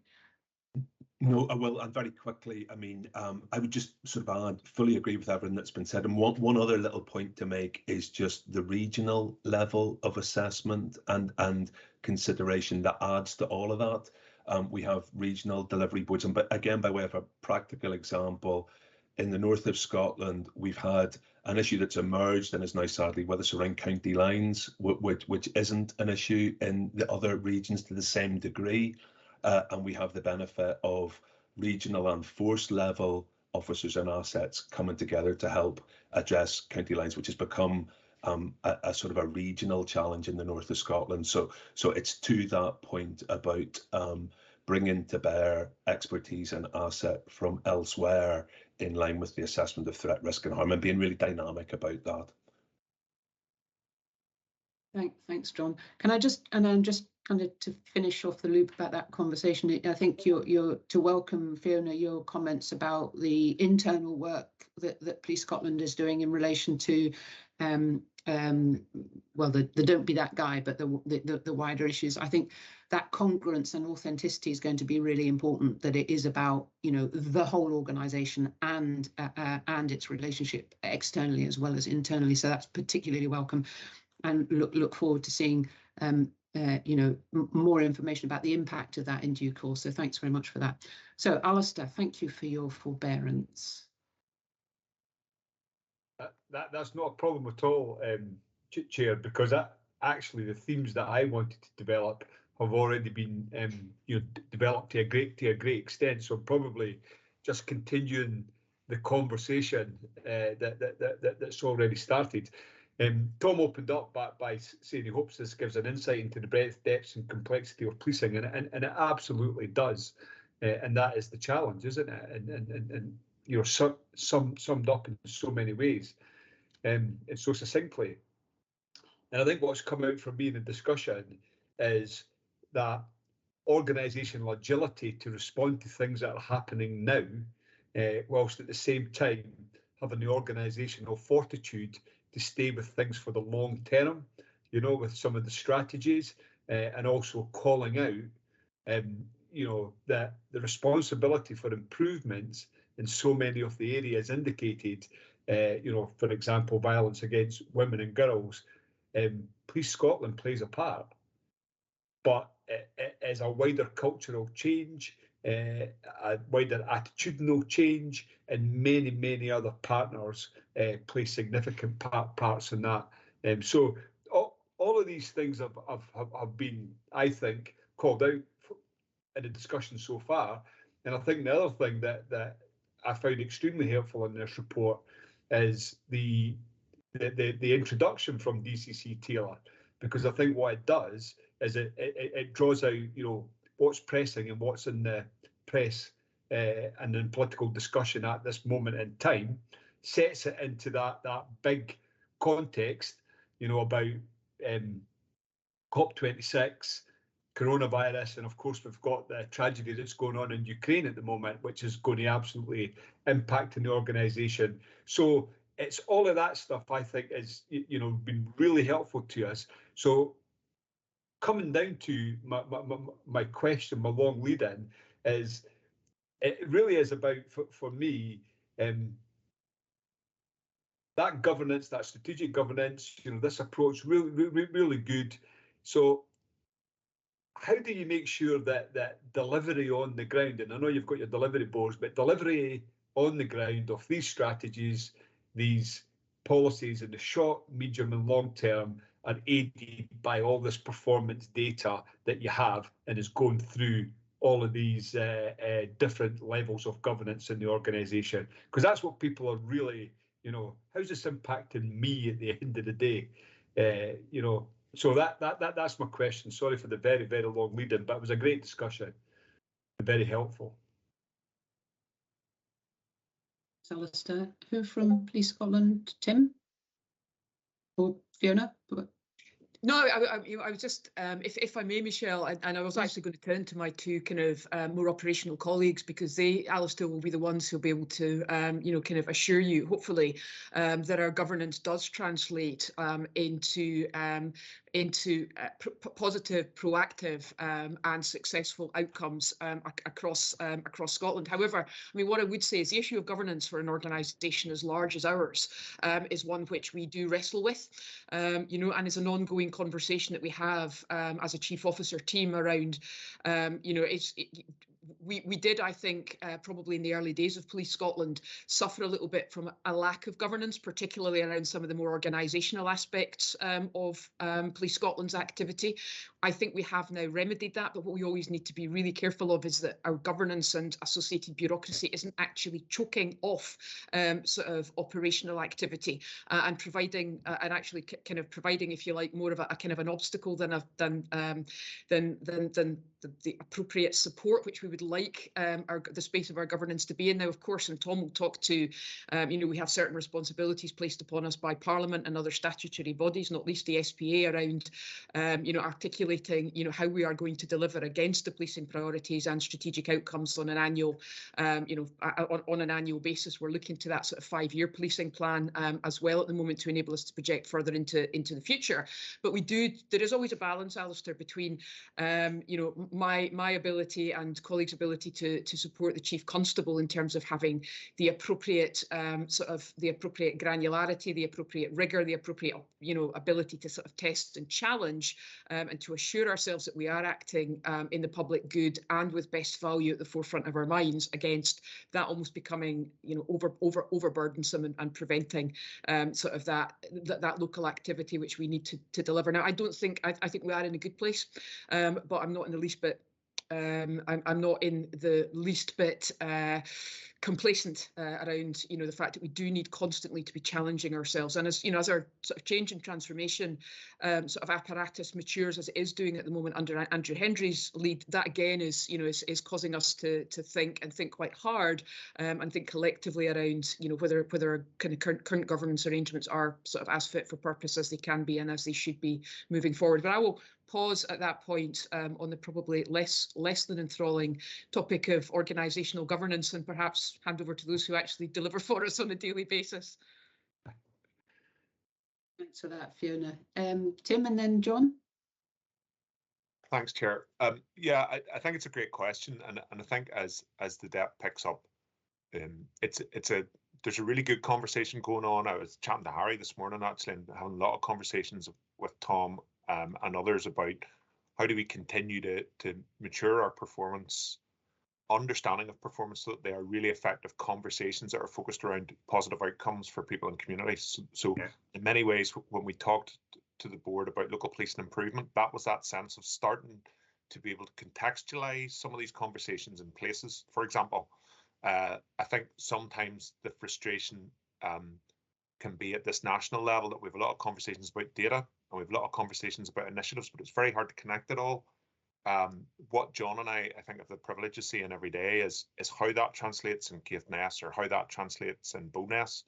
No, I will, and very quickly, I mean, I would just sort of add, fully agree with everything that's been said. And one other little point to make is just the regional level of assessment and consideration that adds to all of that. We have regional delivery boards, and but again, by way of a practical example, in the north of Scotland, we've had an issue that's emerged and is now sadly with us around county lines, which isn't an issue in the other regions to the same degree. And we have the benefit of regional and force level officers and assets coming together to help address county lines, which has become a sort of a regional challenge in the north of Scotland. So it's to that point about bringing to bear expertise and asset from elsewhere in line with the assessment of threat, risk and harm, and being really dynamic about that. Thanks, John. Can I just, and I'm just kind of to finish off the loop about that conversation, I think you're to welcome, Fiona, your comments about the internal work that Police Scotland is doing in relation to well, the don't be that guy, but the wider issues. I think that congruence and authenticity is going to be really important, that it is about, the whole organisation and its relationship externally as well as internally. So that's particularly welcome, and look forward to seeing more information about the impact of that in due course. So thanks very much for that. So Alistair, thank you for your forbearance. That's not a problem at all, Chair, because actually the themes that I wanted to develop have already been developed to a great extent. So probably just continuing the conversation that's already started. Tom opened up by saying he hopes this gives an insight into the breadth, depth and complexity of policing, and it absolutely does, and that is the challenge, isn't it? And summed up in so many ways, and so succinctly. And I think what's come out from me in the discussion is that organisational agility to respond to things that are happening now, whilst at the same time having the organisational fortitude to stay with things for the long term, with some of the strategies, and also calling out, that the responsibility for improvements in so many of the areas indicated, for example, violence against women and girls. Police Scotland plays a part, but it is a wider cultural change. a wider attitudinal change, and many other partners play significant parts in that. So all of these things have been, I think, called out in the discussion so far. And I think the other thing that I found extremely helpful in this report is the introduction from DCC Taylor, because I think what it does is it draws out, you know, what's pressing and what's in the press and in political discussion at this moment in time, sets it into that big context, you know, about COP26, coronavirus, and of course we've got the tragedy that's going on in Ukraine at the moment, which is going to absolutely impact on the organisation. So it's all of that stuff I think is, you know, been really helpful to us. So coming down to my question, my long lead in, is it really is about, for me, that governance, that strategic governance, you know, this approach, really good. So how do you make sure that delivery on the ground, and I know you've got your delivery boards, but delivery on the ground of these strategies, these policies in the short, medium and long term are aided by all this performance data that you have and is going through all of these different levels of governance in the organisation? Because that's what people are really, you know, how's this impacting me at the end of the day? You know, so that's my question. Sorry for the very long lead in, but it was a great discussion, very helpful. Alistair, who from Police Scotland? Tim or Fiona? No, I was just, if I may, Michelle, and I was actually going to turn to my two kind of more operational colleagues, because they, Alistair, will be the ones who'll be able to, you know, kind of assure you, hopefully, that our governance does translate into positive, proactive and successful outcomes across Scotland. However, I mean, what I would say is the issue of governance for an organisation as large as ours is one which we do wrestle with, you know, and it's an ongoing conversation that we have as a chief officer team around, you know, we did, I think, probably in the early days of Police Scotland, suffer a little bit from a lack of governance, particularly around some of the more organisational aspects of Police Scotland's activity. I think we have now remedied that, but what we always need to be really careful of is that our governance and associated bureaucracy isn't actually choking off sort of operational activity and providing and actually kind of providing, if you like, more of a kind of an obstacle than the appropriate support which we would like the space of our governance to be in. Now, of course, and Tom will talk to, you know, we have certain responsibilities placed upon us by Parliament and other statutory bodies, not least the SPA, around, you know, articulating, you know, how we are going to deliver against the policing priorities and strategic outcomes on an annual, you know, on an annual basis. We're looking to that sort of 5-year policing plan as well at the moment to enable us to project further into the future. But there is always a balance, Alistair, between, you know, my ability and colleagues' ability to support the Chief Constable in terms of having the appropriate the appropriate granularity, the appropriate rigour, the appropriate, you know, ability to sort of test and challenge and to assure ourselves that we are acting in the public good and with best value at the forefront of our minds, against that almost becoming, you know, overburdensome and preventing sort of that local activity which we need to deliver. Now, I think we are in a good place, but I'm not in the least bit I'm not in the least bit complacent around, you know, the fact that we do need constantly to be challenging ourselves. And as you know, as our sort of change and transformation sort of apparatus matures, as it is doing at the moment under Andrew Hendry's lead, that again is, you know, is causing us to think quite hard and think collectively around, you know, whether kind of current governance arrangements are sort of as fit for purpose as they can be and as they should be moving forward. But I will pause at that point on the probably less than enthralling topic of organisational governance, and perhaps hand over to those who actually deliver for us on a daily basis. Thanks for that, Fiona. Tim, and then John. Thanks, Chair. Yeah, I think it's a great question, and I think as the depth picks up, there's a really good conversation going on. I was chatting to Harry this morning actually, and having a lot of conversations with Tom and others about how do we continue to mature our performance understanding of performance so that they are really effective conversations that are focused around positive outcomes for people and communities. So in many ways, when we talked to the board about local policing improvement, that was that sense of starting to be able to contextualize some of these conversations in places. For example, I think sometimes the frustration can be at this national level that we have a lot of conversations about data and we have a lot of conversations about initiatives, but it's very hard to connect it all. What John and I think of the privilege of seeing every day is how that translates in Caithness or how that translates in Bowness,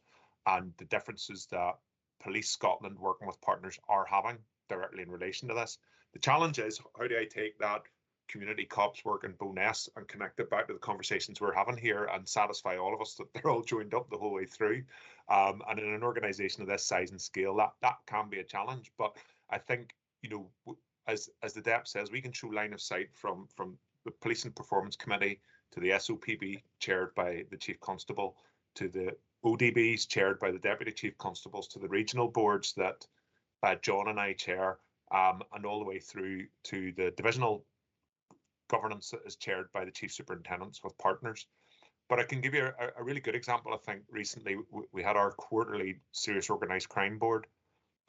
and the differences that Police Scotland working with partners are having directly in relation to this. The challenge is, how do I take that community cops work in Bowness and connect it back to the conversations we're having here and satisfy all of us that they're all joined up the whole way through? And in an organisation of this size and scale, that can be a challenge. But I think, you know, as the DEP says, we can show line of sight from the Policing Performance Committee to the SOPB chaired by the Chief Constable, to the ODBs chaired by the Deputy Chief Constables, to the regional boards that John and I chair, and all the way through to the divisional governance that is chaired by the Chief Superintendents with partners. But I can give you a really good example. I think recently we had our quarterly Serious Organised Crime Board,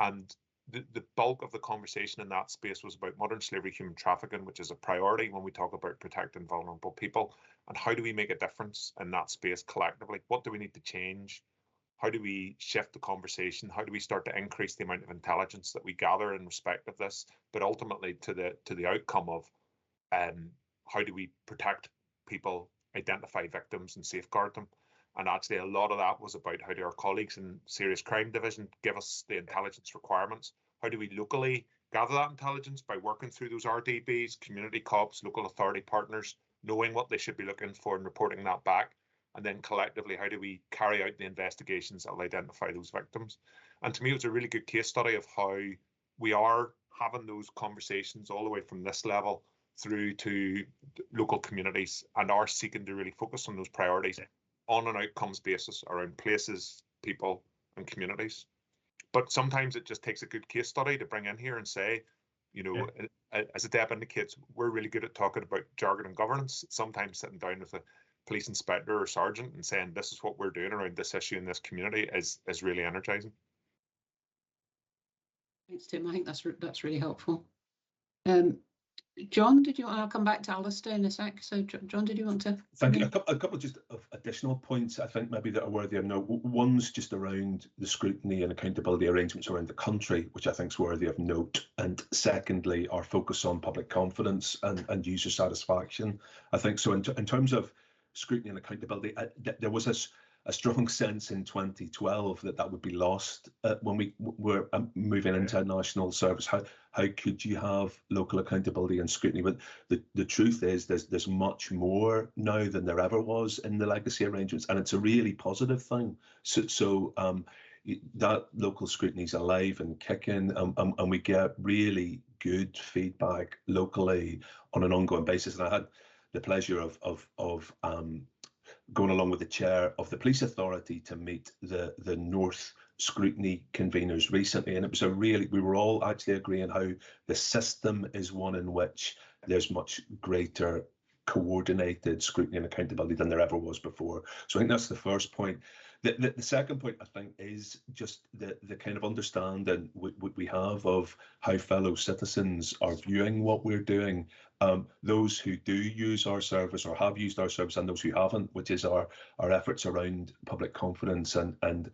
and the bulk of the conversation in that space was about modern slavery, human trafficking, which is a priority when we talk about protecting vulnerable people. And how do we make a difference in that space collectively? What do we need to change? How do we shift the conversation? How do we start to increase the amount of intelligence that we gather in respect of this? But ultimately to the outcome of how do we protect people, identify victims and safeguard them? And actually a lot of that was about how do our colleagues in Serious Crime Division give us the intelligence requirements? How do we locally gather that intelligence by working through those RDBs, community cops, local authority partners, knowing what they should be looking for and reporting that back? And then collectively, how do we carry out the investigations that will identify those victims? And to me, it was a really good case study of how we are having those conversations all the way from this level through to local communities, and are seeking to really focus on those priorities on an outcomes basis around places, people and communities. But sometimes it just takes a good case study to bring in here and say, you know, as the DEP indicates, we're really good at talking about jargon and governance. Sometimes sitting down with a police inspector or sergeant and saying this is what we're doing around this issue in this community is really energising. Thanks, Tim. I think that's really helpful. John, I'll come back to Alistair in a sec. So John, did you want to? Thank you. A couple just of additional points I think maybe that are worthy of note. One's just around the scrutiny and accountability arrangements around the country, which I think is worthy of note. And secondly, our focus on public confidence and user satisfaction. I think so in terms of scrutiny and accountability, there was a strong sense in 2012 that would be lost when we were moving into national service. How could you have local accountability and scrutiny? But the truth is there's much more now than there ever was in the legacy arrangements, and it's a really positive thing. So that local scrutiny is alive and kicking, and we get really good feedback locally on an ongoing basis. And I had the pleasure of going along with the chair of the police authority to meet the North scrutiny conveners recently, and it was we were all actually agreeing how the system is one in which there's much greater coordinated scrutiny and accountability than there ever was before. So I think that's the first point. The second point I think is just the kind of understanding we have of how fellow citizens are viewing what we're doing. Those who do use our service or have used our service, and those who haven't, which is our efforts around public confidence and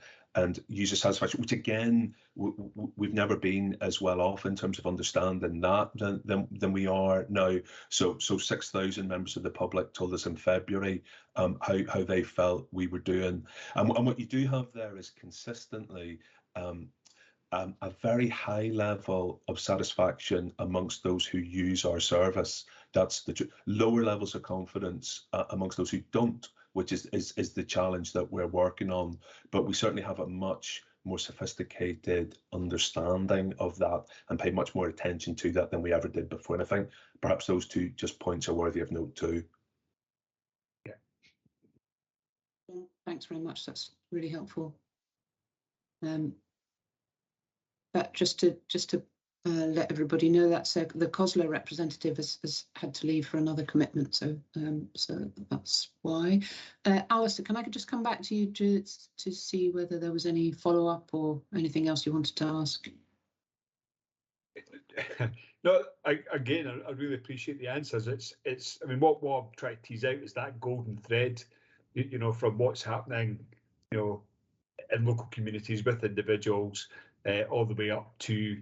user satisfaction, which again we've never been as well off in terms of understanding that than we are now. So 6,000 members of the public told us in February how they felt we were doing, and what you do have there is consistently a very high level of satisfaction amongst those who use our service. That's the lower levels of confidence amongst those who don't, which is the challenge that we're working on. But we certainly have a much more sophisticated understanding of that and pay much more attention to that than we ever did before. And I think perhaps those two just points are worthy of note too. Yeah. Thanks very much. That's really helpful. But just to let everybody know that the COSLA representative has had to leave for another commitment, so so that's why. Alistair, can I just come back to you to see whether there was any follow-up or anything else you wanted to ask? No, I really appreciate the answers. It's I mean, what I'm trying to tease out is that golden thread, you know, from what's happening, you know, in local communities with individuals, all the way up to,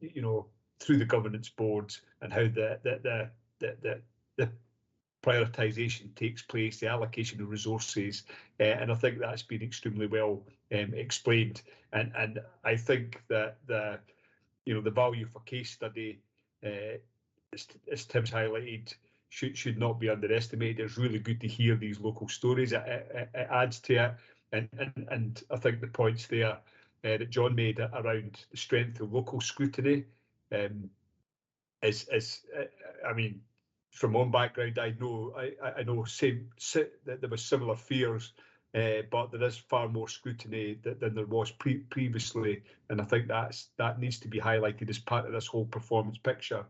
you know, through the governance boards, and how the prioritisation takes place, the allocation of resources, and I think that's been extremely well explained. And I think that the value for case study, as Tim's highlighted, should not be underestimated. It's really good to hear these local stories. It adds to it, and I think the points there that John made around the strength of local scrutiny is I mean, from my own background, I know that there was similar fears, but there is far more scrutiny than there was previously, and I think that needs to be highlighted as part of this whole performance picture.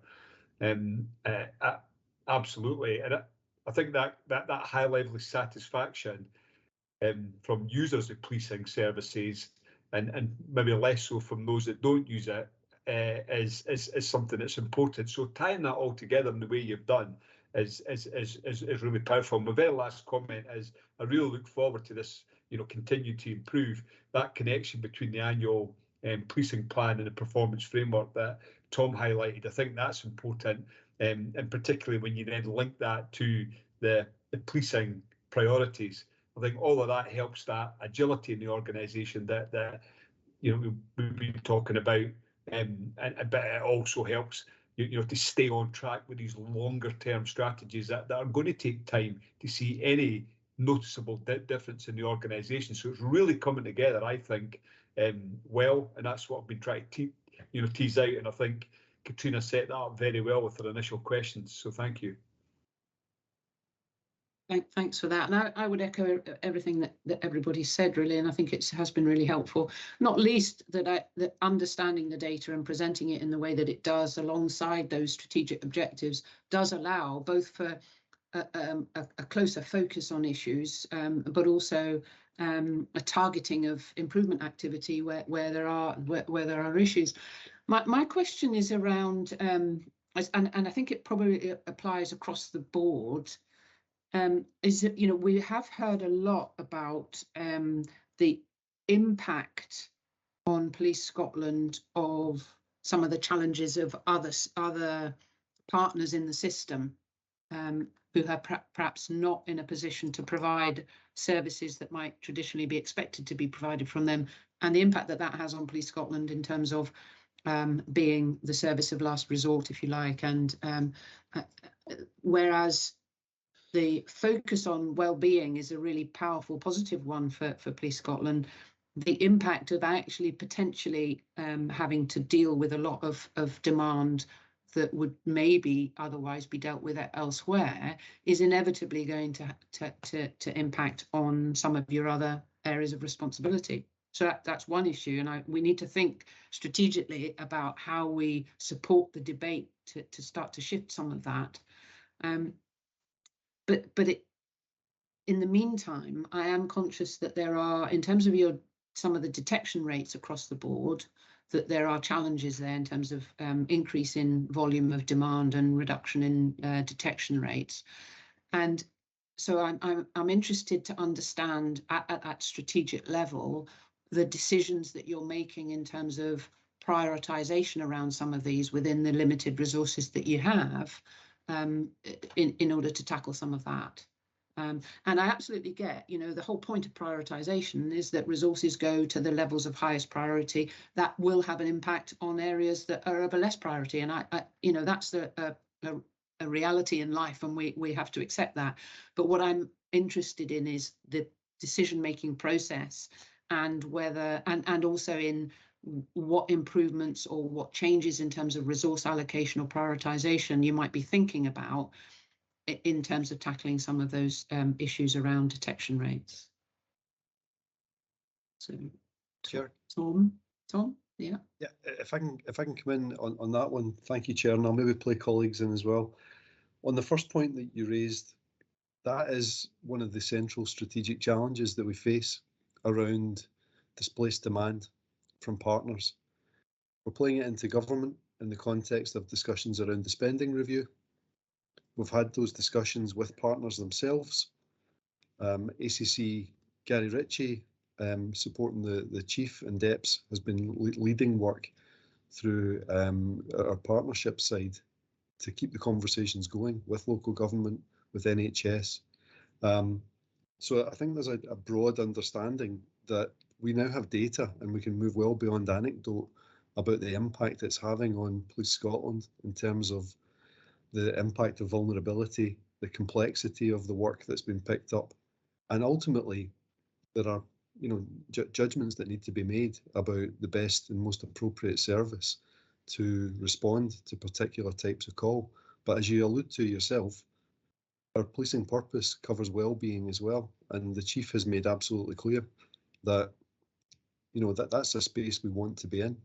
Absolutely, and I think that high level of satisfaction from users of policing services, and maybe less so from those that don't use it, is something that's important. So tying that all together in the way you've done is really powerful. My very last comment is I really look forward to this, you know, continue to improve that connection between the annual policing plan and the performance framework that Tom highlighted. I think that's important, and particularly when you then link that to the policing priorities. I think all of that helps that agility in the organisation that you know we've been talking about, but it also helps you know to stay on track with these longer term strategies that are going to take time to see any noticeable difference in the organisation. So it's really coming together, I think, well, and that's what I've been trying to tease out, and I think Katrina set that up very well with her initial questions. So thank you. Thanks for that. And I would echo everything that everybody said, really, and I think it has been really helpful, not least that understanding the data and presenting it in the way that it does alongside those strategic objectives does allow both for a closer focus on issues, but also a targeting of improvement activity where there are issues. My question is around, and I think it probably applies across the board, is that, you know, we have heard a lot about the impact on Police Scotland of some of the challenges of other partners in the system who are perhaps not in a position to provide services that might traditionally be expected to be provided from them, and the impact that has on Police Scotland in terms of being the service of last resort, if you like, and whereas the focus on well-being is a really powerful, positive one for Police Scotland, the impact of actually potentially having to deal with a lot of demand that would maybe otherwise be dealt with elsewhere is inevitably going to impact on some of your other areas of responsibility. So that's one issue, and we need to think strategically about how we support the debate to start to shift some of that. But in the meantime, I am conscious that there are, in terms of some of the detection rates across the board, that there are challenges there in terms of increase in volume of demand and reduction in detection rates. And so I'm interested to understand at that strategic level the decisions that you're making in terms of prioritization around some of these within the limited resources that you have, in order to tackle some of that. And I absolutely get, you know, the whole point of prioritization is that resources go to the levels of highest priority that will have an impact on areas that are of a less priority. And I you know, that's a reality in life, and we have to accept that. But what I'm interested in is the decision-making process, and whether, and also in what improvements or what changes in terms of resource allocation or prioritization you might be thinking about in terms of tackling some of those issues around detection rates. So, sure. Tom? Yeah. Yeah, if I can come in on that one, thank you, Chair, and I'll maybe play colleagues in as well. On the first point that you raised, that is one of the central strategic challenges that we face around displaced demand from partners. We're playing it into government in the context of discussions around the spending review. We've had those discussions with partners themselves. ACC Gary Ritchie, supporting the Chief and DEPS, has been leading work through our partnership side to keep the conversations going with local government, with NHS. So I think there's a broad understanding that we now have data and we can move well beyond anecdote about the impact it's having on Police Scotland in terms of the impact of vulnerability, the complexity of the work that's been picked up. And ultimately, there are judgments that need to be made about the best and most appropriate service to respond to particular types of call. But as you allude to yourself, our policing purpose covers well-being as well, and the Chief has made absolutely clear that that's a space we want to be in,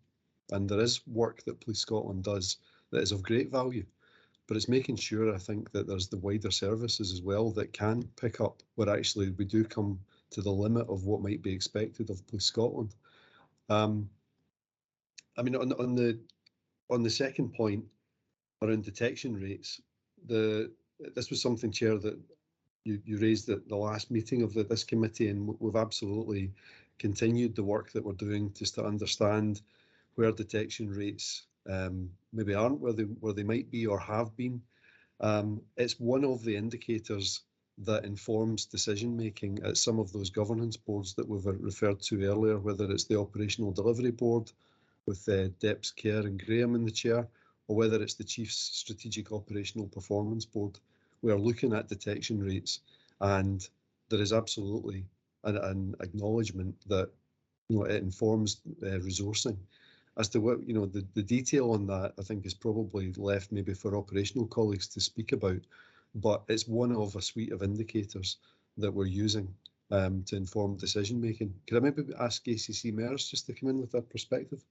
and there is work that Police Scotland does that is of great value, but it's making sure, I think, that there's the wider services as well that can pick up where actually we do come to the limit of what might be expected of Police Scotland. I mean, on the second point around detection rates, this was something, Chair, that you raised at the last meeting of this committee, and we've absolutely continued the work that we're doing just to understand where detection rates maybe aren't where they might be or have been. It's one of the indicators that informs decision making at some of those governance boards that we've referred to earlier, whether it's the Operational Delivery Board with DEPS Kerr and Graham in the chair, or whether it's the Chief's Strategic Operational Performance Board. We are looking at detection rates, and there is absolutely an acknowledgement that it informs resourcing. As to what the detail on that, I think is probably left maybe for operational colleagues to speak about, but it's one of a suite of indicators that we're using to inform decision making. Could I maybe ask ACC Mayors just to come in with that perspective?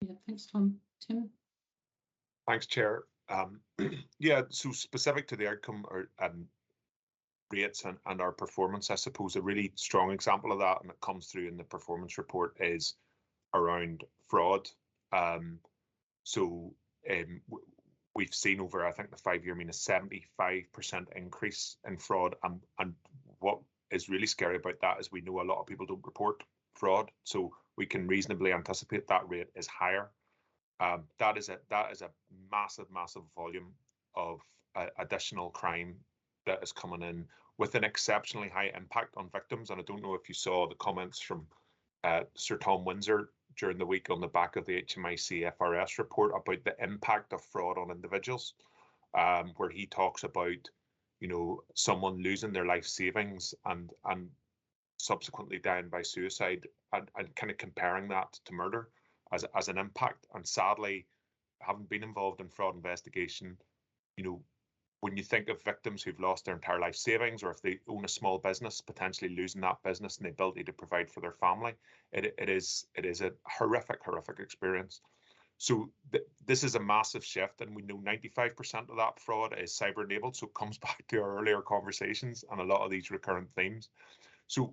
Yeah, thanks, Tom. Tim? Thanks, Chair. Yeah, so specific to the outcome or rates and our performance, I suppose a really strong example of that, and it comes through in the performance report, is around fraud. We've seen over, I think, the 5-year mean a 75% increase in fraud, and what is really scary about that is we know a lot of people don't report fraud, so we can reasonably anticipate that rate is higher. That is a massive volume of additional crime that is coming in with an exceptionally high impact on victims. And I don't know if you saw the comments from Sir Tom Windsor during the week on the back of the HMIC FRS report about the impact of fraud on individuals, where he talks about, someone losing their life savings and subsequently dying by suicide, and kind of comparing that to murder as an impact. And sadly, having been involved in fraud investigation, when you think of victims who've lost their entire life savings, or if they own a small business, potentially losing that business and the ability to provide for their family, it is a horrific experience. So this is a massive shift, and we know 95% of that fraud is cyber enabled. So it comes back to our earlier conversations and a lot of these recurrent themes. So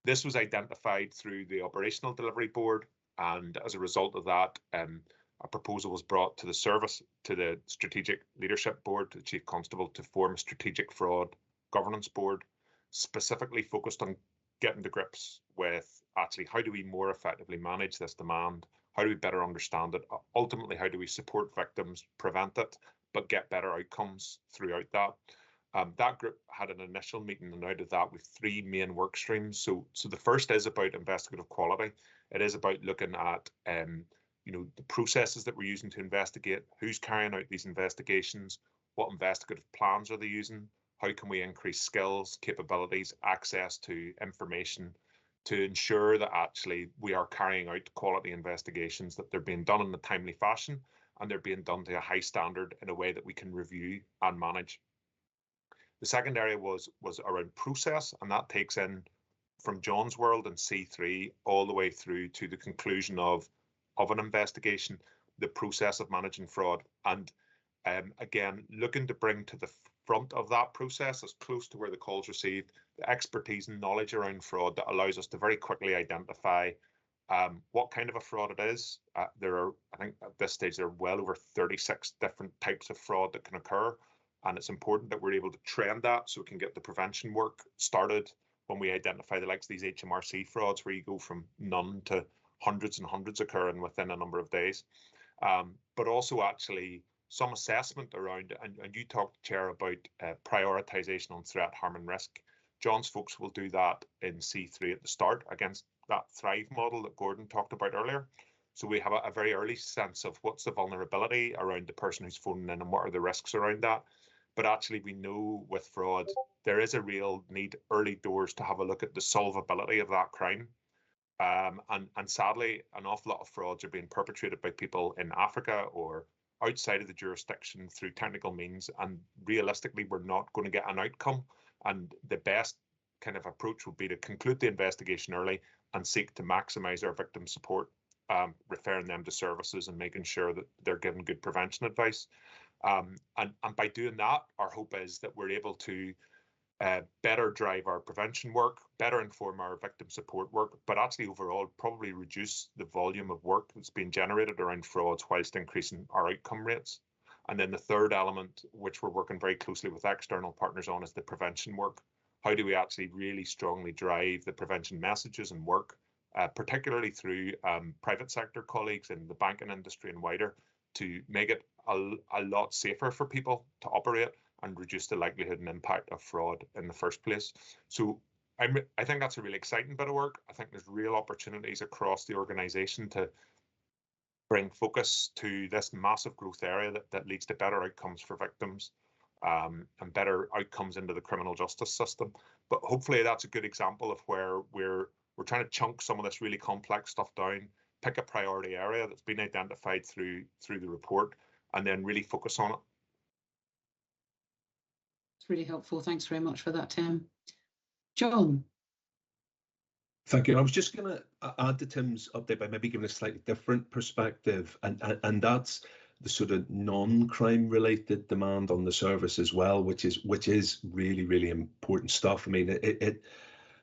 this was identified through the Operational Delivery Board, and as a result of that, a proposal was brought to the Strategic Leadership Board, to the Chief Constable, to form a Strategic Fraud Governance Board, specifically focused on getting to grips with actually how do we more effectively manage this demand, how do we better understand it, ultimately how do we support victims, prevent it, but get better outcomes throughout that. That group had an initial meeting, and out of that with 3 main work streams. So the first is about investigative quality. It is about looking at the processes that we're using to investigate, who's carrying out these investigations, what investigative plans are they using, how can we increase skills, capabilities, access to information to ensure that actually we are carrying out quality investigations, that they're being done in a timely fashion, and they're being done to a high standard in a way that we can review and manage. The second area was around process, and that takes in from John's world and C3 all the way through to the conclusion of an investigation, the process of managing fraud. And again, looking to bring to the front of that process, as close to where the call's received, the expertise and knowledge around fraud that allows us to very quickly identify what kind of a fraud it is. There are, I think at this stage, there are well over 36 different types of fraud that can occur. And it's important that we're able to trend that so we can get the prevention work started when we identify the likes of these HMRC frauds, where you go from none to hundreds and hundreds occurring within a number of days. But also actually some assessment around, and you talked, Chair, about prioritisation on threat, harm and risk. John's folks will do that in C3 at the start against that Thrive model that Gordon talked about earlier. So we have a very early sense of what's the vulnerability around the person who's phoning in and what are the risks around that. But actually we know with fraud, there is a real need early doors to have a look at the solvability of that crime. And sadly, an awful lot of frauds are being perpetrated by people in Africa or outside of the jurisdiction through technical means. And realistically, we're not going to get an outcome. And the best kind of approach would be to conclude the investigation early and seek to maximise our victim support, referring them to services and making sure that they're given good prevention advice. And by doing that, our hope is that we're able to better drive our prevention work, better inform our victim support work, but actually overall probably reduce the volume of work that's being generated around frauds whilst increasing our outcome rates. And then the third element, which we're working very closely with external partners on, is the prevention work. How do we actually really strongly drive the prevention messages and work, particularly through private sector colleagues in the banking industry and wider, to make it a lot safer for people to operate and reduce the likelihood and impact of fraud in the first place. So I think that's a really exciting bit of work. I think there's real opportunities across the organisation to bring focus to this massive growth area that leads to better outcomes for victims and better outcomes into the criminal justice system. But hopefully that's a good example of where we're trying to chunk some of this really complex stuff down, pick a priority area that's been identified through the report, and then really focus on it. It's really helpful. Thanks very much for that, Tim. John. Thank you. I was just going to add to Tim's update by maybe giving a slightly different perspective, and that's the sort of non-crime related demand on the service as well, which is really, really important stuff. I mean,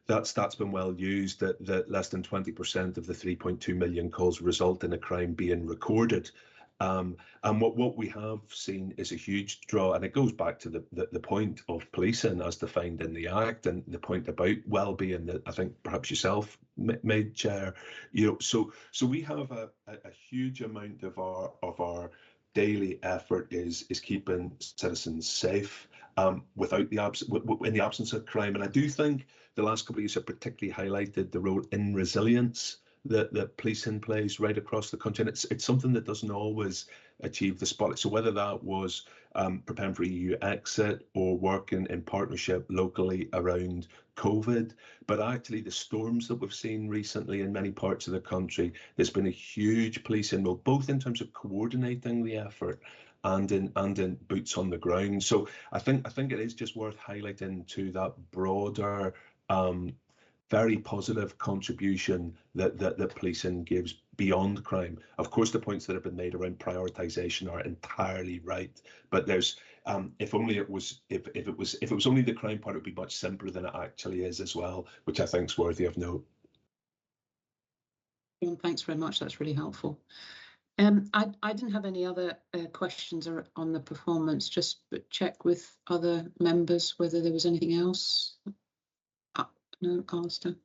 that's been well used, that less than 20% of the 3.2 million calls result in a crime being recorded. And what we have seen is a huge draw, and it goes back to the point of policing as defined in the Act, and the point about well-being that I think perhaps yourself made, Chair. So we have a huge amount of our daily effort is keeping citizens safe without in the absence of crime. And I do think the last couple of years have particularly highlighted the role in resilience that policing plays right across the country, and it's something that doesn't always achieve the spotlight. So whether that was preparing for EU exit or working in partnership locally around COVID, but actually the storms that we've seen recently in many parts of the country, there's been a huge policing role, both in terms of coordinating the effort and in boots on the ground. So I think it is just worth highlighting to that broader very positive contribution that policing gives beyond crime. Of course, the points that have been made around prioritisation are entirely right, but there's if it was only the crime part, it would be much simpler than it actually is as well, which I think is worthy of note. Thanks very much. That's really helpful. I didn't have any other questions on the performance. Just check with other members whether there was anything else. No, Alistair.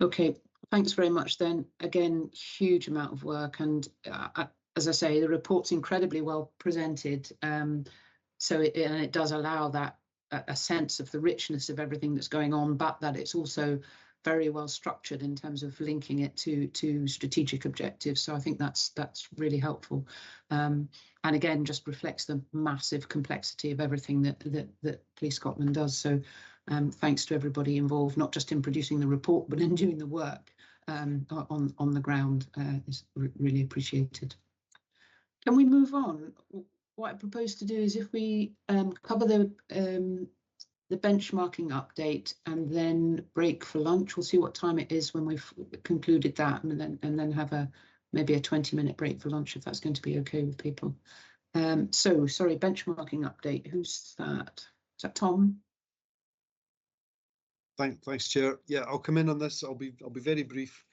Okay, thanks very much then. Again, huge amount of work, and as I say, the report's incredibly well presented. So it does allow that a sense of the richness of everything that's going on, but that it's also very well structured in terms of linking it to strategic objectives. So I think that's really helpful. And again, just reflects the massive complexity of everything that Police Scotland does. So thanks to everybody involved, not just in producing the report, but in doing the work on the ground. Is really appreciated. Can we move on? What I propose to do is if we cover the the benchmarking update, and then break for lunch. We'll see what time it is when we've concluded that, and then have maybe a 20-minute break for lunch, if that's going to be okay with people. So sorry, benchmarking update. Who's that? Is that Tom? Thanks, Chair. Yeah, I'll come in on this. I'll be very brief.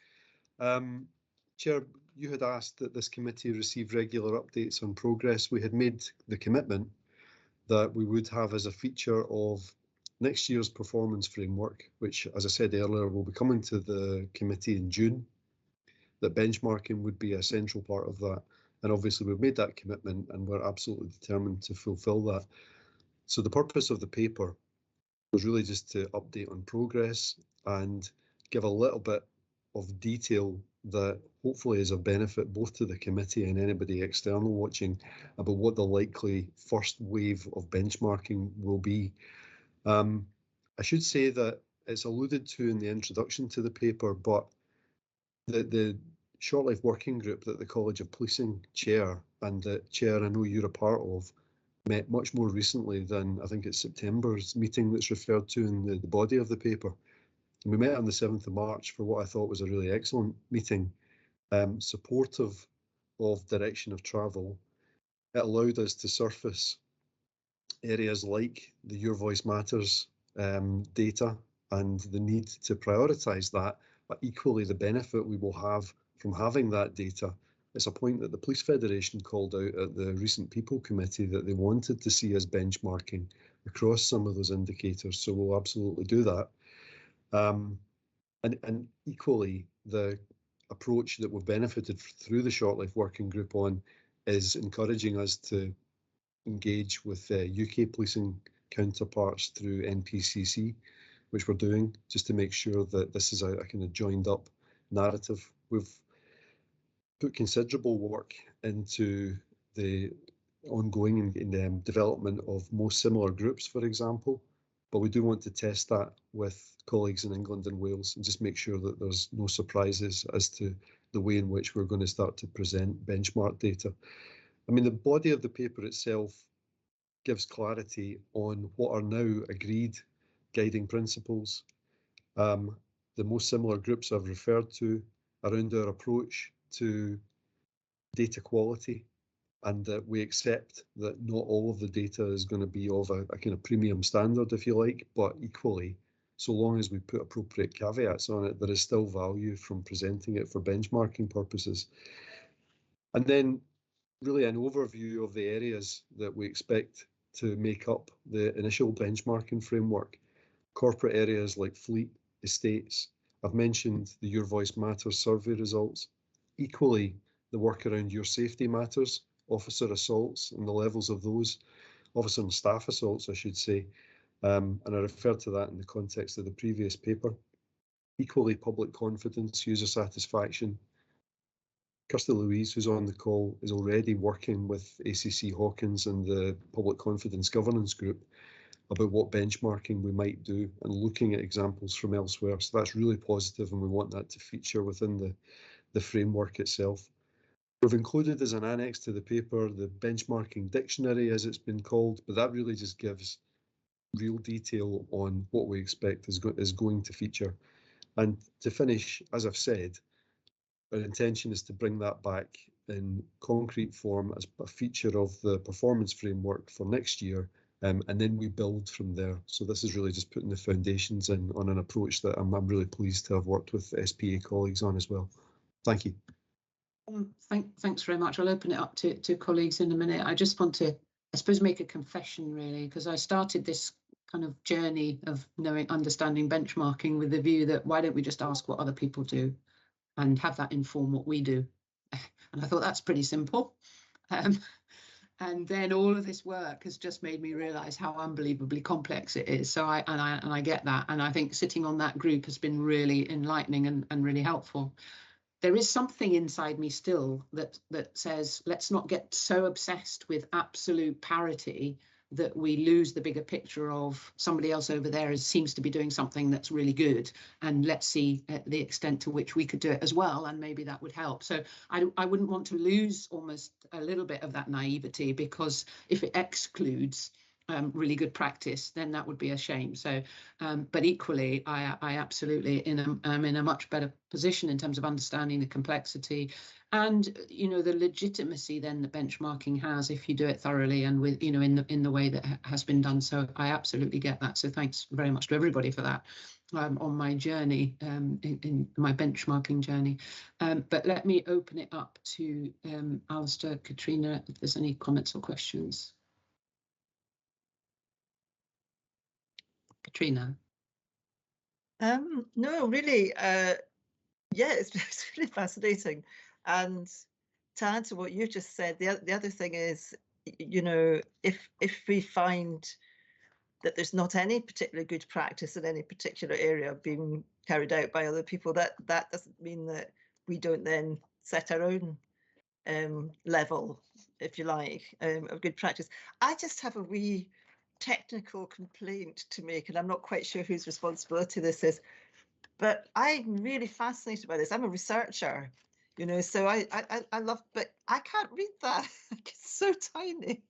Chair, you had asked that this committee receive regular updates on progress. We had made the commitment that we would have as a feature of next year's performance framework, which, as I said earlier, will be coming to the committee in June, that benchmarking would be a central part of that. And obviously we've made that commitment and we're absolutely determined to fulfil that. So the purpose of the paper was really just to update on progress and give a little bit of detail that hopefully is of benefit both to the committee and anybody external watching about what the likely first wave of benchmarking will be. I should say that it's alluded to in the introduction to the paper, but the Short Life Working Group that the College of Policing chair, and the chair I know you're a part of, met much more recently than I think it's September's meeting that's referred to in the body of the paper. And we met on the 7th of March for what I thought was a really excellent meeting, supportive of direction of travel. It allowed us to surface areas like the Your Voice Matters data and the need to prioritise that, but equally the benefit we will have from having that data. It's a point that the Police Federation called out at the recent People Committee, that they wanted to see us benchmarking across some of those indicators, so we'll absolutely do that. And equally, the approach that we've benefited through the Short Life Working Group on is encouraging us to engage with UK policing counterparts through NPCC, which we're doing, just to make sure that this is a kind of joined up narrative. We've put considerable work into the ongoing development of most similar groups, for example, but we do want to test that with colleagues in England and Wales and just make sure that there's no surprises as to the way in which we're going to start to present benchmark data. I mean, the body of the paper itself gives clarity on what are now agreed guiding principles. The most similar groups I've referred to around our approach to data quality, and that we accept that not all of the data is going to be of a kind of premium standard, if you like, but equally, so long as we put appropriate caveats on it, there is still value from presenting it for benchmarking purposes. And then really an overview of the areas that we expect to make up the initial benchmarking framework. Corporate areas like fleet, estates. I've mentioned the Your Voice Matters survey results. Equally, the work around Your Safety Matters, officer assaults and the levels of those, officer and staff assaults, I should say. And I referred to that in the context of the previous paper. Equally, public confidence, user satisfaction. Kirsty Louise, who's on the call, is already working with ACC Hawkins and the Public Confidence Governance Group about what benchmarking we might do and looking at examples from elsewhere. So that's really positive, and we want that to feature within the framework itself. We've included as an annex to the paper the benchmarking dictionary, as it's been called, but that really just gives real detail on what we expect is going to feature. And to finish, as I've said, our intention is to bring that back in concrete form as a feature of the performance framework for next year, and then we build from there. So this is really just putting the foundations in on an approach that I'm really pleased to have worked with SPA colleagues on as well. Thank you. Thanks very much. I'll open it up to colleagues in a minute. I just want to, I suppose, make a confession really, because I started this kind of journey of understanding benchmarking with the view that why don't we just ask what other people do and have that inform what we do. And I thought that's pretty simple. And then all of this work has just made me realise how unbelievably complex it is. So I get that, and I think sitting on that group has been really enlightening and really helpful. There is something inside me still that says let's not get so obsessed with absolute parity that we lose the bigger picture of somebody else over there seems to be doing something that's really good, and let's see the extent to which we could do it as well, and maybe that would help. So I wouldn't want to lose almost a little bit of that naivety, because if it excludes really good practice, then that would be a shame. So, but equally, I absolutely am in a much better position in terms of understanding the complexity and, you know, the legitimacy then that benchmarking has if you do it thoroughly and with, you know, in the way that has been done. So I absolutely get that. So thanks very much to everybody for that on my journey, in my benchmarking journey. But let me open it up to Alistair, Katrina, if there's any comments or questions. Katrina. No, really, yeah, it's really fascinating. And to add to what you just said, the other thing is, you know, if we find that there's not any particular good practice in any particular area being carried out by other people, that doesn't mean that we don't then set our own level, if you like, of good practice. I just have a wee technical complaint to make, and I'm not quite sure whose responsibility this is, but I'm really fascinated by this. I'm a researcher, you know, so I love, but I can't read that. It's so tiny.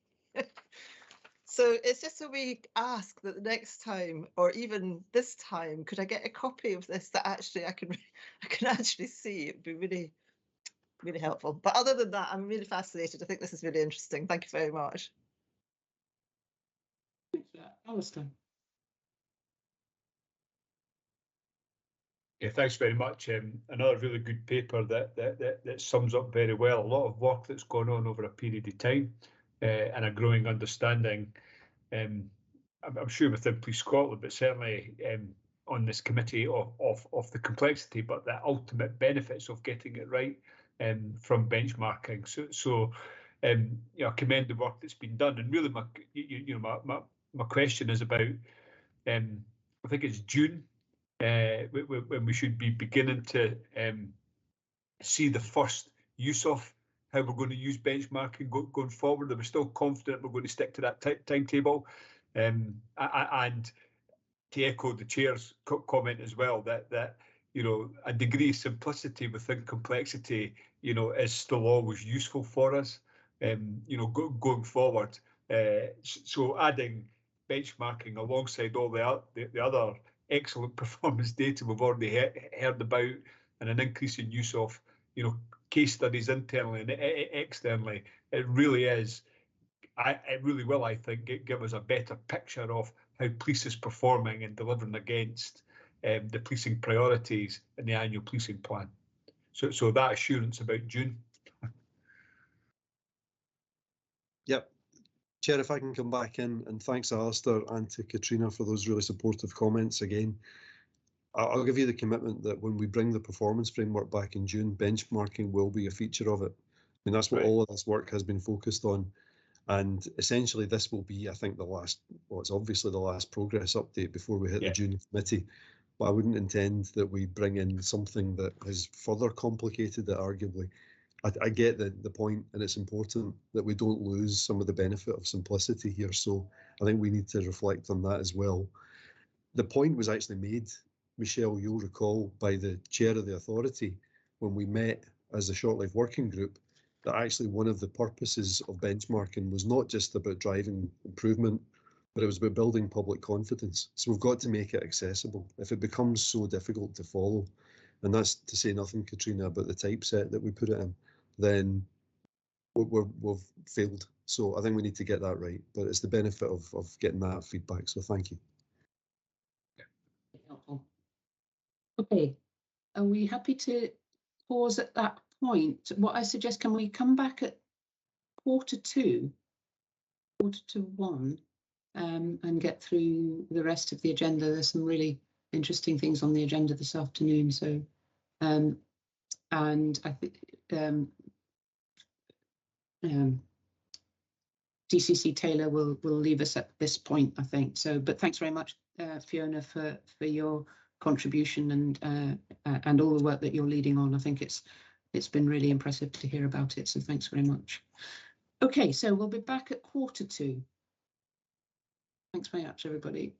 So it's just a wee ask that the next time, or even this time, could I get a copy of this that actually I can actually see? It'd be really, really helpful. But other than that, I'm really fascinated. I think this is really interesting. Thank you very much. Thanks for that. Alistair. Yeah, thanks very much. Another really good paper that sums up very well a lot of work that's gone on over a period of time and a growing understanding. I'm sure within Police Scotland, but certainly on this committee of the complexity, but the ultimate benefits of getting it right from benchmarking. So you know, I commend the work that's been done. And really, my question is about I think it's June. When we should be beginning to see the first use of how we're going to use benchmarking going forward. And we're still confident we're going to stick to that timetable. And to echo the chair's comment as well, that you know, a degree of simplicity within complexity, you know, is still always useful for us. You know, going forward. So adding benchmarking alongside all the other excellent performance data we've already heard about, and an increase in use of, you know, case studies internally and externally, it really is. It really will, I think, give us a better picture of how police is performing and delivering against the policing priorities in the annual policing plan. So that assurance about June. Yep. Chair, if I can come back in, and thanks Alistair and to Katrina for those really supportive comments again. I'll give you the commitment that when we bring the performance framework back in June, benchmarking will be a feature of it. I mean, that's what all of this work has been focused on. And essentially this will be, I think, the last, well, it's obviously the last progress update before we hit the June committee. But I wouldn't intend that we bring in something that has further complicated it, arguably. I get the point, and it's important that we don't lose some of the benefit of simplicity here. So I think we need to reflect on that as well. The point was actually made, Michelle, you'll recall, by the chair of the authority when we met as a short-life working group, that actually one of the purposes of benchmarking was not just about driving improvement, but it was about building public confidence. So we've got to make it accessible. If it becomes so difficult to follow, and that's to say nothing, Katrina, about the typeset that we put it in, then we've failed. So I think we need to get that right, but it's the benefit of getting that feedback. So thank you. Okay, are we happy to pause at that point? What I suggest, can we come back at 1:45, and get through the rest of the agenda? There's some really interesting things on the agenda this afternoon. So, and I think DCC Taylor will leave us at this point, I think. So, but thanks very much, Fiona, for your contribution and all the work that you're leading on. I think it's been really impressive to hear about it. So thanks very much. Okay, so we'll be back at 1:45. Thanks very much, everybody.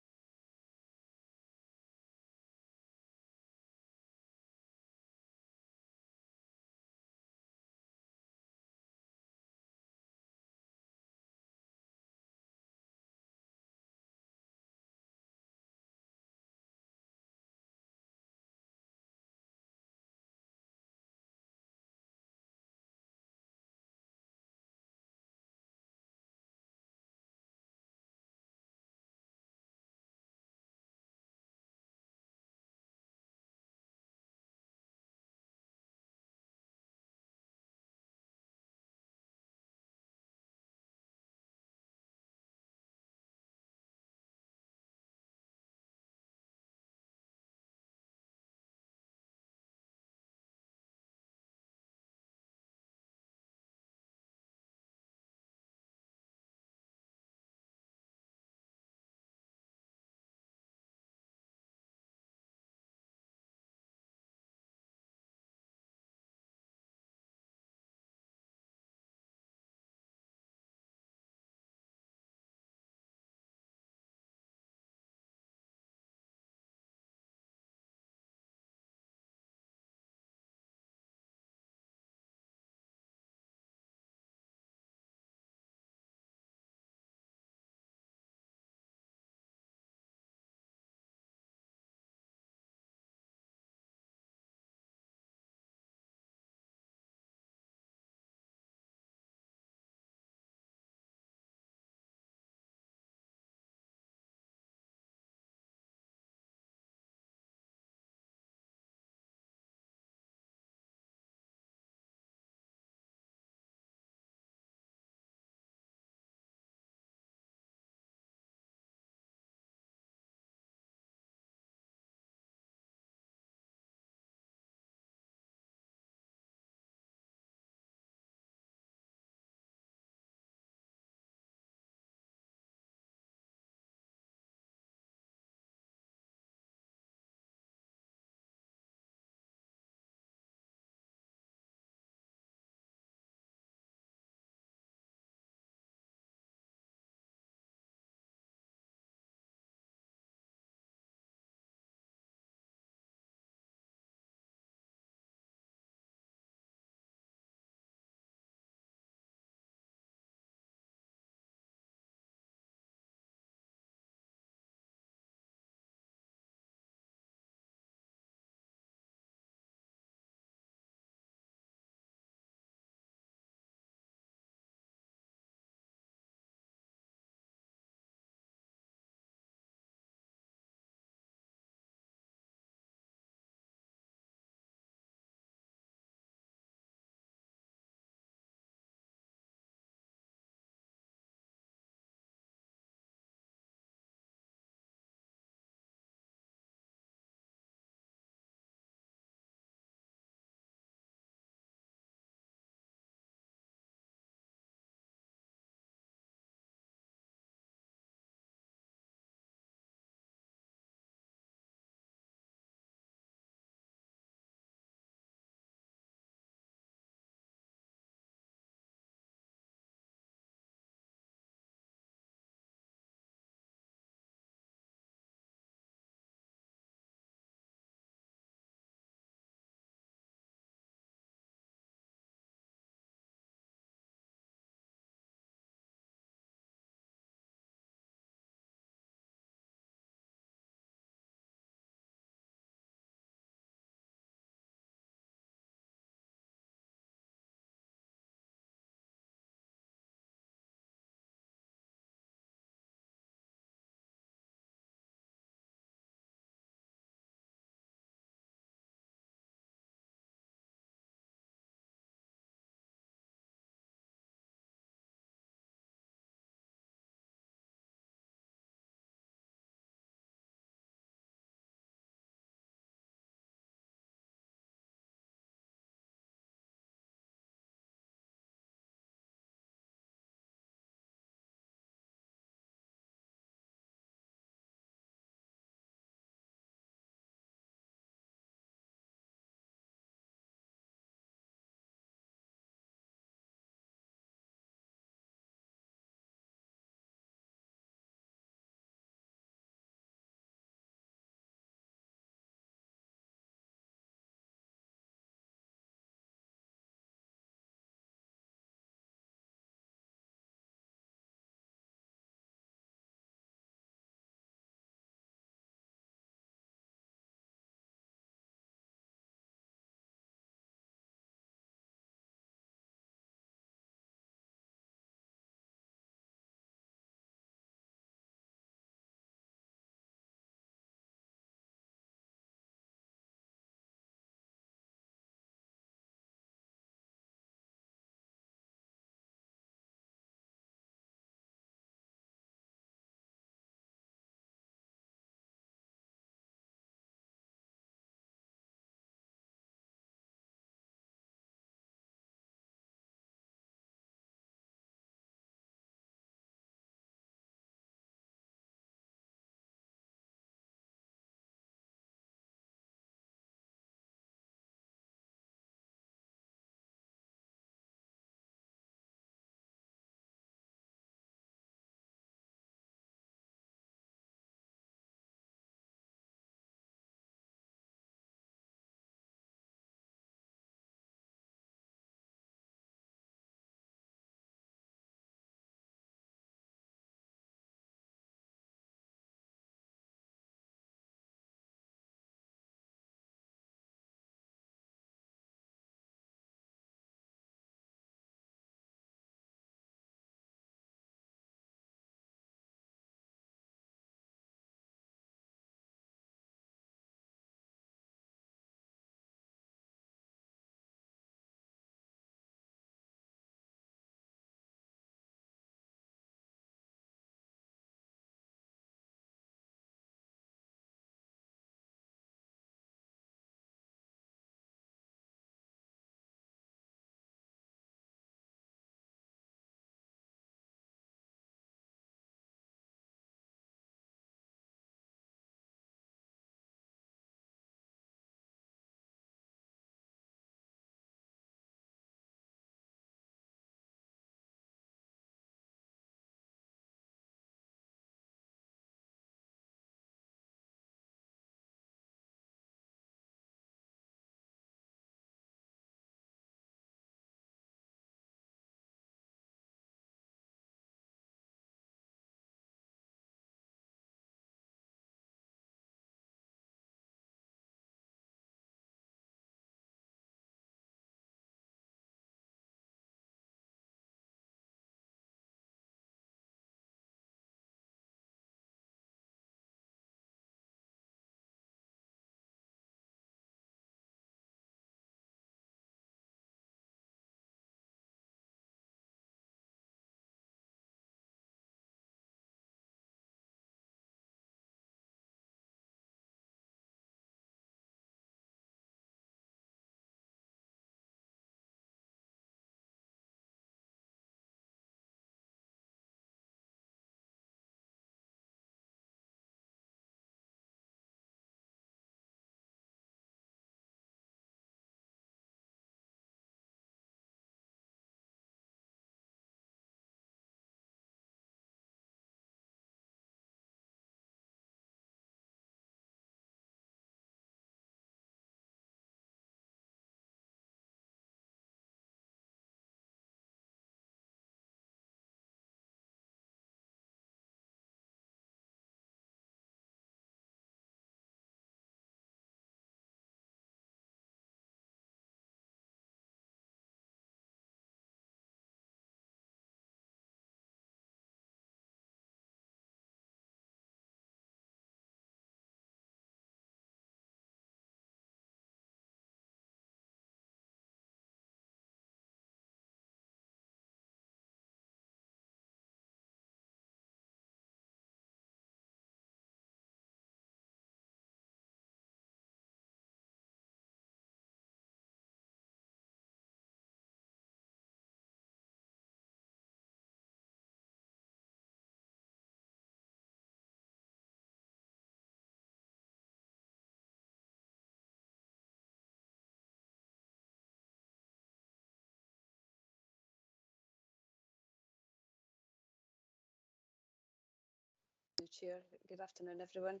Chair. Good afternoon, everyone.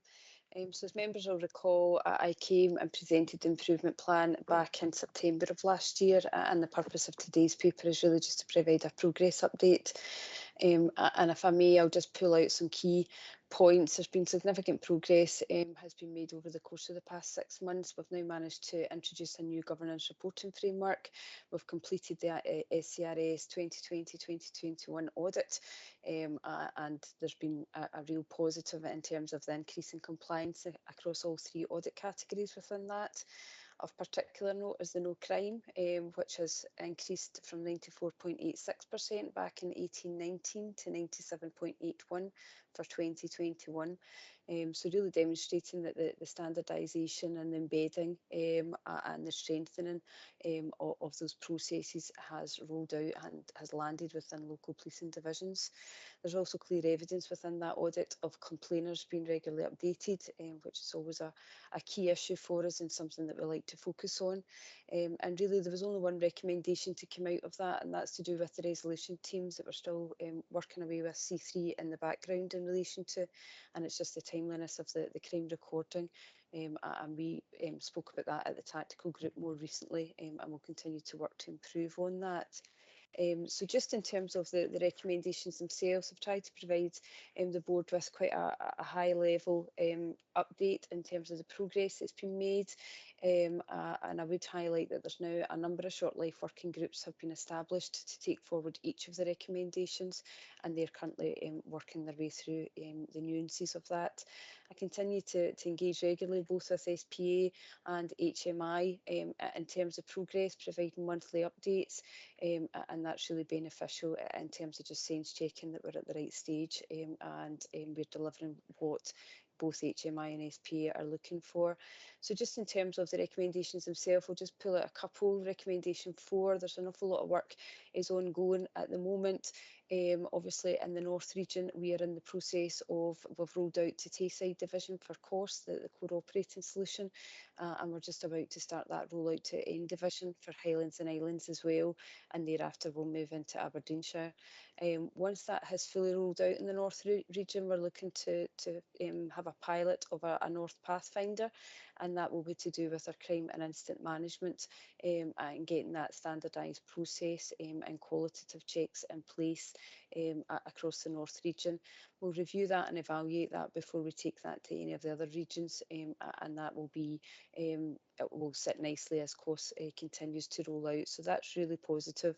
So as members will recall, I came and presented the improvement plan back in September of last year, and the purpose of today's paper is really just to provide a progress update. And if I may, I'll just pull out some key points. There's been significant progress has been made over the course of the past 6 months. We've now managed to introduce a new governance reporting framework. We've completed the SCRS 2020-2021 audit, and there's been a real positive in terms of the increase in compliance across all 3 audit categories within that. Of particular note is the no crime, which has increased from 94.86% back in 1819 to 97.81 for 2021. So really demonstrating that the standardisation and the embedding and the strengthening of those processes has rolled out and has landed within local policing divisions. There's also clear evidence within that audit of complainers being regularly updated, which is always a key issue for us and something that we like to focus on. And really there was only one recommendation to come out of that, and that's to do with the resolution teams that we're still working away with C3 in the background in relation to, and it's just the timeliness of the crime recording. And we spoke about that at the tactical group more recently, and we'll continue to work to improve on that. So just in terms of the recommendations themselves, I've tried to provide the board with quite a high level update in terms of the progress that's been made. And I would highlight that there's now a number of short life working groups have been established to take forward each of the recommendations, and they're currently working their way through the nuances of that. I continue to engage regularly both with SPA and HMI in terms of progress, providing monthly updates, and that's really beneficial in terms of just sense checking that we're at the right stage and we're delivering what both HMI and SPA are looking for. So just in terms of the recommendations themselves, we'll just pull out a couple. Recommendation 4, there's an awful lot of work is ongoing at the moment. Obviously in the North region, we are in the process of, we've rolled out to Tayside Division for COS, the core operating solution, and we're just about to start that rollout to N Division for Highlands and Islands as well, and thereafter we'll move into Aberdeenshire. Once that has fully rolled out in the North region, we're looking to have a pilot of a North Pathfinder, and that will be to do with our crime and incident management and getting that standardised process and qualitative checks in place across the North region. We'll review that and evaluate that before we take that to any of the other regions, and that will be it will sit nicely as COS continues to roll out. So that's really positive.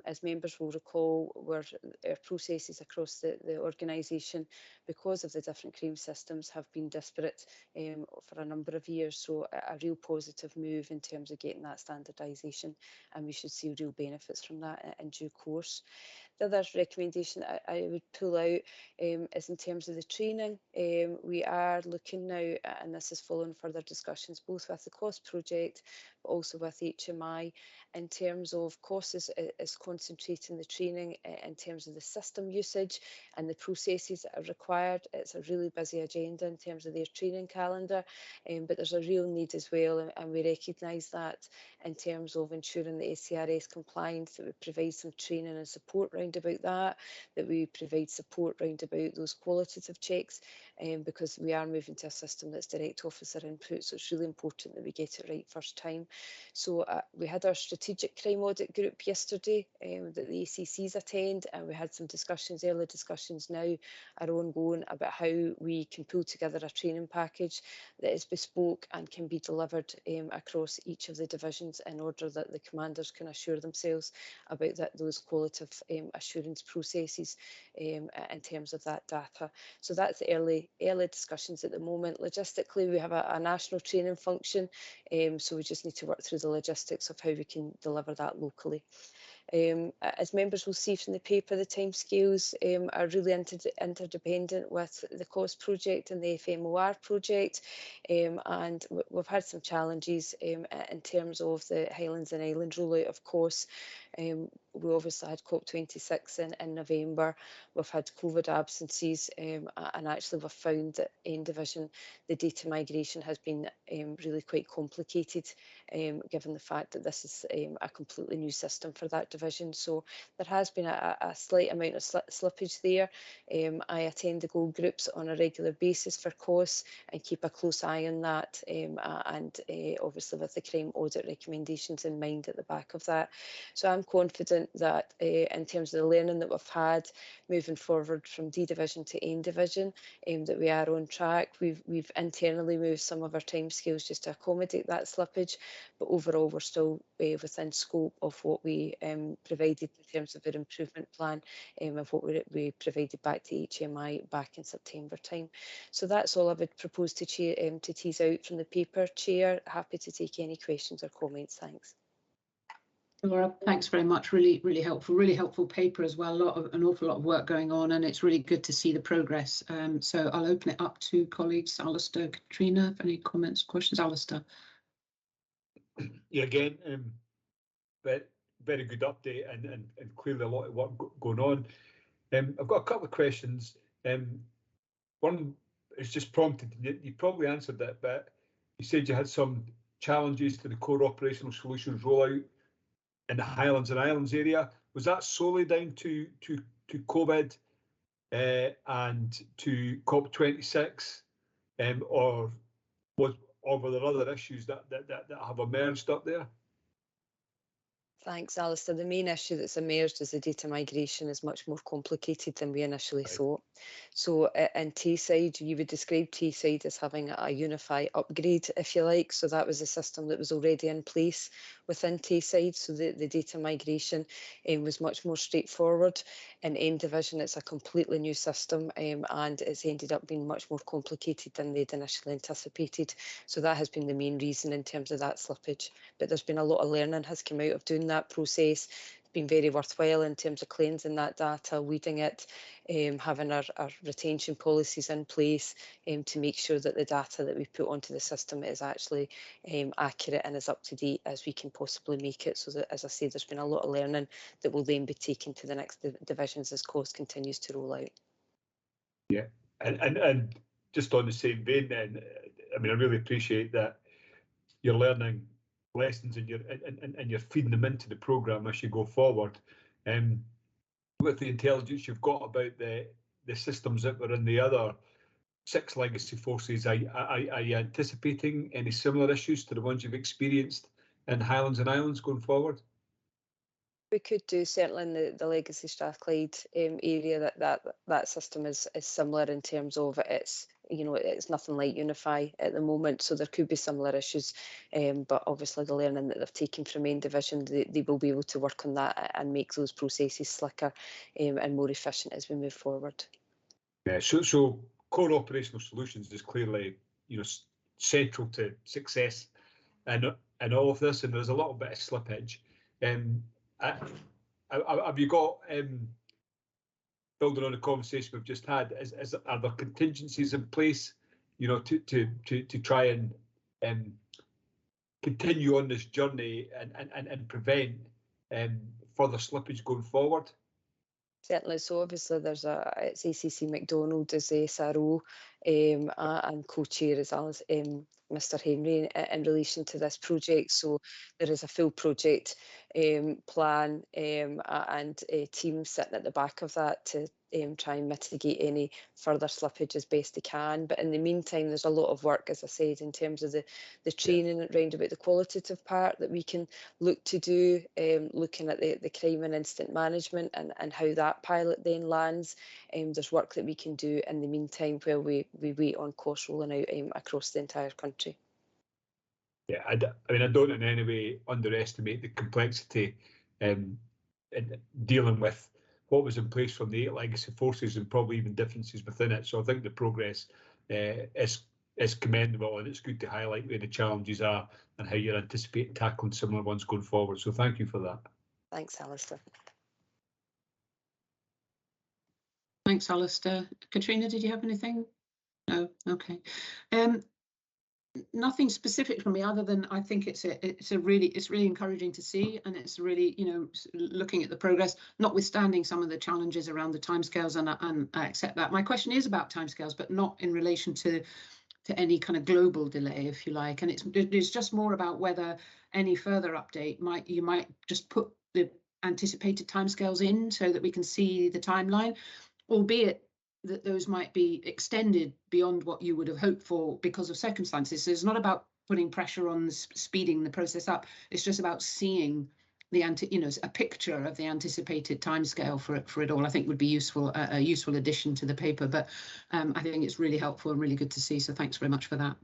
As members will recall, our processes across the organisation, because of the different crime systems, have been disparate for a number of years. So a real positive move in terms of getting that standardisation, and we should see real benefits from that in due course. The other recommendation I would pull out is in terms of the training. We are looking now, and this is following further discussions both with the COS project but also with HMI, in terms of COS is concentrating the training in terms of the system usage and the processes that are required. It's a really busy agenda in terms of their training calendar, but there's a real need as well, and we recognise that in terms of ensuring the SCRS compliance, that we provide some training and support round about that we provide support round about those qualitative checks, because we are moving to a system that's direct officer input, so it's really important that we get it right first time. So we had our strategic crime audit group yesterday that the ACCs attend, and we had some discussions, early discussions now are ongoing about how we can pull together a training package that is bespoke and can be delivered across each of the divisions in order that the commanders can assure themselves about those qualitative assurance processes in terms of that data. So that's early discussions at the moment. Logistically, we have a national training function, so we just need to work through the logistics of how we can deliver that locally. As members will see from the paper, the timescales are really interdependent with the COS project and the FMOR project, and we've had some challenges in terms of the Highlands and Islands rollout of COS. We obviously had COP26 in November. We've had COVID absences, and actually we've found that in division the data migration has been really quite complicated, given the fact that this is a completely new system for that division. So there has been a slight amount of slippage there. I attend the goal groups on a regular basis for COS and keep a close eye on that, and obviously with the crime audit recommendations in mind at the back of that. So I'm confident that in terms of the learning that we've had moving forward from D division to N division, that we are on track. We've internally moved some of our timescales just to accommodate that slippage, but overall we're still within scope of what we provided in terms of our improvement plan, of what we provided back to HMI back in September time. So that's all I would propose to tease out from the paper, Chair. Happy to take any questions or comments. Thanks. Laura, thanks very much. Really helpful paper as well. An awful lot of work going on, and it's really good to see the progress. So I'll open it up to colleagues. Alistair, Katrina, if any comments, questions, Alistair. Yeah, again, very good update, and clearly a lot of work going on. I've got a couple of questions. One is just prompted. You probably answered it, but you said you had some challenges to the core operational solutions rollout in the Highlands and Islands area. Was that solely down to COVID and to COP26, or were there other issues that have emerged up there? Thanks, Alistair. The main issue that's emerged is the data migration is much more complicated than we initially thought. So in Tayside, you would describe Tayside as having a Unify upgrade, if you like. So that was a system that was already in place within Tayside. So the data migration was much more straightforward. In N division, it's a completely new system, and it's ended up being much more complicated than they'd initially anticipated. So that has been the main reason in terms of that slippage. But there's been a lot of learning has come out of doing that process. It's been very worthwhile in terms of cleansing that data, weeding it, having our retention policies in place to make sure that the data that we put onto the system is actually accurate and as up to date as we can possibly make it. So that, as I say, there's been a lot of learning that will then be taken to the next divisions as COS continues to roll out. Yeah, and just on the same vein then, I mean, I really appreciate that you're learning lessons and you're feeding them into the programme as you go forward. With the intelligence you've got about the systems that were in the other 6 legacy forces, are you anticipating any similar issues to the ones you've experienced in Highlands and Islands going forward? We could do, certainly in the legacy Strathclyde area, that system is similar in terms of it's nothing like Unify at the moment, so there could be similar issues, but obviously the learning that they've taken from N division, they will be able to work on that and make those processes slicker and more efficient as we move forward. Yeah, so core operational solutions is clearly central to success and all of this, and there's a little bit of slippage. Have you got, building on the conversation we've just had, are there contingencies in place, to try and continue on this journey and prevent further slippage going forward? Certainly. So obviously there's it's ACC McDonald as the SRO and co-chair is Alice, Mr Henry in relation to this project. So there is a full project plan and a team sitting at the back of that to try and mitigate any further slippage as best they can. But in the meantime, there's a lot of work, as I said, in terms of the training around about the qualitative part that we can look to do, looking at the crime and incident management and how that pilot then lands. There's work that we can do in the meantime while we wait on COS rolling out across the entire country. Yeah, I mean, I don't in any way underestimate the complexity in dealing with what was in place from the 8 legacy forces and probably even differences within it. So I think the progress is commendable, and it's good to highlight where the challenges are and how you're anticipating tackling similar ones going forward. So thank you for that. Thanks, Alistair. Thanks, Alistair. Katrina, did you have anything? No, okay. Nothing specific from me other than I think it's really encouraging to see, and it's really, you know, looking at the progress, notwithstanding some of the challenges around the timescales, and I accept that. My question is about timescales, but not in relation to any kind of global delay, if you like, and it's just more about whether any further update you might just put the anticipated timescales in so that we can see the timeline, albeit that those might be extended beyond what you would have hoped for because of circumstances. So it's not about putting pressure on speeding the process up. It's just about seeing the a picture of the anticipated timescale for it all. I think would be useful, a useful addition to the paper. But I think it's really helpful and really good to see. So thanks very much for that.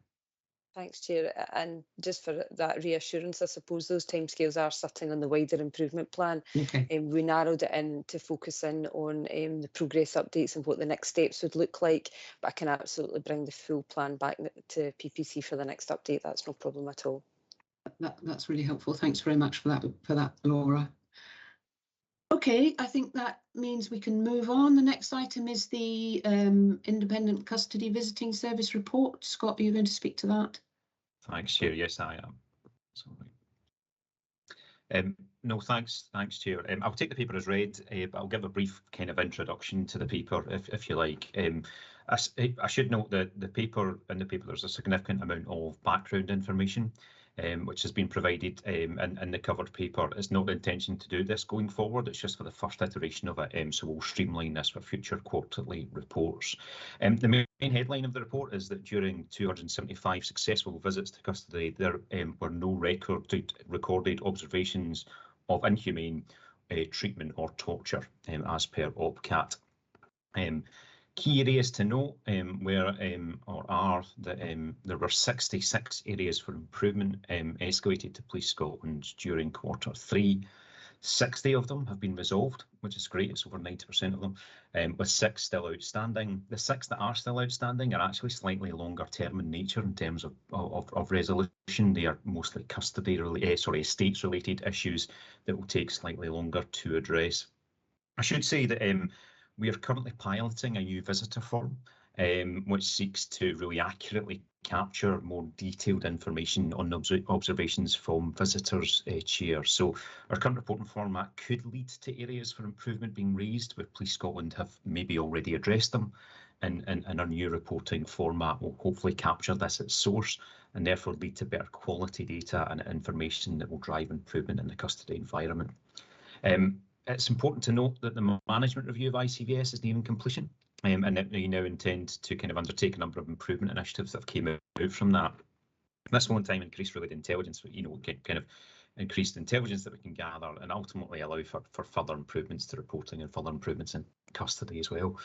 Thanks, Chair. And just for that reassurance, I suppose those timescales are sitting on the wider improvement plan. Okay. We narrowed it in to focus in on the progress updates and what the next steps would look like, but I can absolutely bring the full plan back to PPC for the next update. That's no problem at all. That's really helpful. Thanks very much for that, Laura. Okay, I think that means we can move on. The next item is the Independent Custody Visiting Service report. Scott, are you going to speak to that? Thanks, Chair. Yes, I am. Sorry. No, thanks, Chair. I'll take the paper as read, but I'll give a brief kind of introduction to the paper, if you like. I should note that in the paper there's a significant amount of background information, which has been provided in the covered paper. It's not the intention to do this going forward. It's just for the first iteration of it, so we'll streamline this for future quarterly reports. The main headline of the report is that during 275 successful visits to custody, there were no recorded observations of inhumane treatment or torture, as per OPCAT. Key areas to note are that there were 66 areas for improvement escalated to Police Scotland during Q3. 60 of them have been resolved, which is great. It's over 90% of them, with 6 still outstanding. The 6 that are still outstanding are actually slightly longer term in nature in terms of resolution. They are mostly estates related issues that will take slightly longer to address. I should say that we are currently piloting a new visitor form, which seeks to really accurately capture more detailed information on observations from visitors, Chair. So our current reporting format could lead to areas for improvement being raised where Police Scotland have maybe already addressed them, and our new reporting format will hopefully capture this at source and therefore lead to better quality data and information that will drive improvement in the custody environment. It's important to note that the management review of ICVS is nearing completion, and that we now intend to kind of undertake a number of improvement initiatives that came out from that. This will in time increase really the intelligence, kind of increased intelligence that we can gather and ultimately allow for further improvements to reporting and further improvements in custody as well.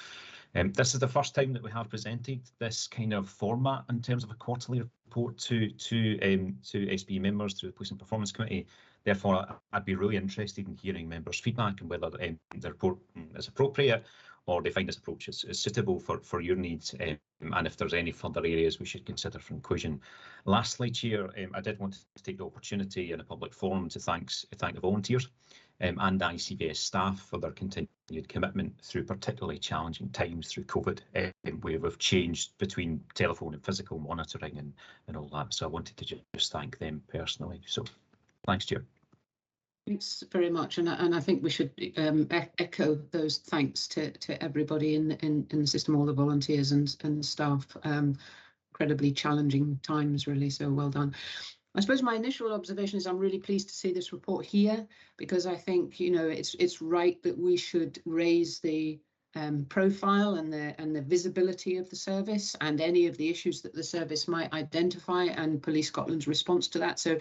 This is the first time that we have presented this kind of format in terms of a quarterly report to SB members through the Police and Performance Committee. Therefore, I'd be really interested in hearing members' feedback and whether the report is appropriate or they find this approach is suitable for your needs, and if there's any further areas we should consider for inclusion. Lastly, Chair, I did want to take the opportunity in a public forum to thank the volunteers and ICVS staff for their continued commitment through particularly challenging times through COVID, where we've changed between telephone and physical monitoring and all that. So I wanted to just thank them personally. So thanks, Chair. Thanks very much, and I think we should echo those thanks to everybody in the system, all the volunteers and staff. Incredibly challenging times, really. So well done. I suppose my initial observation is I'm really pleased to see this report here, because I think it's right that we should raise the profile and the visibility of the service and any of the issues that the service might identify and Police Scotland's response to that. So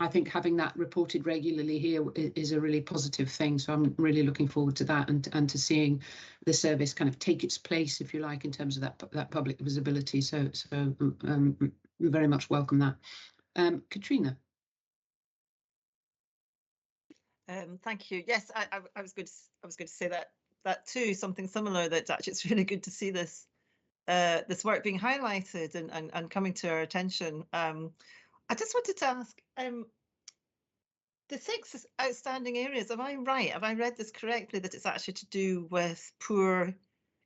I think having that reported regularly here is a really positive thing. So I'm really looking forward to that and to seeing the service kind of take its place, if you like, in terms of that public visibility. So we very much welcome that. Katrina. Thank you. Yes, I was going to say that too. Something similar, that actually it's really good to see this work being highlighted and coming to our attention. I just wanted to ask, the 6 outstanding areas, am I right? Have I read this correctly, that it's actually to do with poor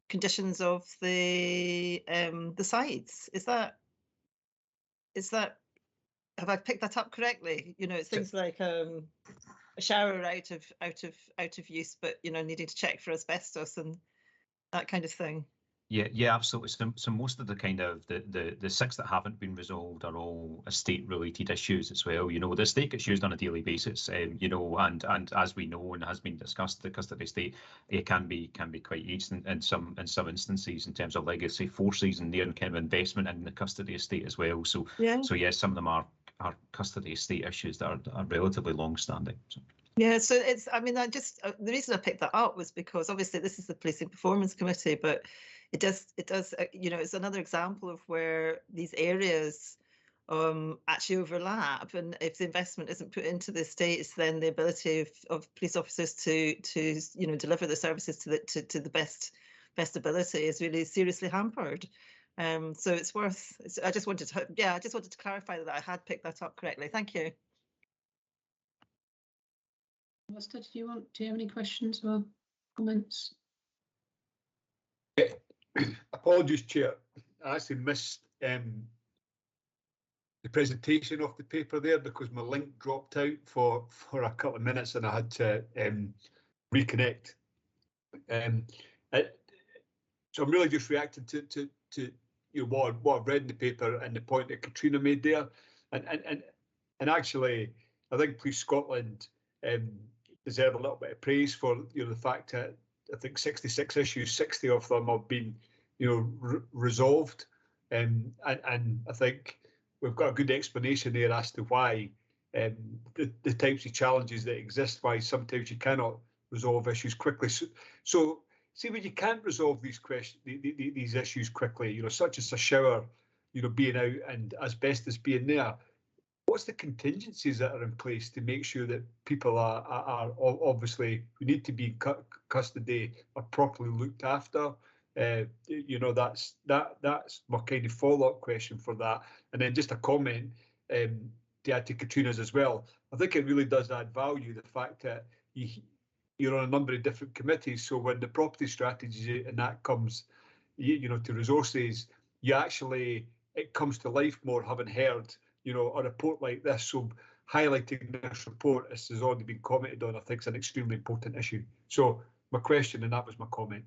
conditions of the sites? Is that have I picked that up correctly? You know, it's things like a shower out of use, but you know, needing to check for asbestos and that kind of thing. Yeah, absolutely. So most of the kind of the 6 that haven't been resolved are all estate related issues as well. You know, the estate gets used on a daily basis. You know, and as we know and has been discussed, the custody estate can be quite aged in some instances in terms of legacy forces and their kind of investment in the custody estate as well. So yes, some of them are custody estate issues that are relatively long standing. So. Yeah, so it's, I mean, the reason I picked that up was because obviously this is the Policing Performance Committee, but it does, you know, it's another example of where these areas actually overlap, and if the investment isn't put into the estates, then the ability of police officers to you know, deliver the services to the best ability is really seriously hampered. So it's worth. I just wanted to clarify that I had picked that up correctly. Thank you. Alistair, do you have any questions or comments? Apologies, Chair. I actually missed the presentation of the paper there because my link dropped out for a couple of minutes and I had to reconnect. So I'm really just reacting to you know what I've read in the paper and the point that Katrina made there, and actually I think Police Scotland deserve a little bit of praise for, you know, the fact that I think 66 issues, 60 of them have been, you know, resolved, and I think we've got a good explanation there as to why the types of challenges that exist, why sometimes you cannot resolve issues quickly. So see, when you can't resolve these these issues quickly, you know, such as a shower, you know, being out and asbestos being there, what's the contingencies that are in place to make sure that people are obviously who need to be in custody are properly looked after? You know, that's my kind of follow-up question for that. And then just a comment to add to Katrina's as well. I think it really does add value, the fact that you're on a number of different committees. So when the property strategy and that comes, you know, to resources, it comes to life more, having heard, you know, a report like this. So highlighting this report, as has already been commented on, I think is an extremely important issue. So my question, and that was my comment.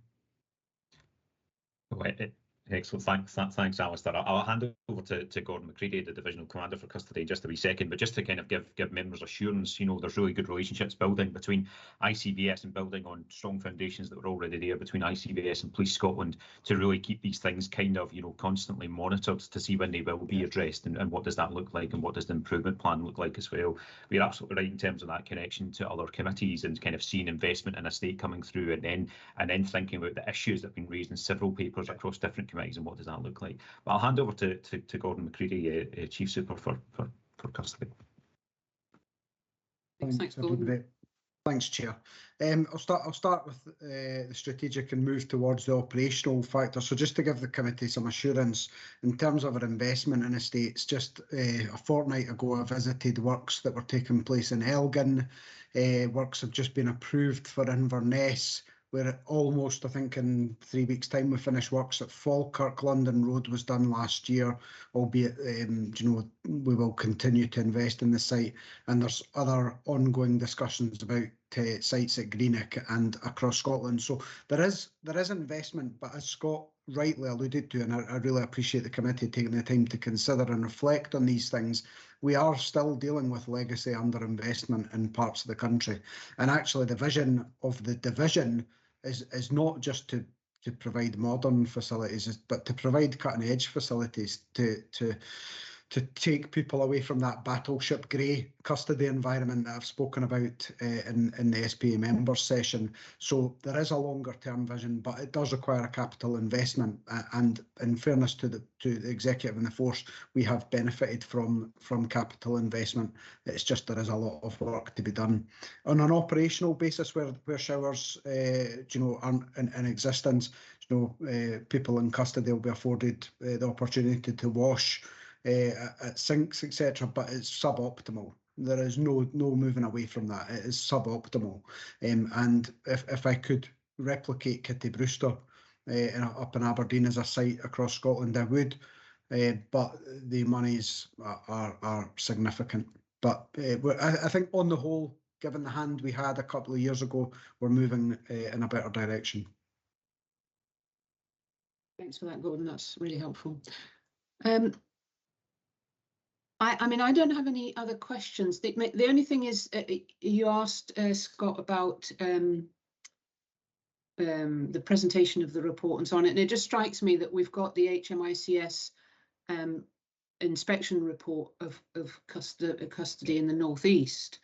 Excellent. Thanks, Alistair. I'll hand over to Gordon McCready, the Divisional Commander for Custody, in just a wee second. But just to kind of give members assurance, you know, there's really good relationships building between ICBS and building on strong foundations that were already there between ICBS and Police Scotland to really keep these things kind of, you know, constantly monitored to see when they will be addressed and what does that look like and what does the improvement plan look like as well. We're absolutely right in terms of that connection to other committees and kind of seeing investment in a state coming through and then thinking about the issues that have been raised in several papers across different committees and what does that look like. But I'll hand over to Gordon McCready, Chief Super for custody. Thanks, everybody. Thanks, Chair. I'll start with the strategic and move towards the operational factor. So just to give the committee some assurance in terms of our investment in estates, just a fortnight ago I visited works that were taking place in Elgin. Works have just been approved for Inverness. We're almost, I think, in 3 weeks' time, we finish works at Falkirk. London Road was done last year, albeit, you know, we will continue to invest in the site. And there's other ongoing discussions about sites at Greenock and across Scotland. So there is investment, but as Scott rightly alluded to, and I really appreciate the committee taking the time to consider and reflect on these things, we are still dealing with legacy underinvestment in parts of the country. And actually the vision of the division is not just to provide modern facilities, but to provide cutting edge facilities to take people away from that battleship grey custody environment that I've spoken about in the SPA members session. So there is a longer term vision, but it does require a capital investment. And in fairness to the executive and the force, we have benefited from capital investment. It's just there is a lot of work to be done. On an operational basis, where showers you know, aren't in existence, you know, people in custody will be afforded the opportunity to wash at sinks, etc., but it's suboptimal. There is no moving away from that. It is suboptimal. And if I could replicate Kitty Brewster up in Aberdeen as a site across Scotland, I would. but the monies are significant. But I think on the whole, given the hand we had a couple of years ago, we're moving in a better direction. Thanks for that, Gordon. That's really helpful. I mean, I don't have any other questions. The only thing is, you asked Scott about the presentation of the report and so on, and it just strikes me that we've got the HMICS inspection report of custody in the northeast,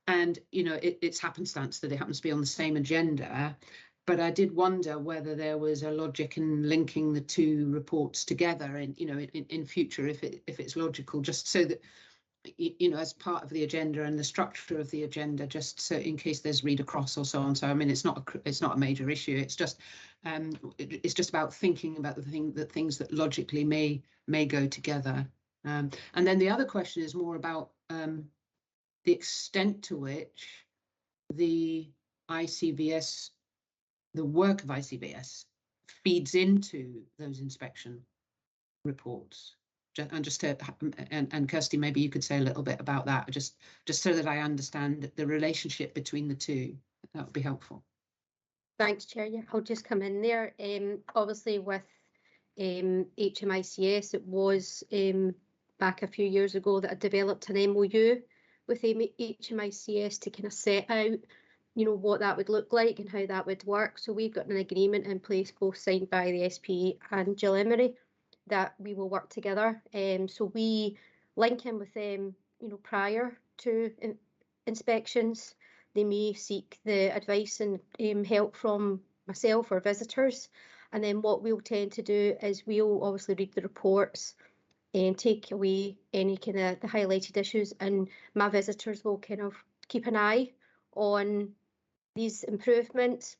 and you know it's happenstance that it happens to be on the same agenda. But I did wonder whether there was a logic in linking the two reports together, and you know, in future, if it's logical, just so that you know, as part of the agenda and the structure of the agenda, just so in case there's read across or so on. So I mean, it's not a major issue. It's just about thinking about the things that logically may go together. And then the other question is more about the extent to which the ICVS, the work of ICVS, feeds into those inspection reports. And Kirsty, maybe you could say a little bit about that, just so that I understand the relationship between the two. That would be helpful. Thanks, Chair. Yeah, I'll just come in there. Obviously, with HMICS, it was back a few years ago that I developed an MOU with HMICS to kind of set out, you know, what that would look like and how that would work. So we've got an agreement in place, both signed by the SPE and Jill Emery, that we will work together. So we link in with them, you know, prior to inspections. They may seek the advice and help from myself or visitors. And then what we'll tend to do is we'll obviously read the reports and take away any kind of the highlighted issues, and my visitors will kind of keep an eye on these improvements.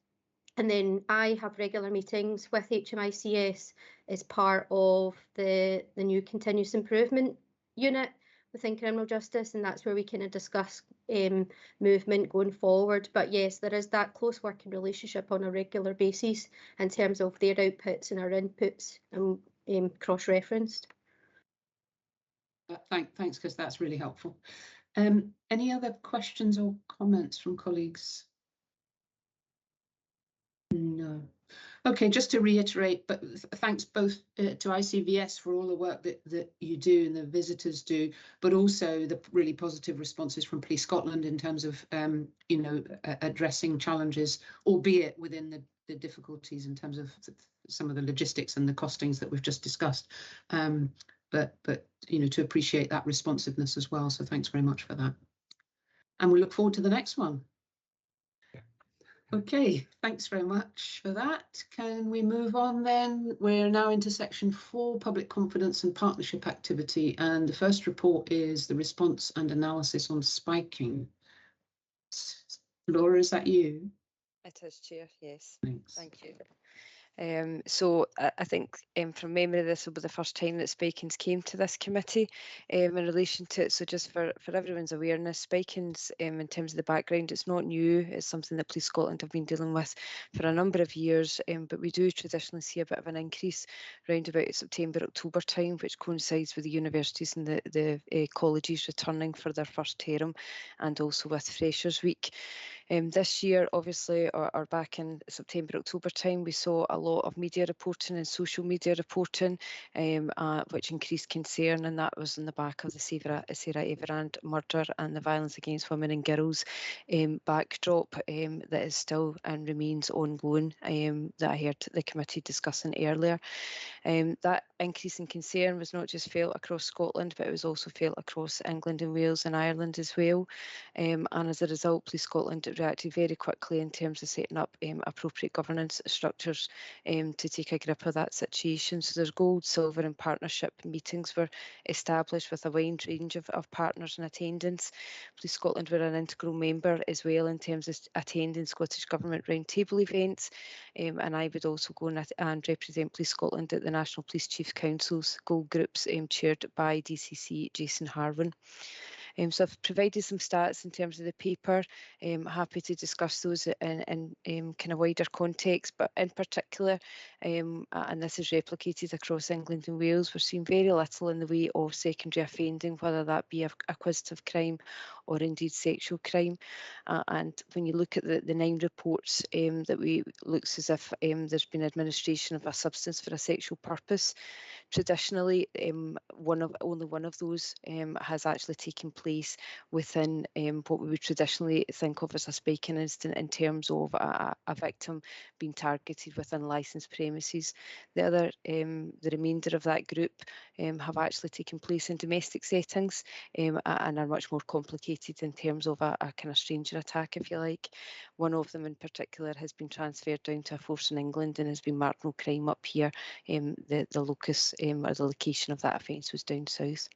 And then I have regular meetings with HMICS as part of the new continuous improvement unit within criminal justice, and that's where we kind of discuss movement going forward. But yes, there is that close working relationship on a regular basis in terms of their outputs and our inputs, and cross-referenced. Thanks, because that's really helpful. Any other questions or comments from colleagues? No. Okay, just to reiterate, but thanks both to ICVS for all the work that you do and the visitors do, but also the really positive responses from Police Scotland in terms of you know, addressing challenges, albeit within the difficulties in terms of some of the logistics and the costings that we've just discussed. But you know, to appreciate that responsiveness as well. So thanks very much for that. And we look forward to the next one. Okay, thanks very much for that. Can we move on then? We're now into section 4, public confidence and partnership activity. And the first report is the response and analysis on spiking. Laura, is that you? It is, Chair, yes. Thanks. Thank you. So I think from memory, this will be the first time that spikings came to this committee in relation to it. So just for everyone's awareness, spikings in terms of the background, it's not new. It's something that Police Scotland have been dealing with for a number of years, but we do traditionally see a bit of an increase around about September, October time, which coincides with the universities and the colleges returning for their first term, and also with Freshers' Week. This year, obviously, or back in September, October time, we saw a lot of media reporting and social media reporting, which increased concern, and that was in the back of the Sarah Everand murder and the violence against women and girls backdrop that is still and remains ongoing, that I heard the committee discussing earlier. That increase in concern was not just felt across Scotland, but it was also felt across England and Wales and Ireland as well. And as a result, Police Scotland reacted very quickly in terms of setting up appropriate governance structures to take a grip of that situation. So there's gold, silver and partnership meetings were established with a wide range of partners and attendance. Police Scotland were an integral member as well in terms of attending Scottish Government roundtable events. And I would also go and represent Police Scotland at the National Police Chiefs Council's gold groups chaired by DCC Jason Harwin. So I've provided some stats in terms of the paper. Happy to discuss those in kind of wider context, but in particular, and this is replicated across England and Wales, we're seeing very little in the way of secondary offending, whether that be acquisitive crime or indeed sexual crime. And when you look at the 9 reports that looks as if there's been administration of a substance for a sexual purpose. Traditionally, only one of those has actually taken place within what we would traditionally think of as a spiking incident in terms of a victim being targeted within licensed premises. The remainder of that group have actually taken place in domestic settings and are much more complicated in terms of a kind of stranger attack, if you like. One of them in particular has been transferred down to a force in England and has been marked no crime up here. The locus or the location of that offence was down south.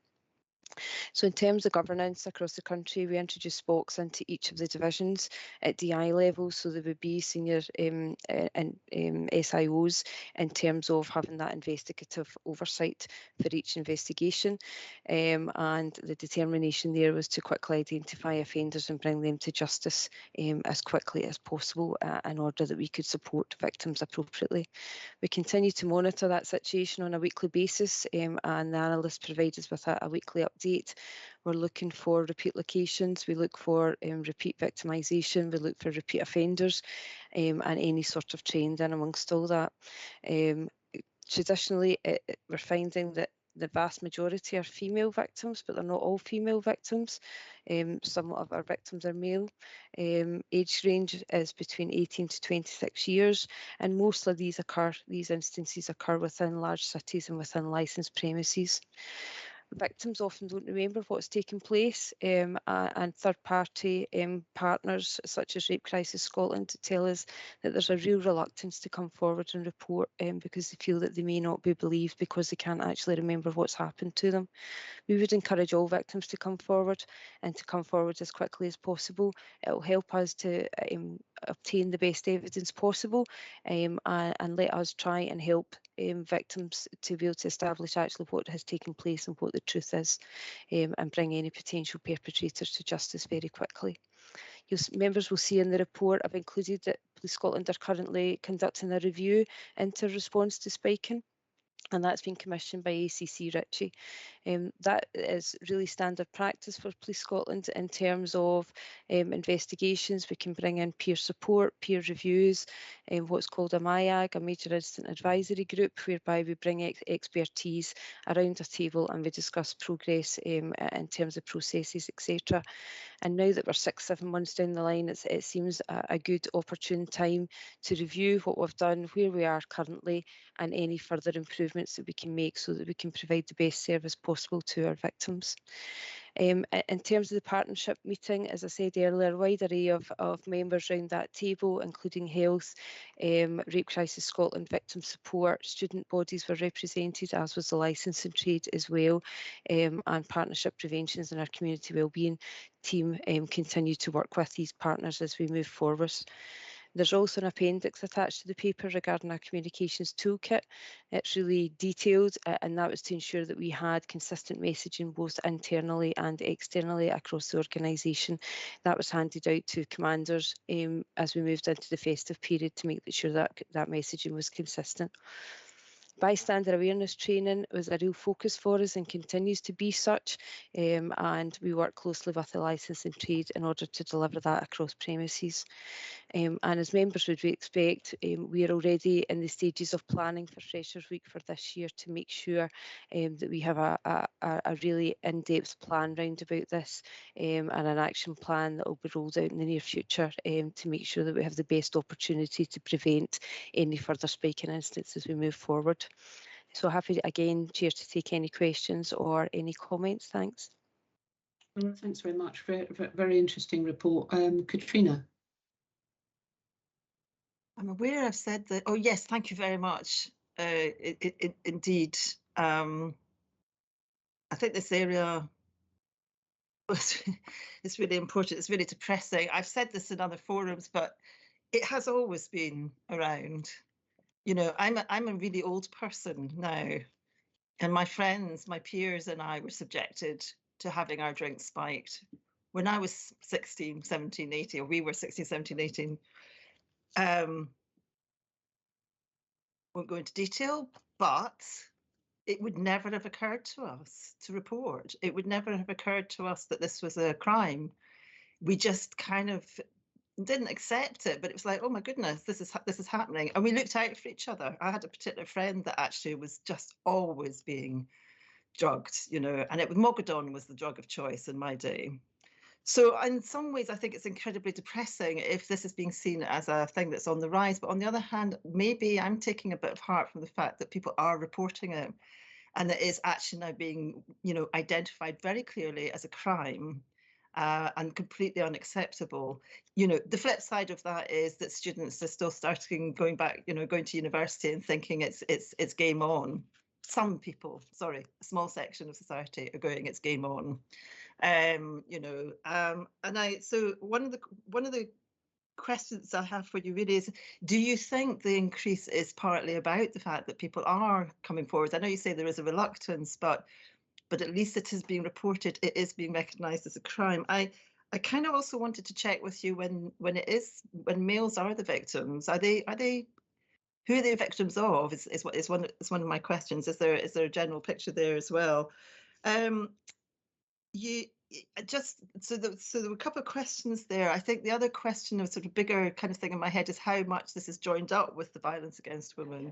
So in terms of governance across the country, we introduced Spoks into each of the divisions at DI level, so there would be senior and SIOs in terms of having that investigative oversight for each investigation. And the determination there was to quickly identify offenders and bring them to justice as quickly as possible in order that we could support victims appropriately. We continue to monitor that situation on a weekly basis, and the analysts provide us with a weekly update. We're looking for repeat locations, we look for repeat victimisation, we look for repeat offenders, and any sort of trend in amongst all that. Traditionally, we're finding that the vast majority are female victims, but they're not all female victims. Some of our victims are male. Age range is between 18 to 26 years, and most of these instances occur within large cities and within licensed premises. Victims often don't remember what's taken place, and third-party partners such as Rape Crisis Scotland tell us that there's a real reluctance to come forward and report because they feel that they may not be believed because they can't actually remember what's happened to them. We would encourage all victims to come forward and to come forward as quickly as possible. It will help us to obtain the best evidence possible and let us try and help victims to be able to establish actually what has taken place and what the truth is, and bring any potential perpetrators to justice very quickly. Members will see in the report I've included that Police Scotland are currently conducting a review into response to spiking, and that's been commissioned by ACC Ritchie. That is really standard practice for Police Scotland in terms of investigations. We can bring in peer support, peer reviews, what's called a MIAG, a Major Incident Advisory Group, whereby we bring expertise around a table and we discuss progress in terms of processes, etc. And now that we're 6-7 months down the line, it seems a good opportune time to review what we've done, where we are currently, and any further improvements that we can make so that we can provide the best service possible to our victims. In terms of the partnership meeting, as I said earlier, a wide array of members around that table, including health, Rape Crisis Scotland, victim support, student bodies were represented, as was the licensing trade as well, and partnership preventions and our community wellbeing team continue to work with these partners as we move forward. There's also an appendix attached to the paper regarding our communications toolkit. It's really detailed, and that was to ensure that we had consistent messaging both internally and externally across the organisation. That was handed out to commanders as we moved into the festive period to make sure that that messaging was consistent. Bystander awareness training was a real focus for us and continues to be such, and we work closely with the licensing trade in order to deliver that across premises. And as members would expect, we are already in the stages of planning for Freshers Week for this year to make sure that we have a really in-depth plan round about this and an action plan that will be rolled out in the near future to make sure that we have the best opportunity to prevent any further spiking incidents as we move forward. So happy again, Chair, to take any questions or any comments. Thanks. Thanks very much. Very interesting report. Katrina. I'm aware I've said that. Oh yes, thank you very much. Indeed, I think this area is really important. It's really depressing. I've said this in other forums, but it has always been around. You know, I'm a really old person now, and my friends, my peers, and I were subjected to having our drinks spiked. When I was 16, 17, 18, or we were 16, 17, 18, won't go into detail, but it would never have occurred to us to report. It would never have occurred to us that this was a crime. We just kind of didn't accept it, but it was like, oh my goodness, this is happening, and we looked out for each other. I had a particular friend that actually was just always being drugged, you know, and it was Mogadon was the drug of choice in my day. So in some ways, I think it's incredibly depressing if this is being seen as a thing that's on the rise. But on the other hand, maybe I'm taking a bit of heart from the fact that people are reporting it, and it is actually now being, you know, identified very clearly as a crime. And completely unacceptable. You know, the flip side of that is that students are still going back, you know, going to university and thinking it's game on. Some people, sorry, a small section of society are going, it's game on. You know, so one of the questions I have for you really is, do you think the increase is partly about the fact that people are coming forward? I know you say there is a reluctance, but at least it is being reported, it is being recognised as a crime. I kind of also wanted to check with you when males are the victims, are they who are they victims of? Is one of my questions. Is there a general picture there as well? You just so there were a couple of questions there. I think the other question, of sort of bigger kind of thing in my head, is how much this is joined up with the violence against women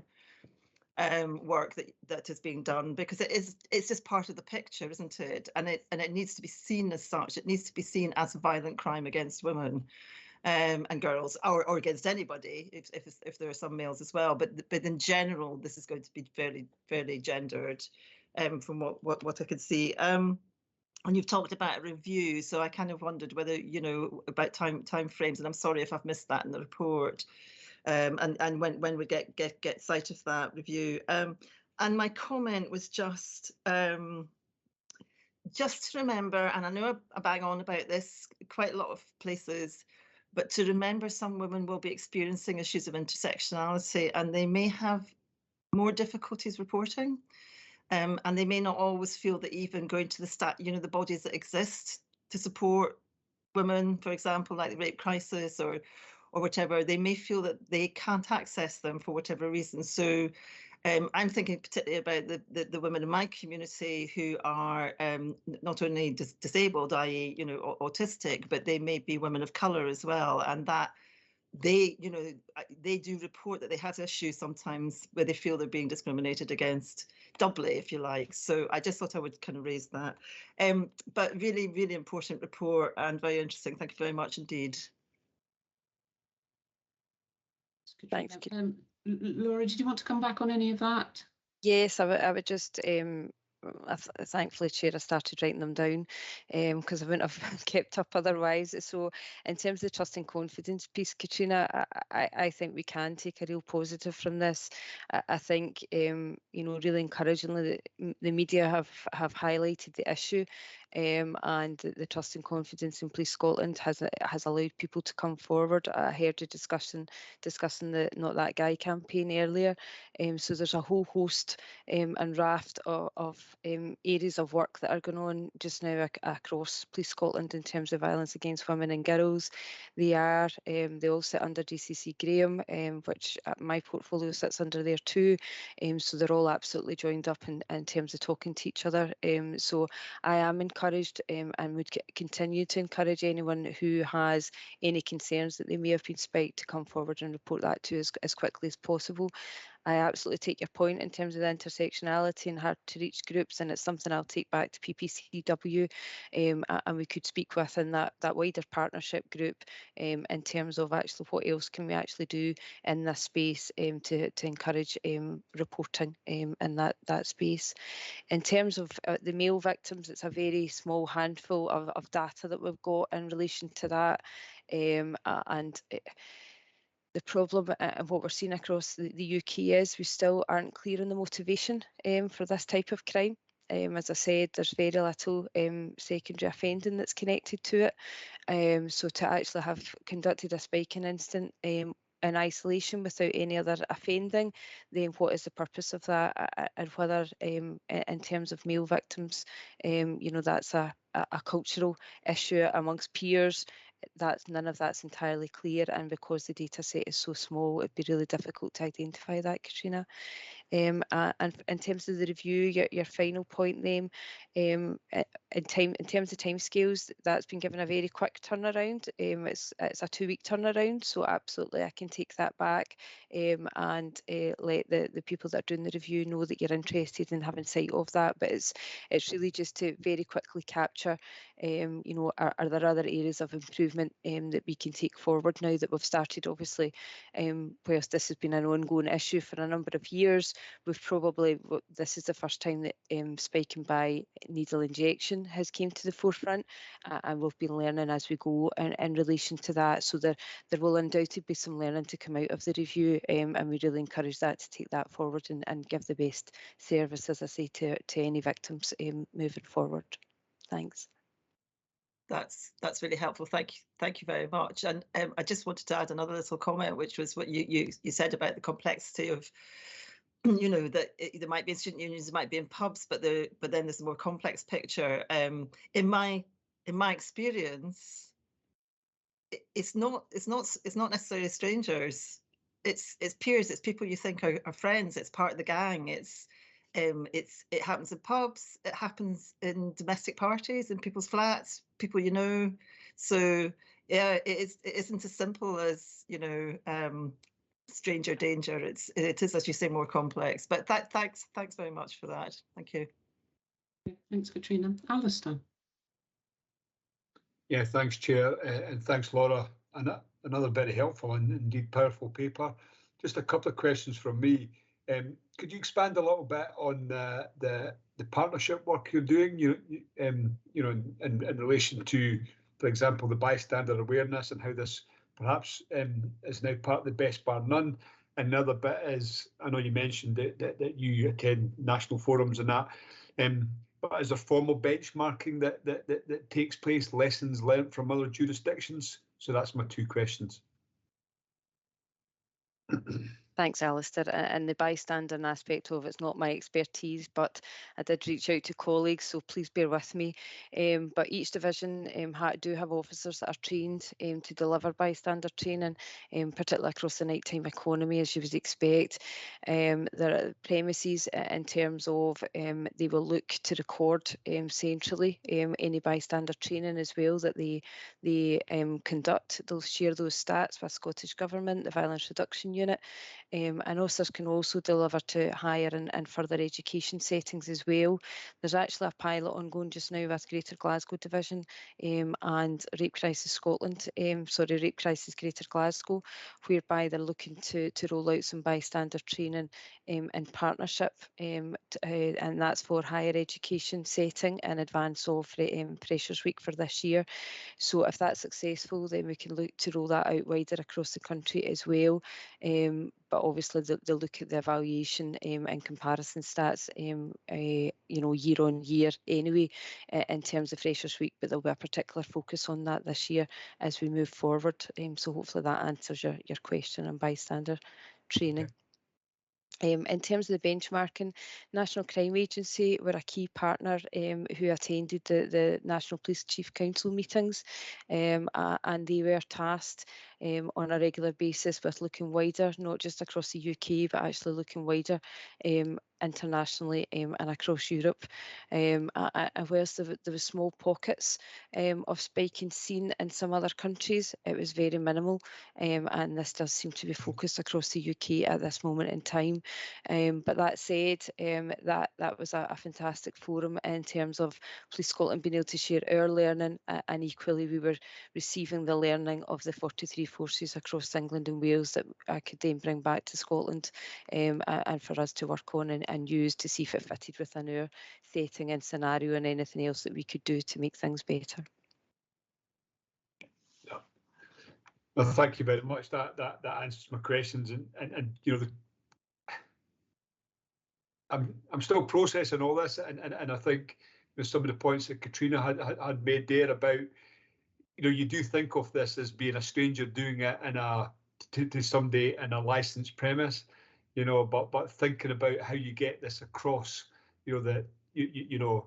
work that is being done, because it's just part of the picture, isn't it? And it needs to be seen as such. It needs to be seen as a violent crime against women and girls, or against anybody, if there are some males as well. But in general, this is going to be fairly gendered, from what I could see. And you've talked about a review, so I kind of wondered whether, you know, about time frames, and I'm sorry if I've missed that in the report. And when we get sight of that review. And my comment was just to remember, and I know I bang on about this quite a lot of places, but to remember some women will be experiencing issues of intersectionality, and they may have more difficulties reporting, and they may not always feel that even going to the bodies that exist to support women, for example, like the rape crisis or whatever, they may feel that they can't access them for whatever reason. So I'm thinking particularly about the women in my community who are not only disabled, i.e., you know, autistic, but they may be women of colour as well, and that they, you know, they do report that they have issues sometimes where they feel they're being discriminated against doubly, if you like. So I just thought I would kind of raise that. But really, really important report and very interesting. Thank you very much indeed. Thanks. Laura, did you want to come back on any of that? Yes, I would just thankfully, Chair, I started writing them down because I wouldn't have kept up otherwise. So in terms of the trust and confidence piece, Katrina, I think we can take a real positive from this. I think, you know, really encouragingly, the media have highlighted the issue, and the trust and confidence in Police Scotland has allowed people to come forward. I heard a discussing the Not That Guy campaign earlier. So there's a whole host and raft of areas of work that are going on just now across Police Scotland in terms of violence against women and girls. They all sit under DCC Graham, which my portfolio sits under there too. So they're all absolutely joined up in terms of talking to each other. So I am encouraged and would continue to encourage anyone who has any concerns that they may have been spiked to come forward and report that to us as quickly as possible. I absolutely take your point in terms of the intersectionality and hard to reach groups, and it's something I'll take back to PPCW, and we could speak within that wider partnership group in terms of actually what else can we actually do in this space to encourage reporting in that space. In terms of the male victims, it's a very small handful of data that we've got in relation to that, the problem and what we're seeing across the UK is we still aren't clear on the motivation for this type of crime. As I said, there's very little secondary offending that's connected to it. So to actually have conducted a spiking incident in isolation without any other offending, then what is the purpose of that? And whether in terms of male victims, you know, that's a cultural issue amongst peers. None of that's entirely clear, and because the data set is so small, it'd be really difficult to identify that, Katrina. And in terms of the review, your final point then, in terms of timescales, that's been given a very quick turnaround. It's a 2-week turnaround, so absolutely I can take that back and let the people that are doing the review know that you're interested in having sight of that. But it's really just to very quickly capture, you know, are there other areas of improvement that we can take forward now that we've started? Obviously, whilst this has been an ongoing issue for a number of years, this is the first time that spiking by needle injection has came to the forefront, and we've been learning as we go in relation to that. So there will undoubtedly be some learning to come out of the review, and we really encourage that to take that forward and give the best service, as I say, to any victims moving forward. Thanks. That's really helpful. Thank you very much. And I just wanted to add another little comment, which was what you said about the complexity of, you know, that there might be in student unions, there might be in pubs, but then there's a more complex picture. In my experience, it's not necessarily strangers. It's peers. It's people you think are friends. It's part of the gang. It happens in pubs. It happens in domestic parties, in people's flats, people you know. So yeah, it isn't as simple as, you know, stranger danger. It is, as you say, more complex. But thanks very much for that. Thank you. Thanks, Katrina. Alistair. Yeah, thanks, Chair, and thanks, Laura. And another very helpful and indeed powerful paper. Just a couple of questions from me. Could you expand a little bit on the partnership work you're doing? You know, in relation to, for example, the bystander awareness and how this perhaps is now part of the Best Bar None. And the other bit is, I know you mentioned that you attend national forums and that, but is there formal benchmarking that takes place, lessons learned from other jurisdictions? So that's my 2 questions. Thanks, Alistair. And the bystander aspect of it's not my expertise, but I did reach out to colleagues, so please bear with me. But each division do have officers that are trained to deliver bystander training, particularly across the nighttime economy, as you would expect. There are premises in terms of they will look to record centrally any bystander training as well that they conduct. They'll share those stats with Scottish Government, the Violence Reduction Unit. And officers can also deliver to higher and further education settings as well. There's actually a pilot ongoing just now with Greater Glasgow Division and Rape Crisis Scotland, Rape Crisis Greater Glasgow, whereby they're looking to roll out some bystander training in partnership, and that's for higher education setting in advance of Freshers' Week for this year. So if that's successful, then we can look to roll that out wider across the country as well. But obviously they'll look at the evaluation and comparison stats, you know, year on year anyway, in terms of Freshers' Week, but there'll be a particular focus on that this year as we move forward. So hopefully that answers your question on bystander training. Okay. In terms of the benchmarking, National Crime Agency were a key partner who attended the National Police Chief Council meetings, and they were tasked on a regular basis with looking wider, not just across the UK, but actually looking wider internationally and across Europe. And whilst there were small pockets of spiking seen in some other countries, it was very minimal, and this does seem to be focused across the UK at this moment in time. But that said, that was a fantastic forum in terms of Police Scotland being able to share our learning, and equally we were receiving the learning of the 43 forces across England and Wales that I could then bring back to Scotland, and for us to work on and use to see if it fitted within our setting and scenario and anything else that we could do to make things better. Yeah. Well, thank you very much. That answers my questions, and you know, I'm still processing all this, and I think some of the points that Katrina had made there about, you know, you do think of this as being a stranger doing it in a to somebody in a licensed premise, you know, but thinking about how you get this across, you know, that you know,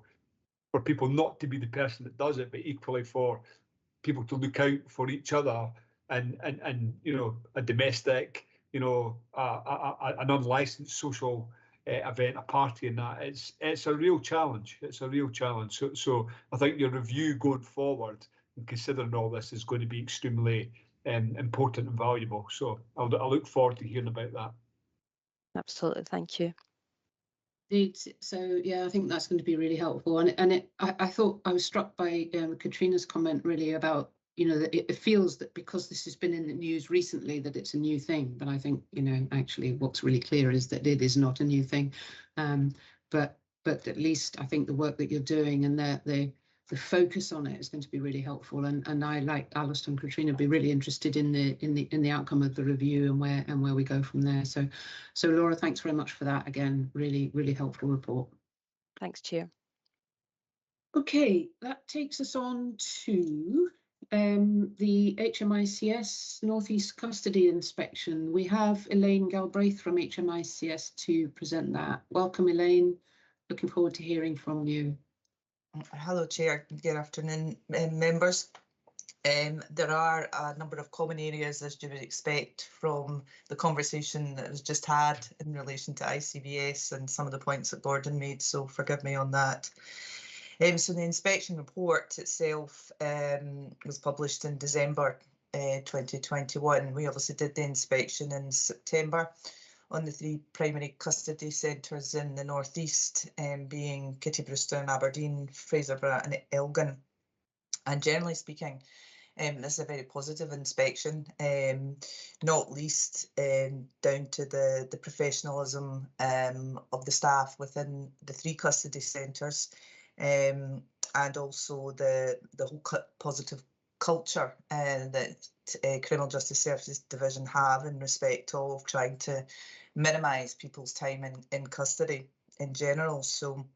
for people not to be the person that does it, but equally for people to look out for each other, and you know, a domestic, you know, an unlicensed social event, a party, and that it's a real challenge. It's a real challenge. So I think your review going forward and considering all this is going to be extremely important and valuable. So I'll look forward to hearing about that. Absolutely, thank you. So yeah, I think that's going to be really helpful. And I thought I was struck by Katrina's comment really about, you know, that it feels that because this has been in the news recently that it's a new thing. But I think, you know, actually what's really clear is that it is not a new thing. But at least I think the work that you're doing and the focus on it is going to be really helpful. And I, like Alistair and Katrina, be really interested in the outcome of the review and where we go from there. So Laura, thanks very much for that. Again, really helpful report. Thanks, Chair. Okay, that takes us on to the HMICS North East Custody Inspection. We have Elaine Galbraith from HMICS to present that. Welcome, Elaine. Looking forward to hearing from you. Hello, Chair. Good afternoon, members. There are a number of common areas, as you would expect from the conversation that was just had in relation to ICBS and some of the points that Gordon made, so forgive me on that. So the inspection report itself was published in December 2021. We obviously did the inspection in September on the 3 primary custody centres in the North East, being Kitty Brewster and Aberdeen, Fraserburgh and Elgin. And generally speaking, this is a very positive inspection, not least down to the professionalism of the staff within the 3 custody centres, and also the whole positive culture that Criminal Justice Services Division have in respect of trying to minimise people's time in custody in general. So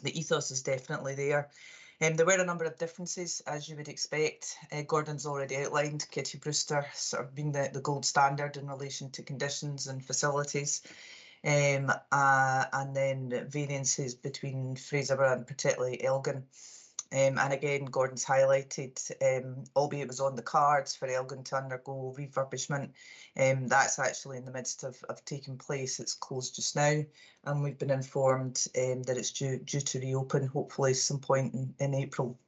the ethos is definitely there. There were a number of differences, as you would expect. Gordon's already outlined Kitty Brewster sort of being the gold standard in relation to conditions and facilities, and then variances between Fraserburgh and particularly Elgin. And again, Gordon's highlighted, albeit it was on the cards for Elgin to undergo refurbishment, that's actually in the midst of taking place. It's closed just now, and we've been informed that it's due to reopen hopefully some point in April.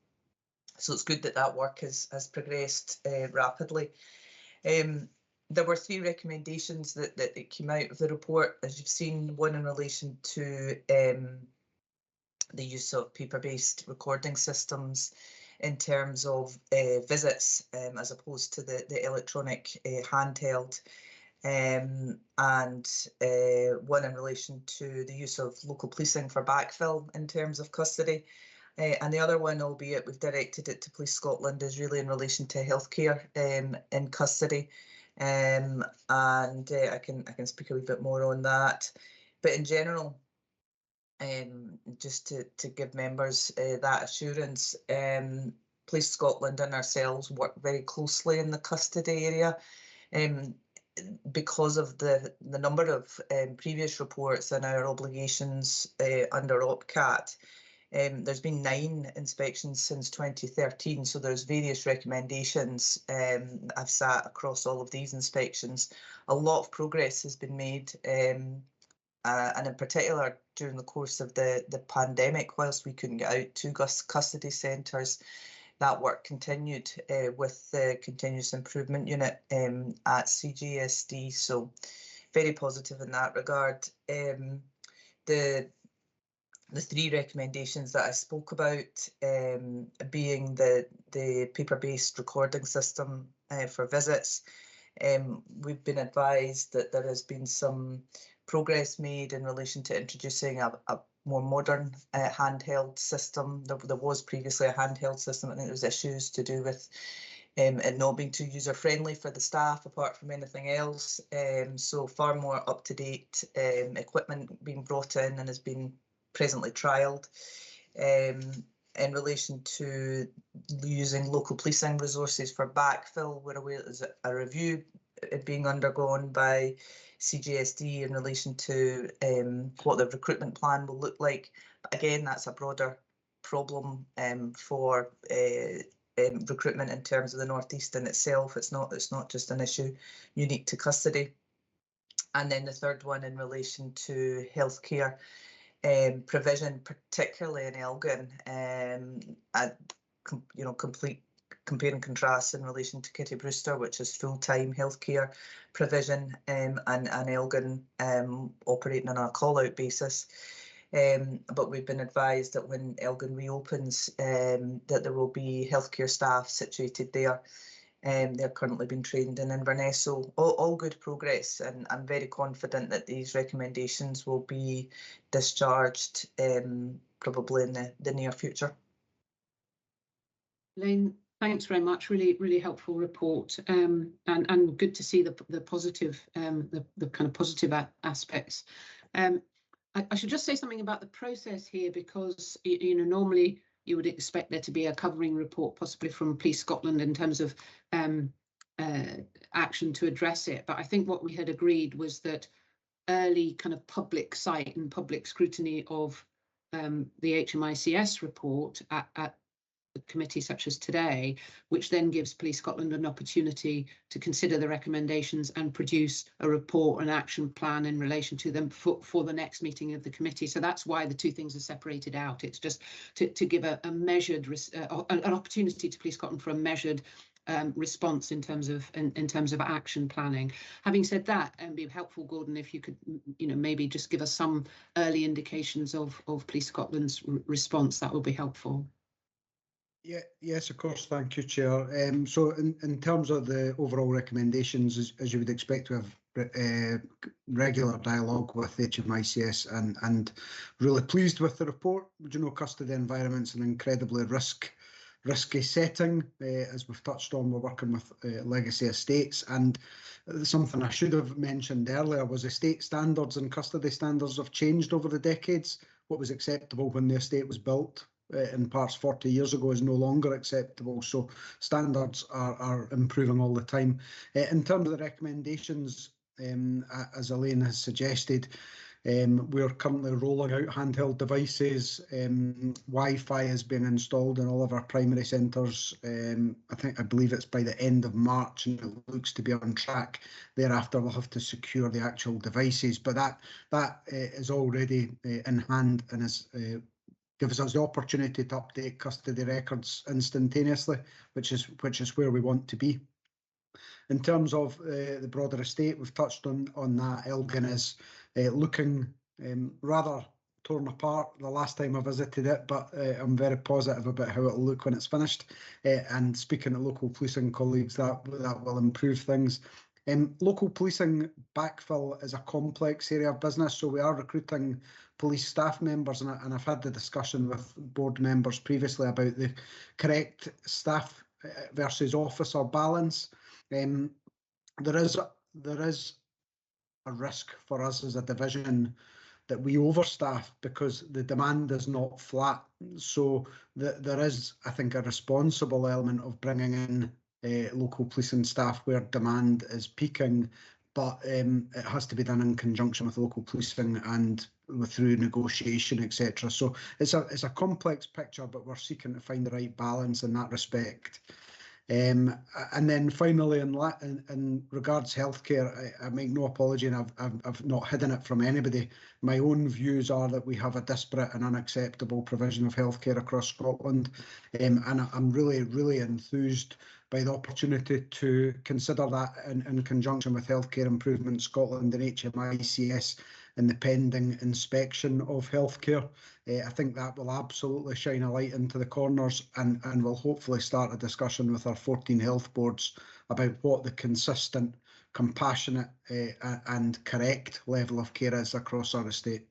So it's good that that work has progressed rapidly. There were 3 recommendations that came out of the report, as you've seen. One in relation to the use of paper-based recording systems in terms of visits as opposed to the electronic handheld, and one in relation to the use of local policing for backfill in terms of custody. And the other one, albeit we've directed it to Police Scotland, is really in relation to healthcare in custody. And I can speak a wee bit more on that. But in general, just to give members that assurance, Police Scotland and ourselves work very closely in the custody area, because of the number of previous reports and our obligations under OPCAT. There's been 9 inspections since 2013, so there's various recommendations. I've sat across all of these inspections. A lot of progress has been made, and in particular during the course of the pandemic, whilst we couldn't get out to custody centres, that work continued with the Continuous Improvement Unit at CGSD, so very positive in that regard. The 3 recommendations that I spoke about, being the paper-based recording system for visits, we've been advised that there has been some progress made in relation to introducing a more modern handheld system. There was previously a handheld system. I think there was issues to do with it not being too user-friendly for the staff apart from anything else. So far more up-to-date equipment being brought in and has been presently trialled. In relation to using local policing resources for backfill, we're aware there's a review being undergone by CGSD in relation to what the recruitment plan will look like. But again, that's a broader problem for recruitment in terms of the North East in itself. It's not just an issue unique to custody. And then the third one in relation to healthcare provision, particularly in Elgin, complete compare and contrast in relation to Kitty Brewster, which is full-time healthcare provision, and Elgin operating on a call-out basis. But we've been advised that when Elgin reopens, that there will be healthcare staff situated there. They're currently being trained in Inverness, so all good progress, and I'm very confident that these recommendations will be discharged probably in the near future. Elaine, thanks very much. Really helpful report, and good to see the positive, the kind of positive aspects. I should just say something about the process here, because normally you would expect there to be a covering report, possibly from Police Scotland, in terms of action to address it. But I think what we had agreed was that early kind of public sight and public scrutiny of the HMICS report at a committee such as today, which then gives Police Scotland an opportunity to consider the recommendations and produce a report, an action plan in relation to them for the next meeting of the committee. So that's why the two things are separated out. It's just to give a measured, an opportunity to Police Scotland for a measured response in terms of action planning. Having said that, and be helpful, Gordon, if you could, maybe just give us some early indications of Police Scotland's response, that would be helpful. Yeah, yes, of course. Thank you, Chair. So in terms of the overall recommendations, as you would expect, we have regular dialogue with HMICS and really pleased with the report. Custody environment's an incredibly risky setting. As we've touched on, we're working with legacy estates, and something I should have mentioned earlier was estate standards and custody standards have changed over the decades. What was acceptable when the estate was built in parts 40 years ago is no longer acceptable, so standards are improving all the time. In terms of the recommendations, as Elaine has suggested, we're currently rolling out handheld devices. Wi-Fi is being installed in all of our primary centres. I believe it's by the end of March, and it looks to be on track. Thereafter, we'll have to secure the actual devices, but that is already in hand and is gives us the opportunity to update custody records instantaneously, which is where we want to be. In terms of the broader estate, we've touched on that. Elgin is looking rather torn apart the last time I visited it, but I'm very positive about how it'll look when it's finished. And speaking to local policing colleagues, that will improve things. Local policing backfill is a complex area of business, so we are recruiting police staff members, and I've had the discussion with board members previously about the correct staff versus officer balance. There is a risk for us as a division that we overstaff because the demand is not flat. So there is, I think, a responsible element of bringing in local policing staff where demand is peaking, but it has to be done in conjunction with local policing and through negotiation, etc. So it's a complex picture, but we're seeking to find the right balance in that respect. And then finally, in regards healthcare, I make no apology, and I've not hidden it from anybody. My own views are that we have a disparate and unacceptable provision of healthcare across Scotland, and I'm really enthused by the opportunity to consider that in conjunction with Healthcare Improvement Scotland and HMICS in the pending inspection of healthcare. I think that will absolutely shine a light into the corners and will hopefully start a discussion with our 14 health boards about what the consistent, compassionate and correct level of care is across our estate.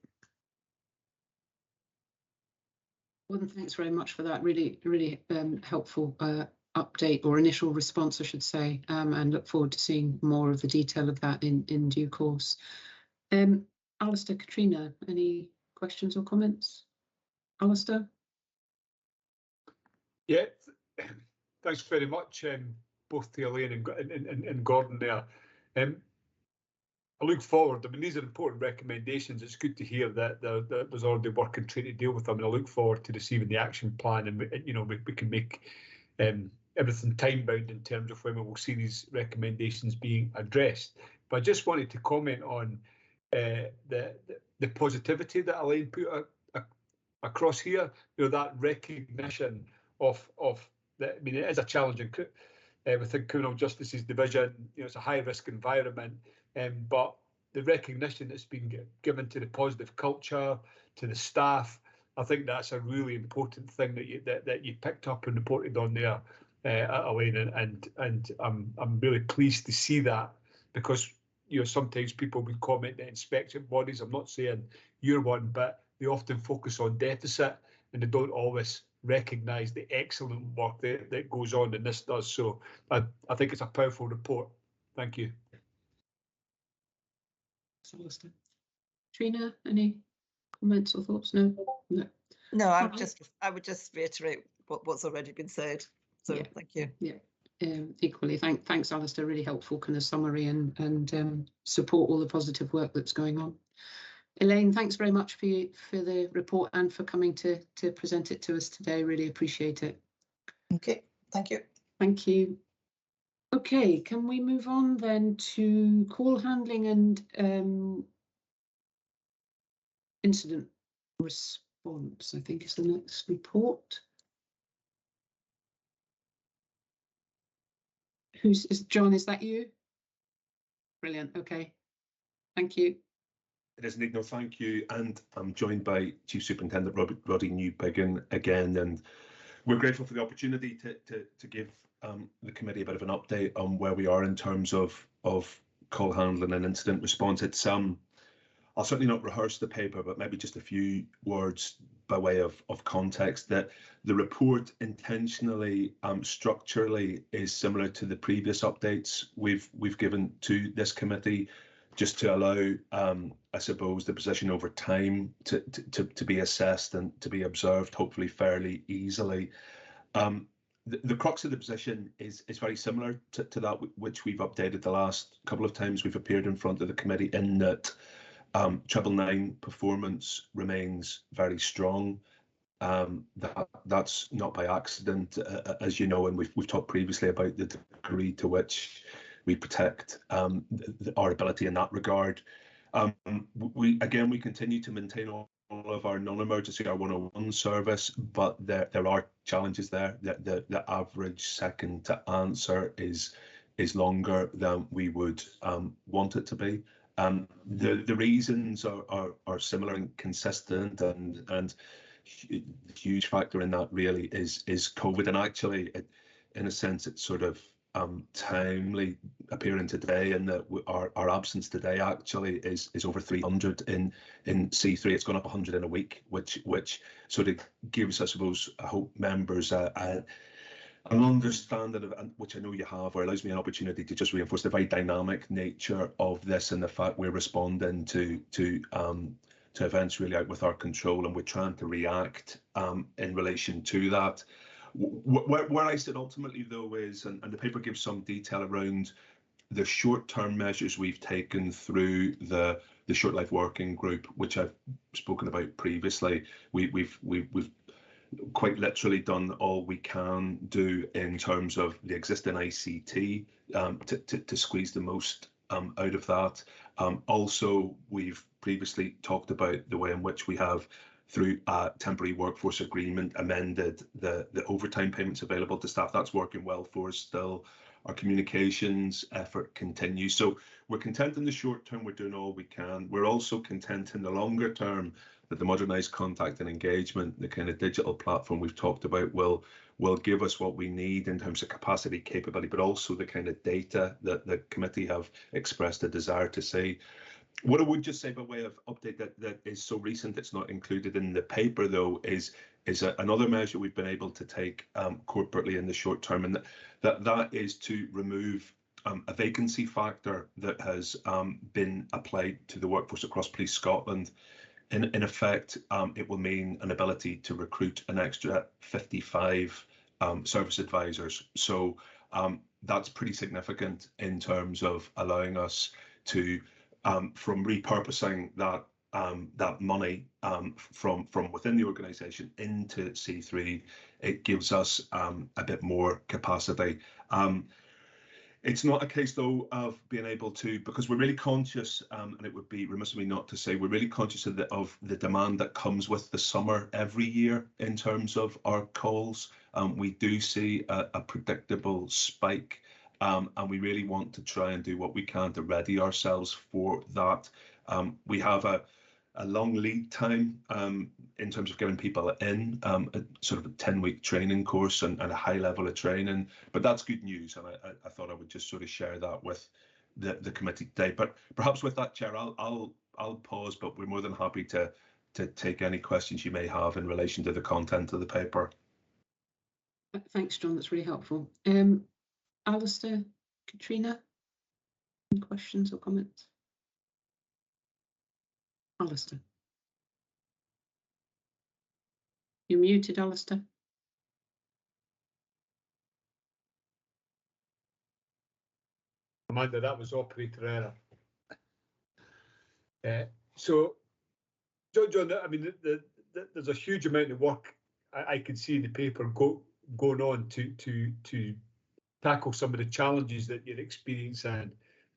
Well, thanks very much for that really helpful update, or initial response, I should say, and look forward to seeing more of the detail of that in due course. Alistair, Katrina, any questions or comments? Alistair? Yeah, thanks very much, both to Elaine and Gordon there. I look forward. I mean, these are important recommendations. It's good to hear that there's already work and trying to deal with them, and I look forward to receiving the action plan, and we can make everything time bound in terms of when we will see these recommendations being addressed. But I just wanted to comment on the positivity that Elaine put across here. That recognition of that. I mean, it is a challenging within criminal justice's division. It's a high risk environment. But the recognition that's been given to the positive culture, to the staff, I think that's a really important thing that you picked up and reported on there, Elaine, and I'm really pleased to see that, because sometimes people would comment that inspection bodies, I'm not saying you're one, but they often focus on deficit and they don't always recognise the excellent work that goes on, and this does. So I think it's a powerful report. Thank you. Alistair. Trina, any comments or thoughts? No. No, I would just reiterate what's already been said. So yeah. Thank you. Yeah. Equally, thanks, Alistair. Really helpful kind of summary and support all the positive work that's going on. Elaine, thanks very much for the report and for coming to present it to us today. Really appreciate it. Okay, thank you. Thank you. Okay, can we move on then to call handling and incident response? I think is the next report. John? Is that you? Brilliant. Okay, thank you. It is, Nick. No, thank you. And I'm joined by Chief Superintendent Roddy Newbiggin again, and we're grateful for the opportunity to give the committee a bit of an update on where we are in terms of call handling and incident response. It's I'll certainly not rehearse the paper, but maybe just a few words by way of context. That the report intentionally, structurally, is similar to the previous updates we've given to this committee, just to allow, I suppose, the position over time to be assessed and to be observed, hopefully fairly easily. The crux of the position is very similar to that which we've updated the last couple of times we've appeared in front of the committee, in that 999 performance remains very strong. That's not by accident, as you know, and we've talked previously about the degree to which we protect our ability in that regard. We continue to maintain all of our non-emergency, our 101 service, but there are challenges there. The average second to answer is longer than we would want it to be. The reasons are similar and consistent, and the huge factor in that really is COVID. And actually, in a sense, it's sort of timely appearing today, and that our absence today actually is over 300 in C3. It's gone up 100 in a week, which sort of gives, I suppose, I hope members an understanding of, which I know you have, or allows me an opportunity to just reinforce the very dynamic nature of this, and the fact we're responding to events really out with our control, and we're trying to react in relation to that. Where I sit ultimately, though, is, and the paper gives some detail around the short-term measures we've taken through the short life working group, which I've spoken about previously. We've quite literally done all we can do in terms of the existing ICT to squeeze the most out of that. Also, we've previously talked about the way in which we have, through a temporary workforce agreement, amended the overtime payments available to staff. That's working well for us still. Our communications effort continues. So we're content in the short term, we're doing all we can. We're also content in the longer term that the modernised contact and engagement, the kind of digital platform we've talked about, will give us what we need in terms of capacity, capability, but also the kind of data that the committee have expressed a desire to see. What I would just say by way of update that is so recent it's not included in the paper, though, is another measure we've been able to take corporately in the short term, and that is to remove a vacancy factor that has been applied to the workforce across Police Scotland. In effect, it will mean an ability to recruit an extra 55 service advisors. So that's pretty significant in terms of allowing us to, from repurposing that that money from within the organisation into C3, it gives us a bit more capacity. It's not a case though of being able to, because we're really conscious, and it would be remiss of me not to say, we're really conscious of the demand that comes with the summer every year in terms of our calls. We do see a predictable spike, and we really want to try and do what we can to ready ourselves for that. We have a long lead time in terms of getting people in, a sort of a 10-week training course and a high level of training, but that's good news, and I thought I would just sort of share that with the committee today. But perhaps with that, Chair, I'll pause, but we're more than happy to take any questions you may have in relation to the content of the paper. Thanks, John, that's really helpful. Alistair, Katrina, any questions or comments? Alistair. You're muted, Alistair. Amanda, that was operator error. So, John, I mean, there's a huge amount of work I can see in the paper going on to tackle some of the challenges that you're experiencing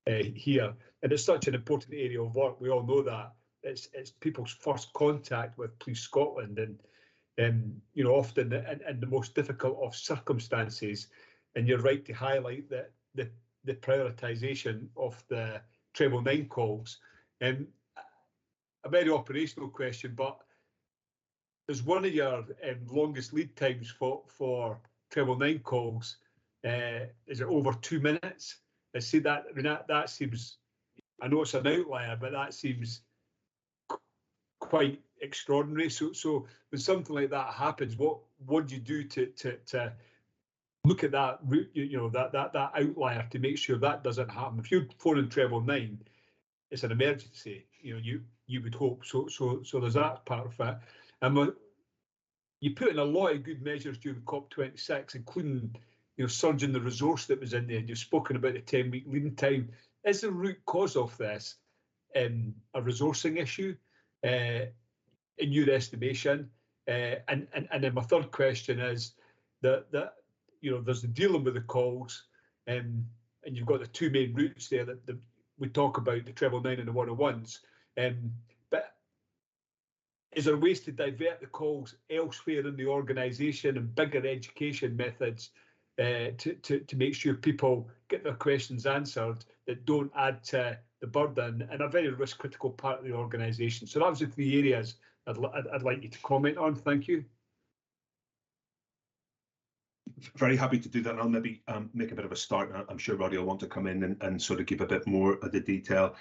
here, and it's such an important area of work. We all know that it's people's first contact with Police Scotland, and you know, often in the most difficult of circumstances. And you're right to highlight that the prioritisation of the treble 9 calls. A very operational question, but there's one of your longest lead times for treble 9 calls. Is it over 2 minutes? I see that. I mean, that seems. I know it's an outlier, but that seems quite extraordinary. So when something like that happens, what do you do to look at that route? You know, that outlier to make sure that doesn't happen. If you're phoning treble 9, it's an emergency. You know, you would hope. So there's that part of it. And you put in a lot of good measures during COP26, including, you know, surging the resource that was in there. You've spoken about the 10-week lead time. Is the root cause of this a resourcing issue, in your estimation? And then my third question is that you know, there's the dealing with the calls, and you've got the two main routes there that we talk about, the treble 9 and the 101s. But is there ways to divert the calls elsewhere in the organisation and bigger education methods to make sure people get their questions answered that don't add to the burden and a very risk critical part of the organisation? So that was the three areas I'd like you to comment on. Thank you. Very happy to do that. And I'll maybe make a bit of a start. I'm sure Roddy will want to come in and sort of give a bit more of the detail.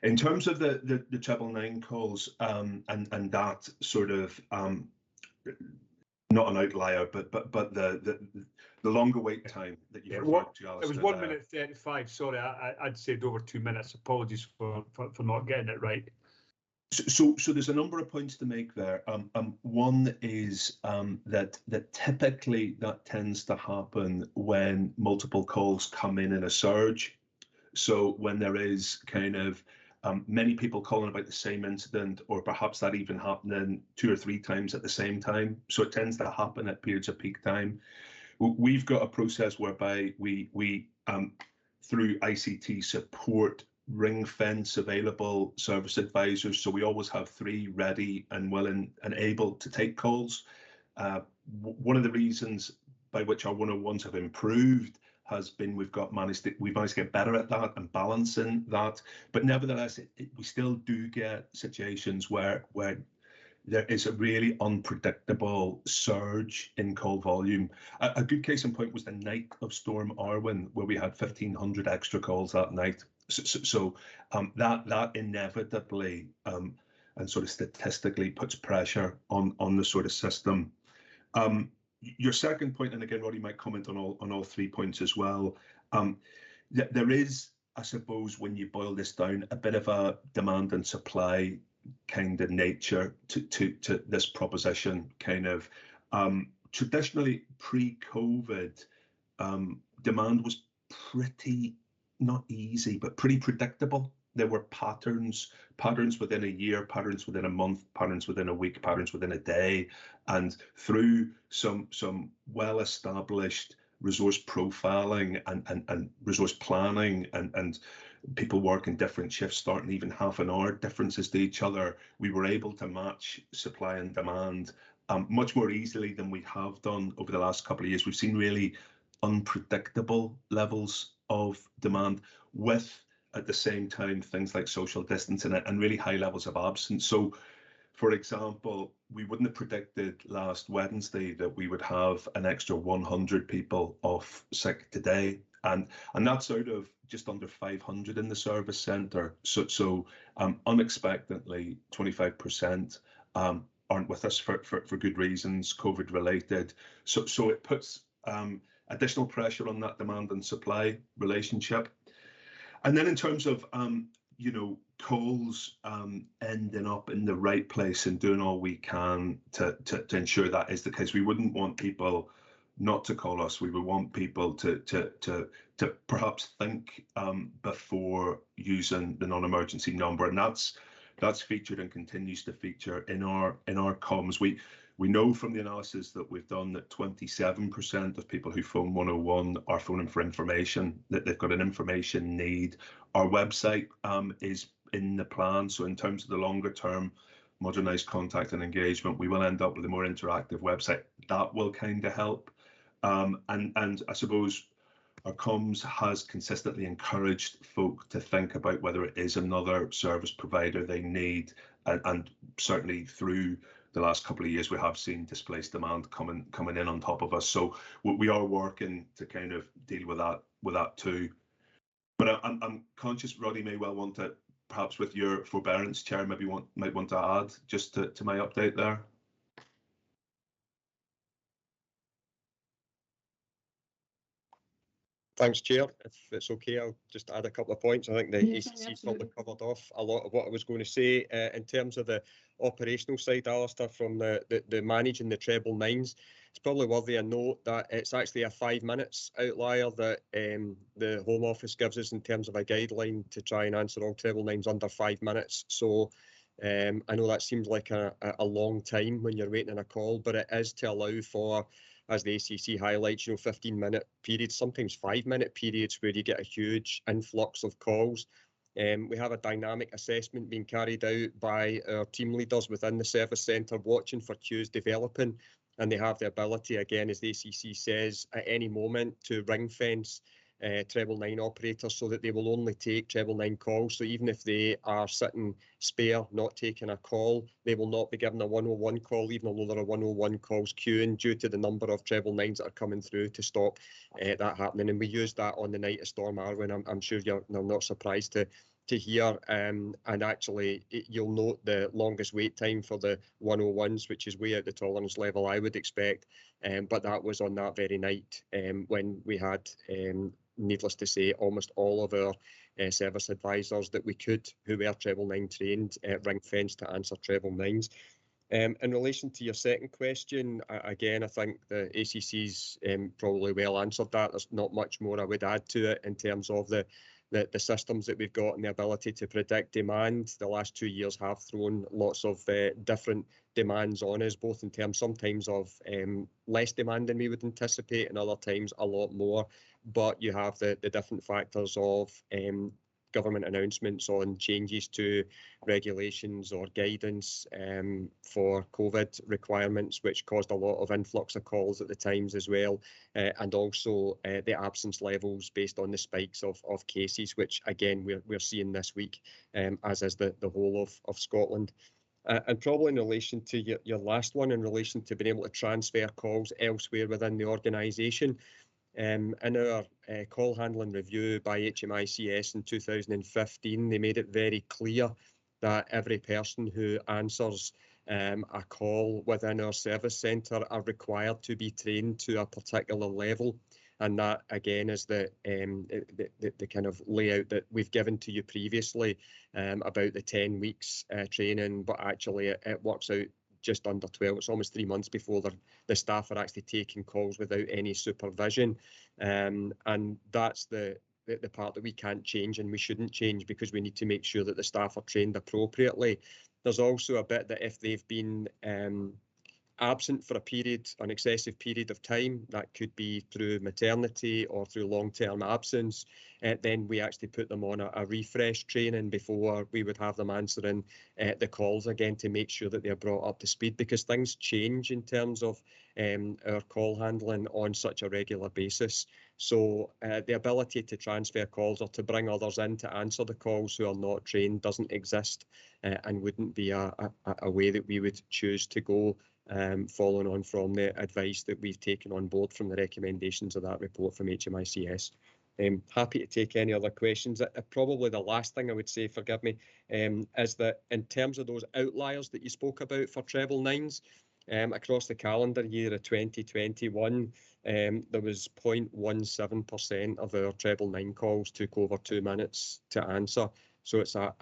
In terms of the treble 9 calls and that sort of not an outlier, but the longer wait time that you referred to, Alistair. It was 1 minute 35. Sorry, I'd said over 2 minutes. Apologies for not getting it right. So there's a number of points to make there. One is that typically that tends to happen when multiple calls come in a surge. So when there is kind of many people calling about the same incident, or perhaps that even happening 2 or 3 times at the same time. So it tends to happen at periods of peak time. We've got a process whereby we through ICT support ring fence available service advisors. So we always have 3 ready and willing and able to take calls. One of the reasons by which our 101s have improved has been we've managed to get better at that and balancing that. But nevertheless, we still do get situations where there is a really unpredictable surge in call volume. A good case in point was the night of Storm Arwen, where we had 1,500 extra calls that night. So that inevitably and sort of statistically puts pressure on the sort of system. Your second point, and again, Roddy might comment on all 3 points as well. There is, I suppose, when you boil this down, a bit of a demand and supply kind of nature to this proposition. Kind of traditionally pre-COVID, demand was pretty, not easy, but pretty predictable. There were patterns within a year, patterns within a month, patterns within a week, patterns within a day, and through some well-established resource profiling and resource planning and people working different shifts, starting even half an hour differences to each other, we were able to match supply and demand much more easily than we have done over the last couple of years. We've seen really unpredictable levels of demand with, at the same time, things like social distancing and really high levels of absence. So, for example, we wouldn't have predicted last Wednesday that we would have an extra 100 people off sick today, and that's out of just under 500 in the service centre. So unexpectedly, 25% aren't with us for good reasons, COVID related. So it puts additional pressure on that demand and supply relationship. And then in terms of calls ending up in the right place and doing all we can to ensure that is the case. We wouldn't want people not to call us. We would want people to perhaps think before using the non-emergency number, and that's featured and continues to feature in our comms. We know from the analysis that we've done that 27% of people who phone 101 are phoning for information, that they've got an information need. Our website is in the plan. So in terms of the longer term modernised contact and engagement, we will end up with a more interactive website. That will kind of help. And I suppose our comms has consistently encouraged folk to think about whether it is another service provider they need. And certainly through the last couple of years, we have seen displaced demand coming in on top of us. So we are working to kind of deal with that too. But I'm conscious Roddy may well want to, perhaps with your forbearance, Chair, might want to add just to my update there. Thanks, Chair. If it's okay, I'll just add a couple of points. I think the ACC's probably covered off a lot of what I was going to say. In terms of the operational side, Alistair, from the managing the treble nines, it's probably worthy a note that it's actually a 5 minutes outlier that the Home Office gives us in terms of a guideline to try and answer all treble nines under 5 minutes. So I know that seems like a long time when you're waiting on a call, but it is to allow for, as the ACC highlights, 15-minute periods, sometimes 5-minute periods where you get a huge influx of calls. We have a dynamic assessment being carried out by our team leaders within the service centre, watching for queues developing, and they have the ability, again, as the ACC says, at any moment to ring fence treble nine operators so that they will only take treble nine calls. So even if they are sitting spare, not taking a call, they will not be given a 101 call, even though there are 101 calls queuing due to the number of treble nines that are coming through to stop that happening. And we used that on the night of Storm Arwen. I'm sure you're not surprised to hear, and actually you'll note the longest wait time for the 101s, which is way out the tolerance level I would expect, but that was on that very night when we had, needless to say, almost all of our service advisors that we could, who were treble nine trained, ring fence to answer treble nines. In relation to your second question, again, I think the ACC's probably well answered that. There's not much more I would add to it in terms of the systems that we've got and the ability to predict demand. The last 2 years have thrown lots of different demands on us, both in terms sometimes of less demand than we would anticipate and other times a lot more. But you have the different factors of government announcements on changes to regulations or guidance for COVID requirements, which caused a lot of influx of calls at the times as well, and also the absence levels based on the spikes of cases, which again we're seeing this week, as is the whole of Scotland. And probably in relation to your last one, in relation to being able to transfer calls elsewhere within the organisation, in our call handling review by HMICS in 2015, they made it very clear that every person who answers a call within our service centre are required to be trained to a particular level. And that, again, is the kind of layout that we've given to you previously about the 10 weeks training, but actually it works out just under 12. It's almost 3 months before the staff are actually taking calls without any supervision. And that's the part that we can't change and we shouldn't change, because we need to make sure that the staff are trained appropriately. There's also a bit that if they've been absent for an excessive period of time, that could be through maternity or through long-term absence, then we actually put them on a refresh training before we would have them answering the calls again, to make sure that they're brought up to speed, because things change in terms of our call handling on such a regular basis. So the ability to transfer calls or to bring others in to answer the calls who are not trained doesn't exist, and wouldn't be a way that we would choose to go, following on from the advice that we've taken on board from the recommendations of that report from HMICS. Happy to take any other questions. Probably the last thing I would say, forgive me, is that in terms of those outliers that you spoke about for treble nines, across the calendar year of 2021, there was 0.17% of our treble nine calls took over 2 minutes to answer. So it's a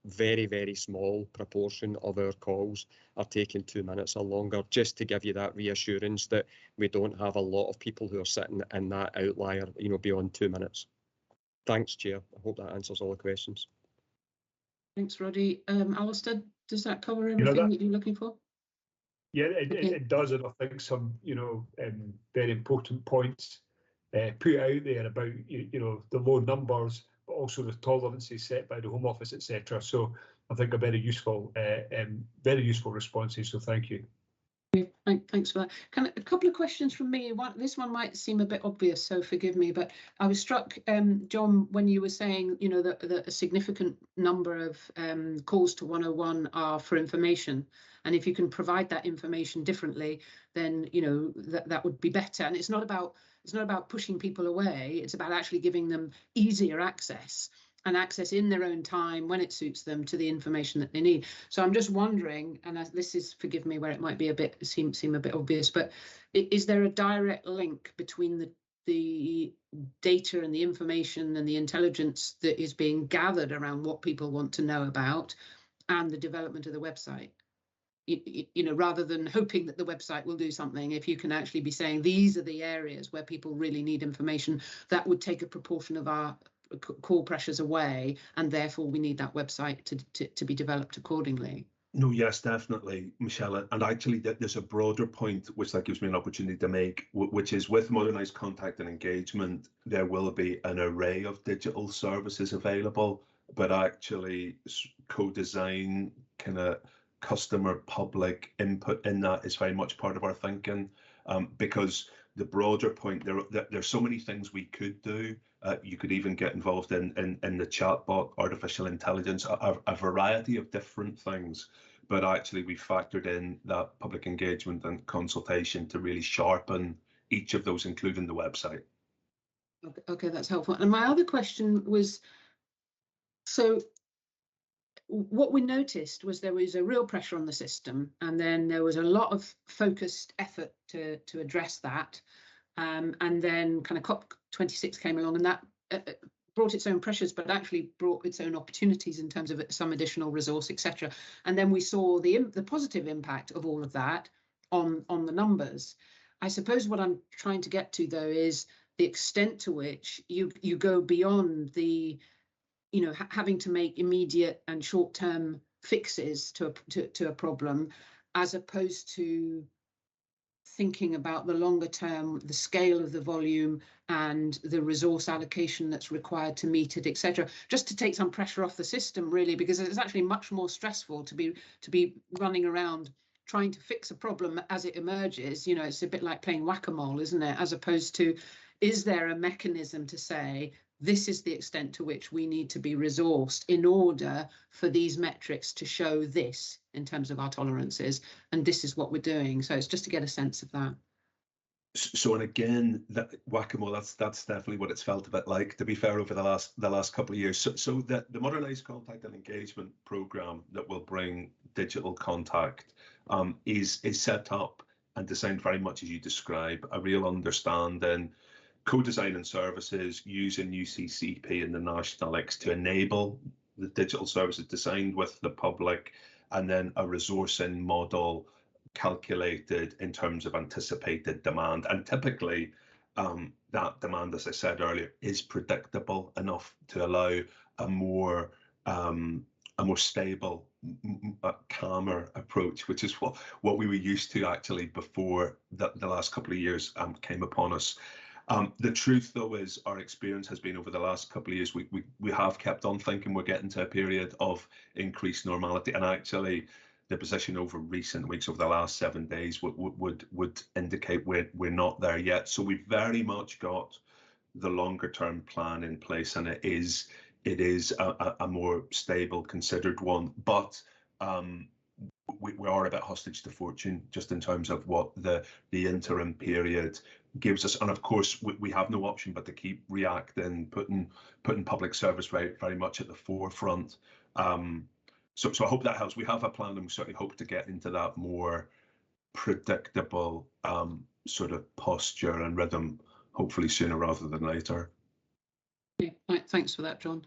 very, very small proportion of our calls are taking 2 minutes or longer, just to give you that reassurance that we don't have a lot of people who are sitting in that outlier, beyond 2 minutes. Thanks, Chair. I hope that answers all the questions. Thanks, Roddy. Alistair, does that cover everything that you're looking for? Yeah, it does, and I think some, very important points put out there about, the low numbers, but also the tolerances set by the Home Office, etc. So I think a very useful responses. So thank you. Thanks for that. A couple of questions from me. This one might seem a bit obvious, so forgive me, but I was struck, John, when you were saying, that a significant number of calls to 101 are for information, and if you can provide that information differently, then that would be better. And it's not about pushing people away. It's about actually giving them easier access, and access in their own time when it suits them to the information that they need. So I'm just wondering, and this is, forgive me, where it might be seem a bit obvious, but is there a direct link between the data and the information and the intelligence that is being gathered around what people want to know about and the development of the website? Rather than hoping that the website will do something, if you can actually be saying these are the areas where people really need information, that would take a proportion of our call pressures away, and therefore we need that website to be developed accordingly. No, yes, definitely, Michelle. And actually, there's a broader point which that gives me an opportunity to make, which is with modernised contact and engagement, there will be an array of digital services available, but actually co-design, kind of customer public input in that is very much part of our thinking, because the broader point, there's so many things we could do. You could even get involved in the chatbot, artificial intelligence, a variety of different things. But actually, we factored in that public engagement and consultation to really sharpen each of those, including the website. Okay, that's helpful. And my other question was, so what we noticed was there was a real pressure on the system, and then there was a lot of focused effort to address that. And then kind of COP26 came along, and that brought its own pressures, but actually brought its own opportunities in terms of some additional resource, etc. And then we saw the positive impact of all of that on the numbers. I suppose what I'm trying to get to, though, is the extent to which you go beyond the having to make immediate and short-term fixes to a problem, as opposed to thinking about the longer term, the scale of the volume and the resource allocation that's required to meet it, etc. Just to take some pressure off the system, really, because it's actually much more stressful to be running around trying to fix a problem as it emerges. It's a bit like playing whack-a-mole, isn't it? As opposed to, is there a mechanism to say, this is the extent to which we need to be resourced in order for these metrics to show this in terms of our tolerances, and this is what we're doing. So it's just to get a sense of that. So, and again, that whack-a-mole, that's definitely what it's felt a bit like, to be fair, over the last couple of years. So the modernised contact and engagement programme that will bring digital contact is set up and designed very much as you describe, a real understanding, co-designing services using UCCP and the National X to enable the digital services designed with the public and then a resourcing model calculated in terms of anticipated demand. And typically that demand, as I said earlier, is predictable enough to allow a more stable, calmer approach, which is what we were used to actually before the last couple of years came upon us. The truth, though, is our experience has been over the last couple of years, we have kept on thinking we're getting to a period of increased normality, and actually the position over recent weeks, over the last 7 days, would indicate we're not there yet. So we've very much got the longer term plan in place, and it is a more stable, considered one. But we are a bit hostage to fortune just in terms of what the interim period gives us. And of course, we have no option but to keep reacting, putting public service very much at the forefront. So I hope that helps. We have a plan, and we certainly hope to get into that more predictable sort of posture and rhythm, hopefully sooner rather than later. Yeah, right, thanks for that, John.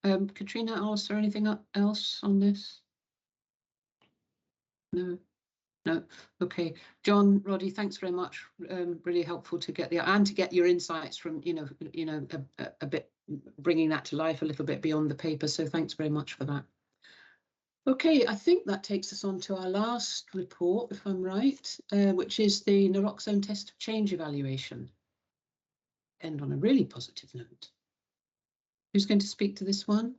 Katrina, Alistair, anything else on this? No. Okay, John, Roddy, thanks very much. Really helpful to get your insights from a bit, bringing that to life a little bit beyond the paper. So thanks very much for that. Okay, I think that takes us on to our last report, if I'm right, which is the naloxone test of change evaluation. End on a really positive note. Who's going to speak to this one?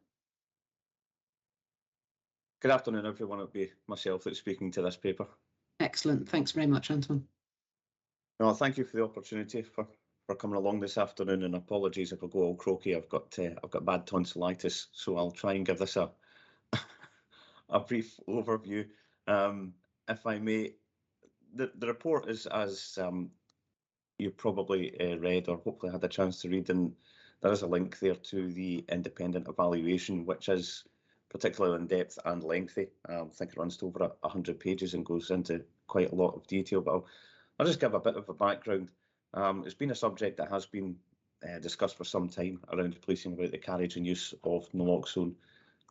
Good afternoon, everyone. It'll be myself that's speaking to this paper. Excellent. Thanks very much, Anton. No, thank you for the opportunity for coming along this afternoon, and apologies if I go all croaky. I've got bad tonsillitis, so I'll try and give this a brief overview, if I may. The report is, as you probably read or hopefully had a chance to read, and there is a link there to the independent evaluation, which is particularly in depth and lengthy. I think it runs to over 100 pages and goes into quite a lot of detail, but I'll just give a bit of a background. It's been a subject that has been discussed for some time around policing about the carriage and use of naloxone.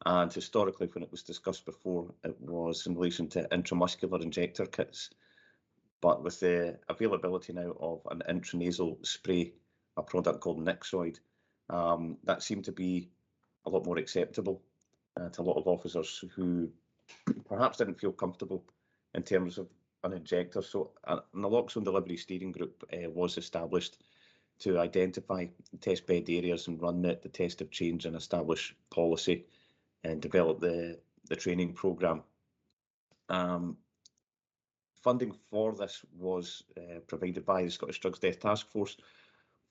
And historically, when it was discussed before, it was in relation to intramuscular injector kits. But with the availability now of an intranasal spray, a product called Nixoid, that seemed to be a lot more acceptable to a lot of officers who perhaps didn't feel comfortable in terms of an injector. So a naloxone delivery steering group was established to identify test bed areas and run the test of change and establish policy and develop the training programme. Funding for this was provided by the Scottish Drugs Death Task Force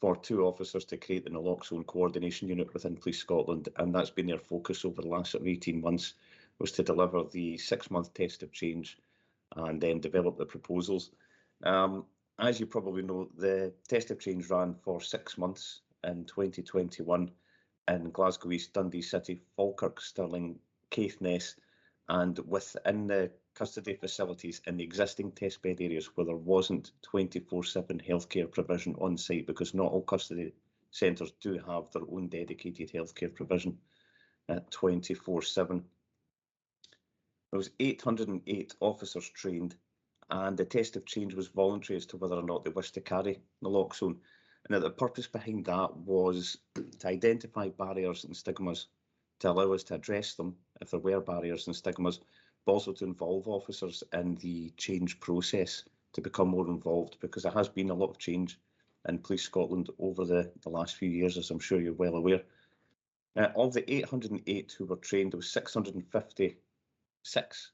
for 2 officers to create the naloxone coordination unit within Police Scotland, and that's been their focus over the last 18 months, was to deliver the 6-month test of change and then develop the proposals. As you probably know, the test of change ran for 6 months in 2021 in Glasgow East, Dundee City, Falkirk, Stirling, Caithness, and within the custody facilities in the existing test bed areas where there wasn't 24/7 healthcare provision on site, because not all custody centres do have their own dedicated healthcare provision at 24/7. There was 808 officers trained, and the test of change was voluntary as to whether or not they wished to carry naloxone. And the purpose behind that was to identify barriers and stigmas, to allow us to address them if there were barriers and stigmas, but also to involve officers in the change process, to become more involved, because there has been a lot of change in Police Scotland over the last few years, as I'm sure you're well aware. Of the 808 who were trained, there was 656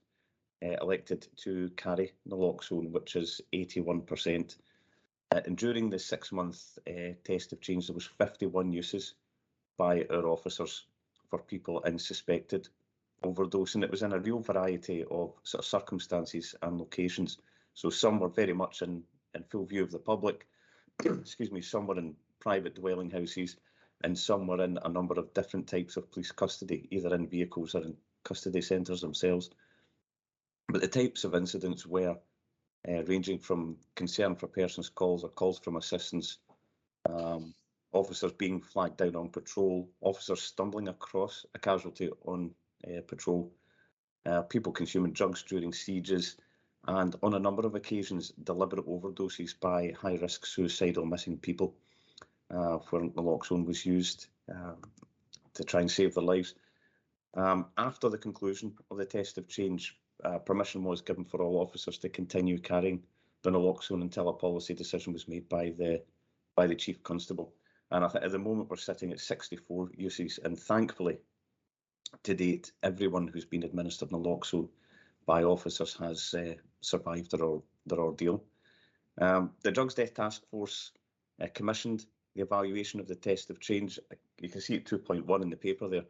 elected to carry naloxone, which is 81%. And during the 6-month test of change, there was 51 uses by our officers for people in suspected overdose, and it was in a real variety of sort of circumstances and locations. So some were very much in full view of the public, excuse me, some were in private dwelling houses, and some were in a number of different types of police custody, either in vehicles or in custody centres themselves. But the types of incidents were ranging from concern for persons calls or calls from assistance, officers being flagged down on patrol, officers stumbling across a casualty on patrol, people consuming drugs during sieges, and on a number of occasions, deliberate overdoses by high-risk suicidal missing people, where naloxone was used to try and save their lives. After the conclusion of the test of change, permission was given for all officers to continue carrying the naloxone until a policy decision was made by the Chief Constable. And I think at the moment we're sitting at 64 uses, and thankfully, to date, everyone who's been administered naloxone by officers has survived their ordeal. The Drugs Death Task Force commissioned the evaluation of the test of change. You can see at 2.1 in the paper there.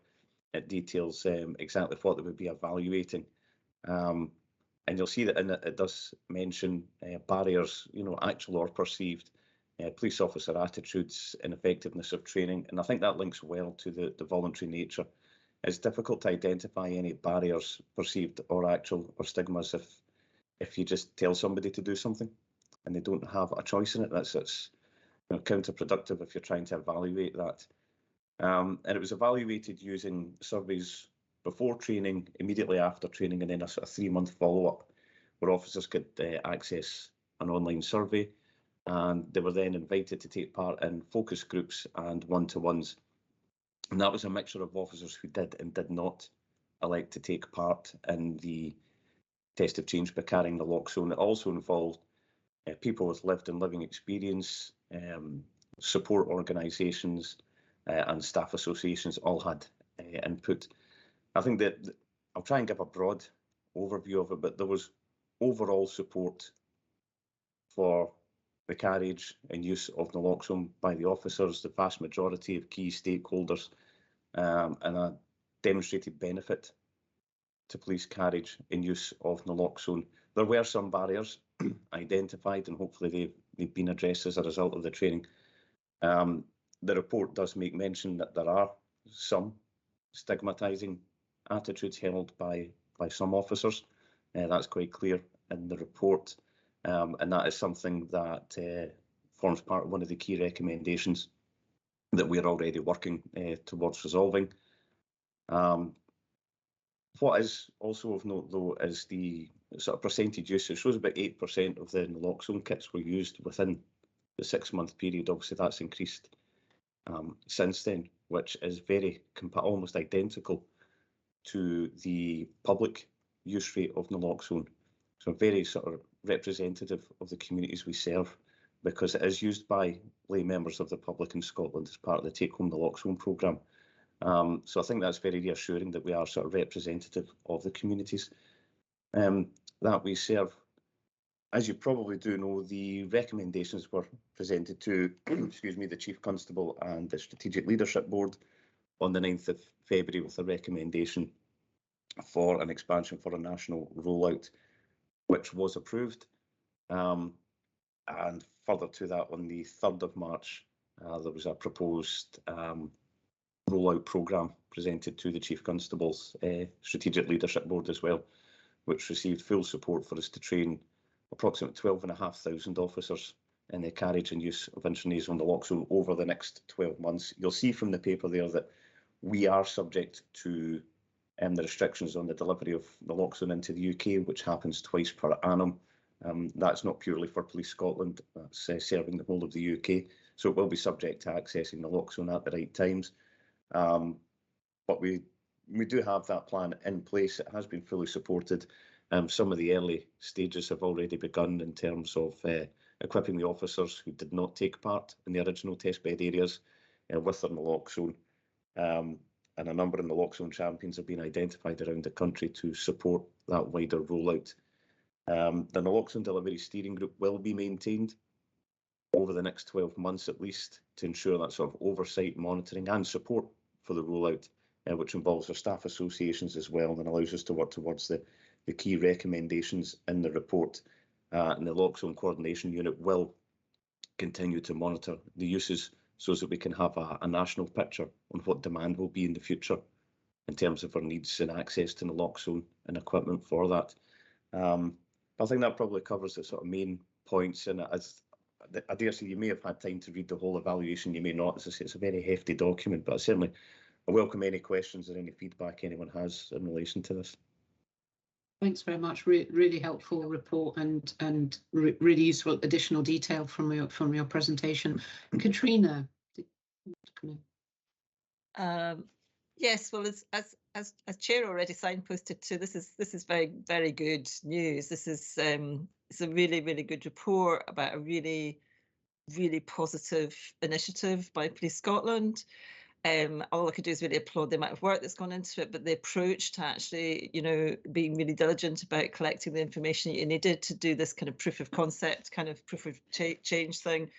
It details exactly what they would be evaluating. And you'll see that in it, it does mention barriers, actual or perceived, police officer attitudes, ineffectiveness of training. And I think that links well to the voluntary nature. It's difficult to identify any barriers, perceived or actual, or stigmas if you just tell somebody to do something and they don't have a choice in it. That's counterproductive if you're trying to evaluate that. And it was evaluated using surveys before training, immediately after training, and then a sort of 3-month follow-up where officers could access an online survey, and they were then invited to take part in focus groups and one-to-ones. And that was a mixture of officers who did and did not elect to take part in the test of change by carrying naloxone. It also involved people with lived and living experience, support organisations, and staff associations all had input. I think that I'll try and give a broad overview of it, but there was overall support for the carriage and use of naloxone by the officers, the vast majority of key stakeholders, and a demonstrated benefit to police carriage and use of naloxone. There were some barriers identified, and hopefully they've been addressed as a result of the training. The report does make mention that there are some stigmatising attitudes held by some officers. That's quite clear in the report, and that is something that forms part of one of the key recommendations that we're already working towards resolving. What is also of note, though, is the sort of percentage use. It shows about 8% of the naloxone kits were used within the 6-month period. Obviously, that's increased since then, which is very almost identical to the public use rate of naloxone. So very sort of representative of the communities we serve, because it is used by lay members of the public in Scotland as part of the take-home naloxone programme. So I think that's very reassuring that we are sort of representative of the communities that we serve. As you probably do know, the recommendations were presented to the Chief Constable and the Strategic Leadership Board on the 9th of February with a recommendation for an expansion for a national rollout, which was approved. And further to that, on the 3rd of March, there was a proposed rollout programme presented to the Chief Constable's Strategic Leadership Board as well, which received full support for us to train approximately 12,500 officers in the carriage and use of intranasal naloxone over the next 12 months. You'll see from the paper there that we are subject to the restrictions on the delivery of naloxone into the UK, which happens twice per annum. That's not purely for Police Scotland, that's serving the whole of the UK. So it will be subject to accessing naloxone at the right times. But we do have that plan in place. It has been fully supported. Some of the early stages have already begun in terms of equipping the officers who did not take part in the original testbed areas with their naloxone. And a number of naloxone champions have been identified around the country to support that wider rollout. The naloxone delivery steering group will be maintained over the next 12 months at least to ensure that sort of oversight, monitoring and support for the rollout, which involves our staff associations as well and allows us to work towards the key recommendations in the report. And the naloxone coordination unit will continue to monitor the uses so that we can have a national picture on what demand will be in the future in terms of our needs and access to naloxone and equipment for that. I think that probably covers the sort of main points. And as I dare say, you may have had time to read the whole evaluation, you may not. As I say, it's a very hefty document, but certainly I welcome any questions or any feedback anyone has in relation to this. Thanks very much. Really helpful report and really useful additional detail from your presentation. Katrina. Yes, well, as Chair already signposted to, this is very good news. This is it's a really good report about a really positive initiative by Police Scotland. All I could do is really applaud the amount of work that's gone into it, but the approach to actually, being really diligent about collecting the information you needed to do this kind of proof of concept, kind of proof of change thing,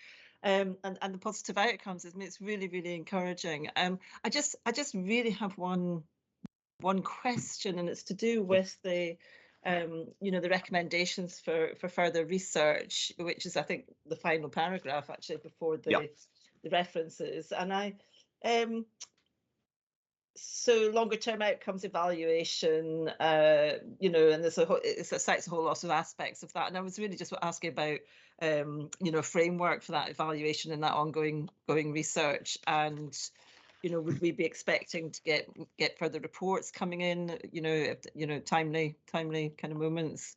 and the positive outcomes. It's really encouraging. I just really have one question, and it's to do with the the recommendations for further research, which is, I think, the final paragraph actually before the references. And so longer term outcomes evaluation, and there's it cites a whole lot of aspects of that. And I was really just asking about, a framework for that evaluation and that ongoing research. And, would we be expecting to get further reports coming in, timely kind of moments?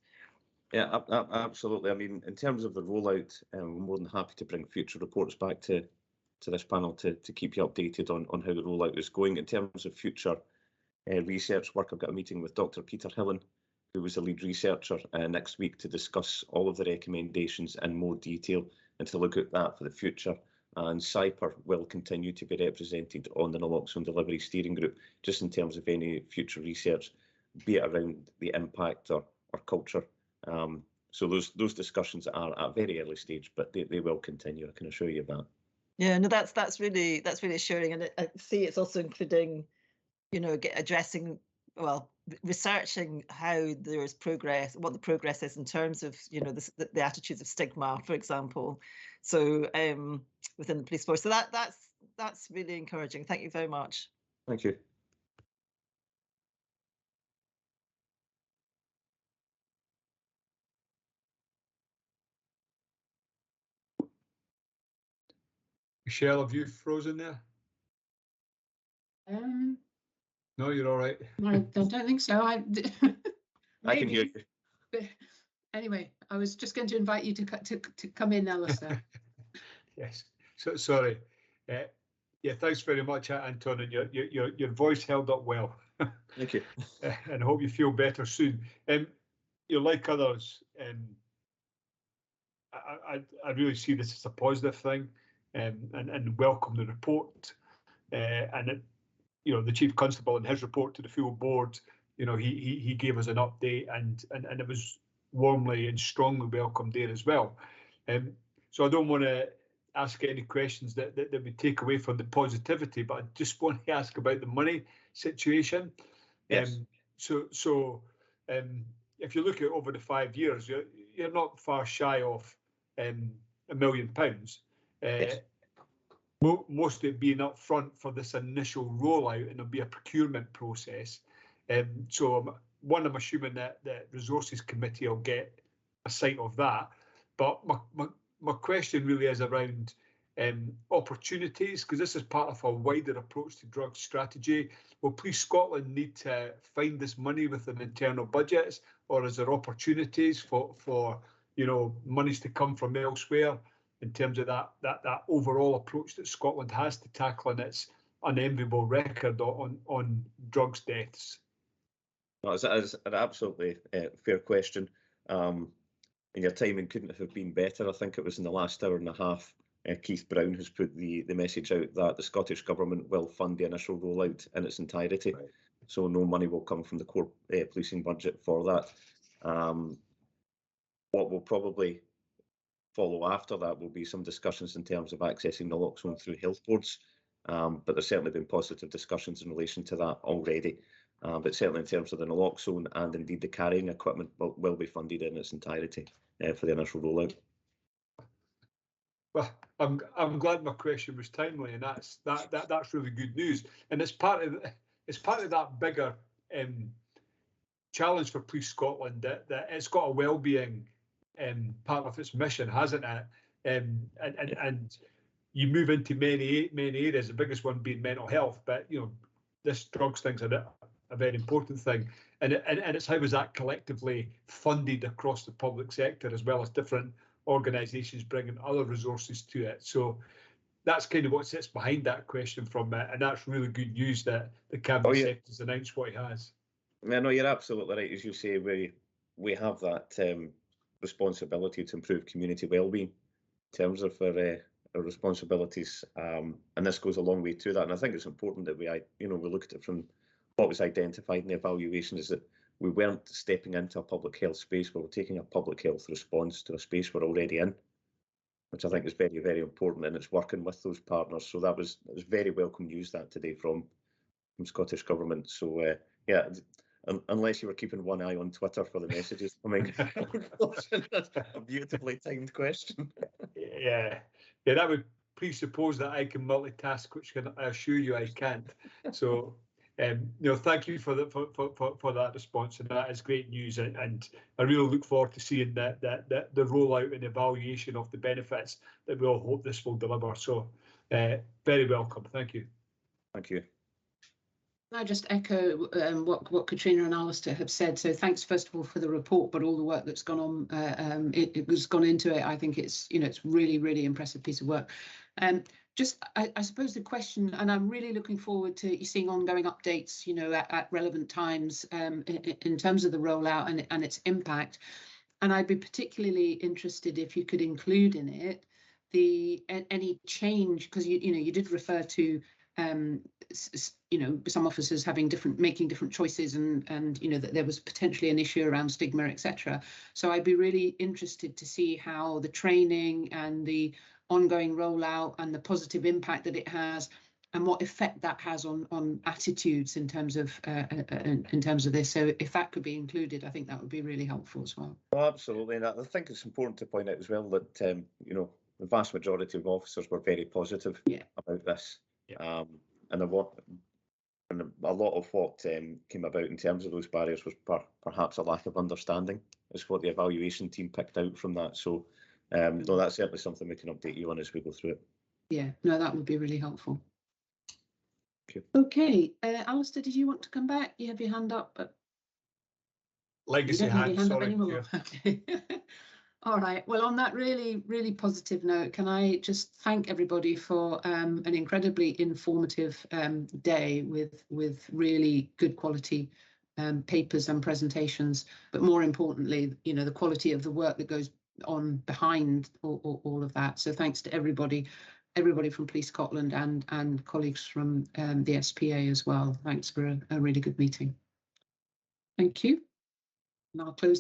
Yeah, absolutely. I mean, in terms of the rollout, we're more than happy to bring future reports back to this panel to keep you updated on how the rollout is going. In terms of future research work, I've got a meeting with Dr. Peter Hillen, who was the lead researcher, next week to discuss all of the recommendations in more detail and to look at that for the future. And CIPR will continue to be represented on the naloxone delivery steering group, just in terms of any future research, be it around the impact or culture. So those discussions are at a very early stage, but they will continue, I can assure you of that. Yeah, no, that's really assuring, and I see it's also including, addressing, researching how there is progress, what the progress is in terms of, the attitudes of stigma, for example. So within the police force, so that's really encouraging. Thank you very much. Thank you. Michelle, have you frozen there? No, you're all right. I don't think so. I can hear you. But anyway, I was just going to invite you to come in, Alistair. Yes. So sorry. Yeah, thanks very much, Anton, and your voice held up well. Thank you. And I hope you feel better soon. You're like others. I really see this as a positive thing, and welcome the report. And it, the Chief Constable in his report to the full board, he gave us an update, and it was warmly and strongly welcomed there as well. So I don't want to ask any questions that would take away from the positivity, but I just want to ask about the money situation. Yes. So if you look at over the 5 years, you're not far shy of £1 million. Yes. Most of it being up front for this initial rollout, and there'll be a procurement process. So I'm assuming that the Resources Committee will get a sight of that. But my question really is around opportunities, because this is part of a wider approach to drug strategy. Will Police Scotland need to find this money within internal budgets, or is there opportunities for monies to come from elsewhere in terms of that overall approach that Scotland has to tackling its unenviable record on drugs deaths? No, it's an absolutely fair question. And your timing couldn't have been better. I think it was in the last hour and a half, Keith Brown has put the message out that the Scottish Government will fund the initial rollout in its entirety. Right. So no money will come from the core policing budget for that. What will probably follow after that will be some discussions in terms of accessing naloxone through health boards. But there's certainly been positive discussions in relation to that already. But certainly in terms of the naloxone and indeed the carrying equipment will be funded in its entirety for the initial rollout. Well, I'm glad my question was timely, and that's really good news. And it's part of that bigger challenge for Police Scotland that it's got a wellbeing part of its mission, hasn't it? And you move into many areas, the biggest one being mental health, but this drugs thing's a a very important thing. And it's how is that collectively funded across the public sector, as well as different organisations bringing other resources to it. So that's kind of what sits behind that question from it, and that's really good news that the Cabinet Secretary's announced what he has. Yeah, no, you're absolutely right. As you say, we have that responsibility to improve community wellbeing in terms of our responsibilities, and this goes a long way to that. And I think it's important that we look at it from what was identified in the evaluation, is that we weren't stepping into a public health space, but we're taking a public health response to a space we're already in, which I think is very, very important, and it's working with those partners. So that was very welcome news that today from Scottish Government. So yeah, unless you were keeping one eye on Twitter for the messages coming. That's a beautifully timed question. Yeah, that would presuppose that I can multitask, which I assure you I can't. So thank you for that response, and that is great news. And I really look forward to seeing the rollout and evaluation of the benefits that we all hope this will deliver. So very welcome. Thank you. Thank you. I just echo what Katrina and Alistair have said. So thanks first of all for the report, but all the work that's gone on, it was gone into it. I think it's it's really, really impressive piece of work. I suppose the question, and I'm really looking forward to seeing ongoing updates, at relevant times in terms of the rollout and its impact. And I'd be particularly interested if you could include in it any change, because you did refer to some officers making different choices, and that there was potentially an issue around stigma, etc. So I'd be really interested to see how the training and the ongoing rollout and the positive impact that it has, and what effect that has on attitudes in terms of this. So if that could be included, I think that would be really helpful as well. Oh, absolutely, and I think it's important to point out as well that the vast majority of officers were very positive about this. And a lot of what came about in terms of those barriers was perhaps a lack of understanding, is what the evaluation team picked out from that. So no, that's certainly something we can update you on as we go through it. Yeah, no, that would be really helpful. Okay. Okay, Alistair, did you want to come back? You have your hand up, but legacy hand, sorry. All right. Well, on that really, really positive note, can I just thank everybody for an incredibly informative day with really good quality papers and presentations, but more importantly, the quality of the work that goes on behind all of that. So thanks to everybody from Police Scotland and colleagues from the SPA as well. Thanks for a really good meeting. Thank you. And I'll close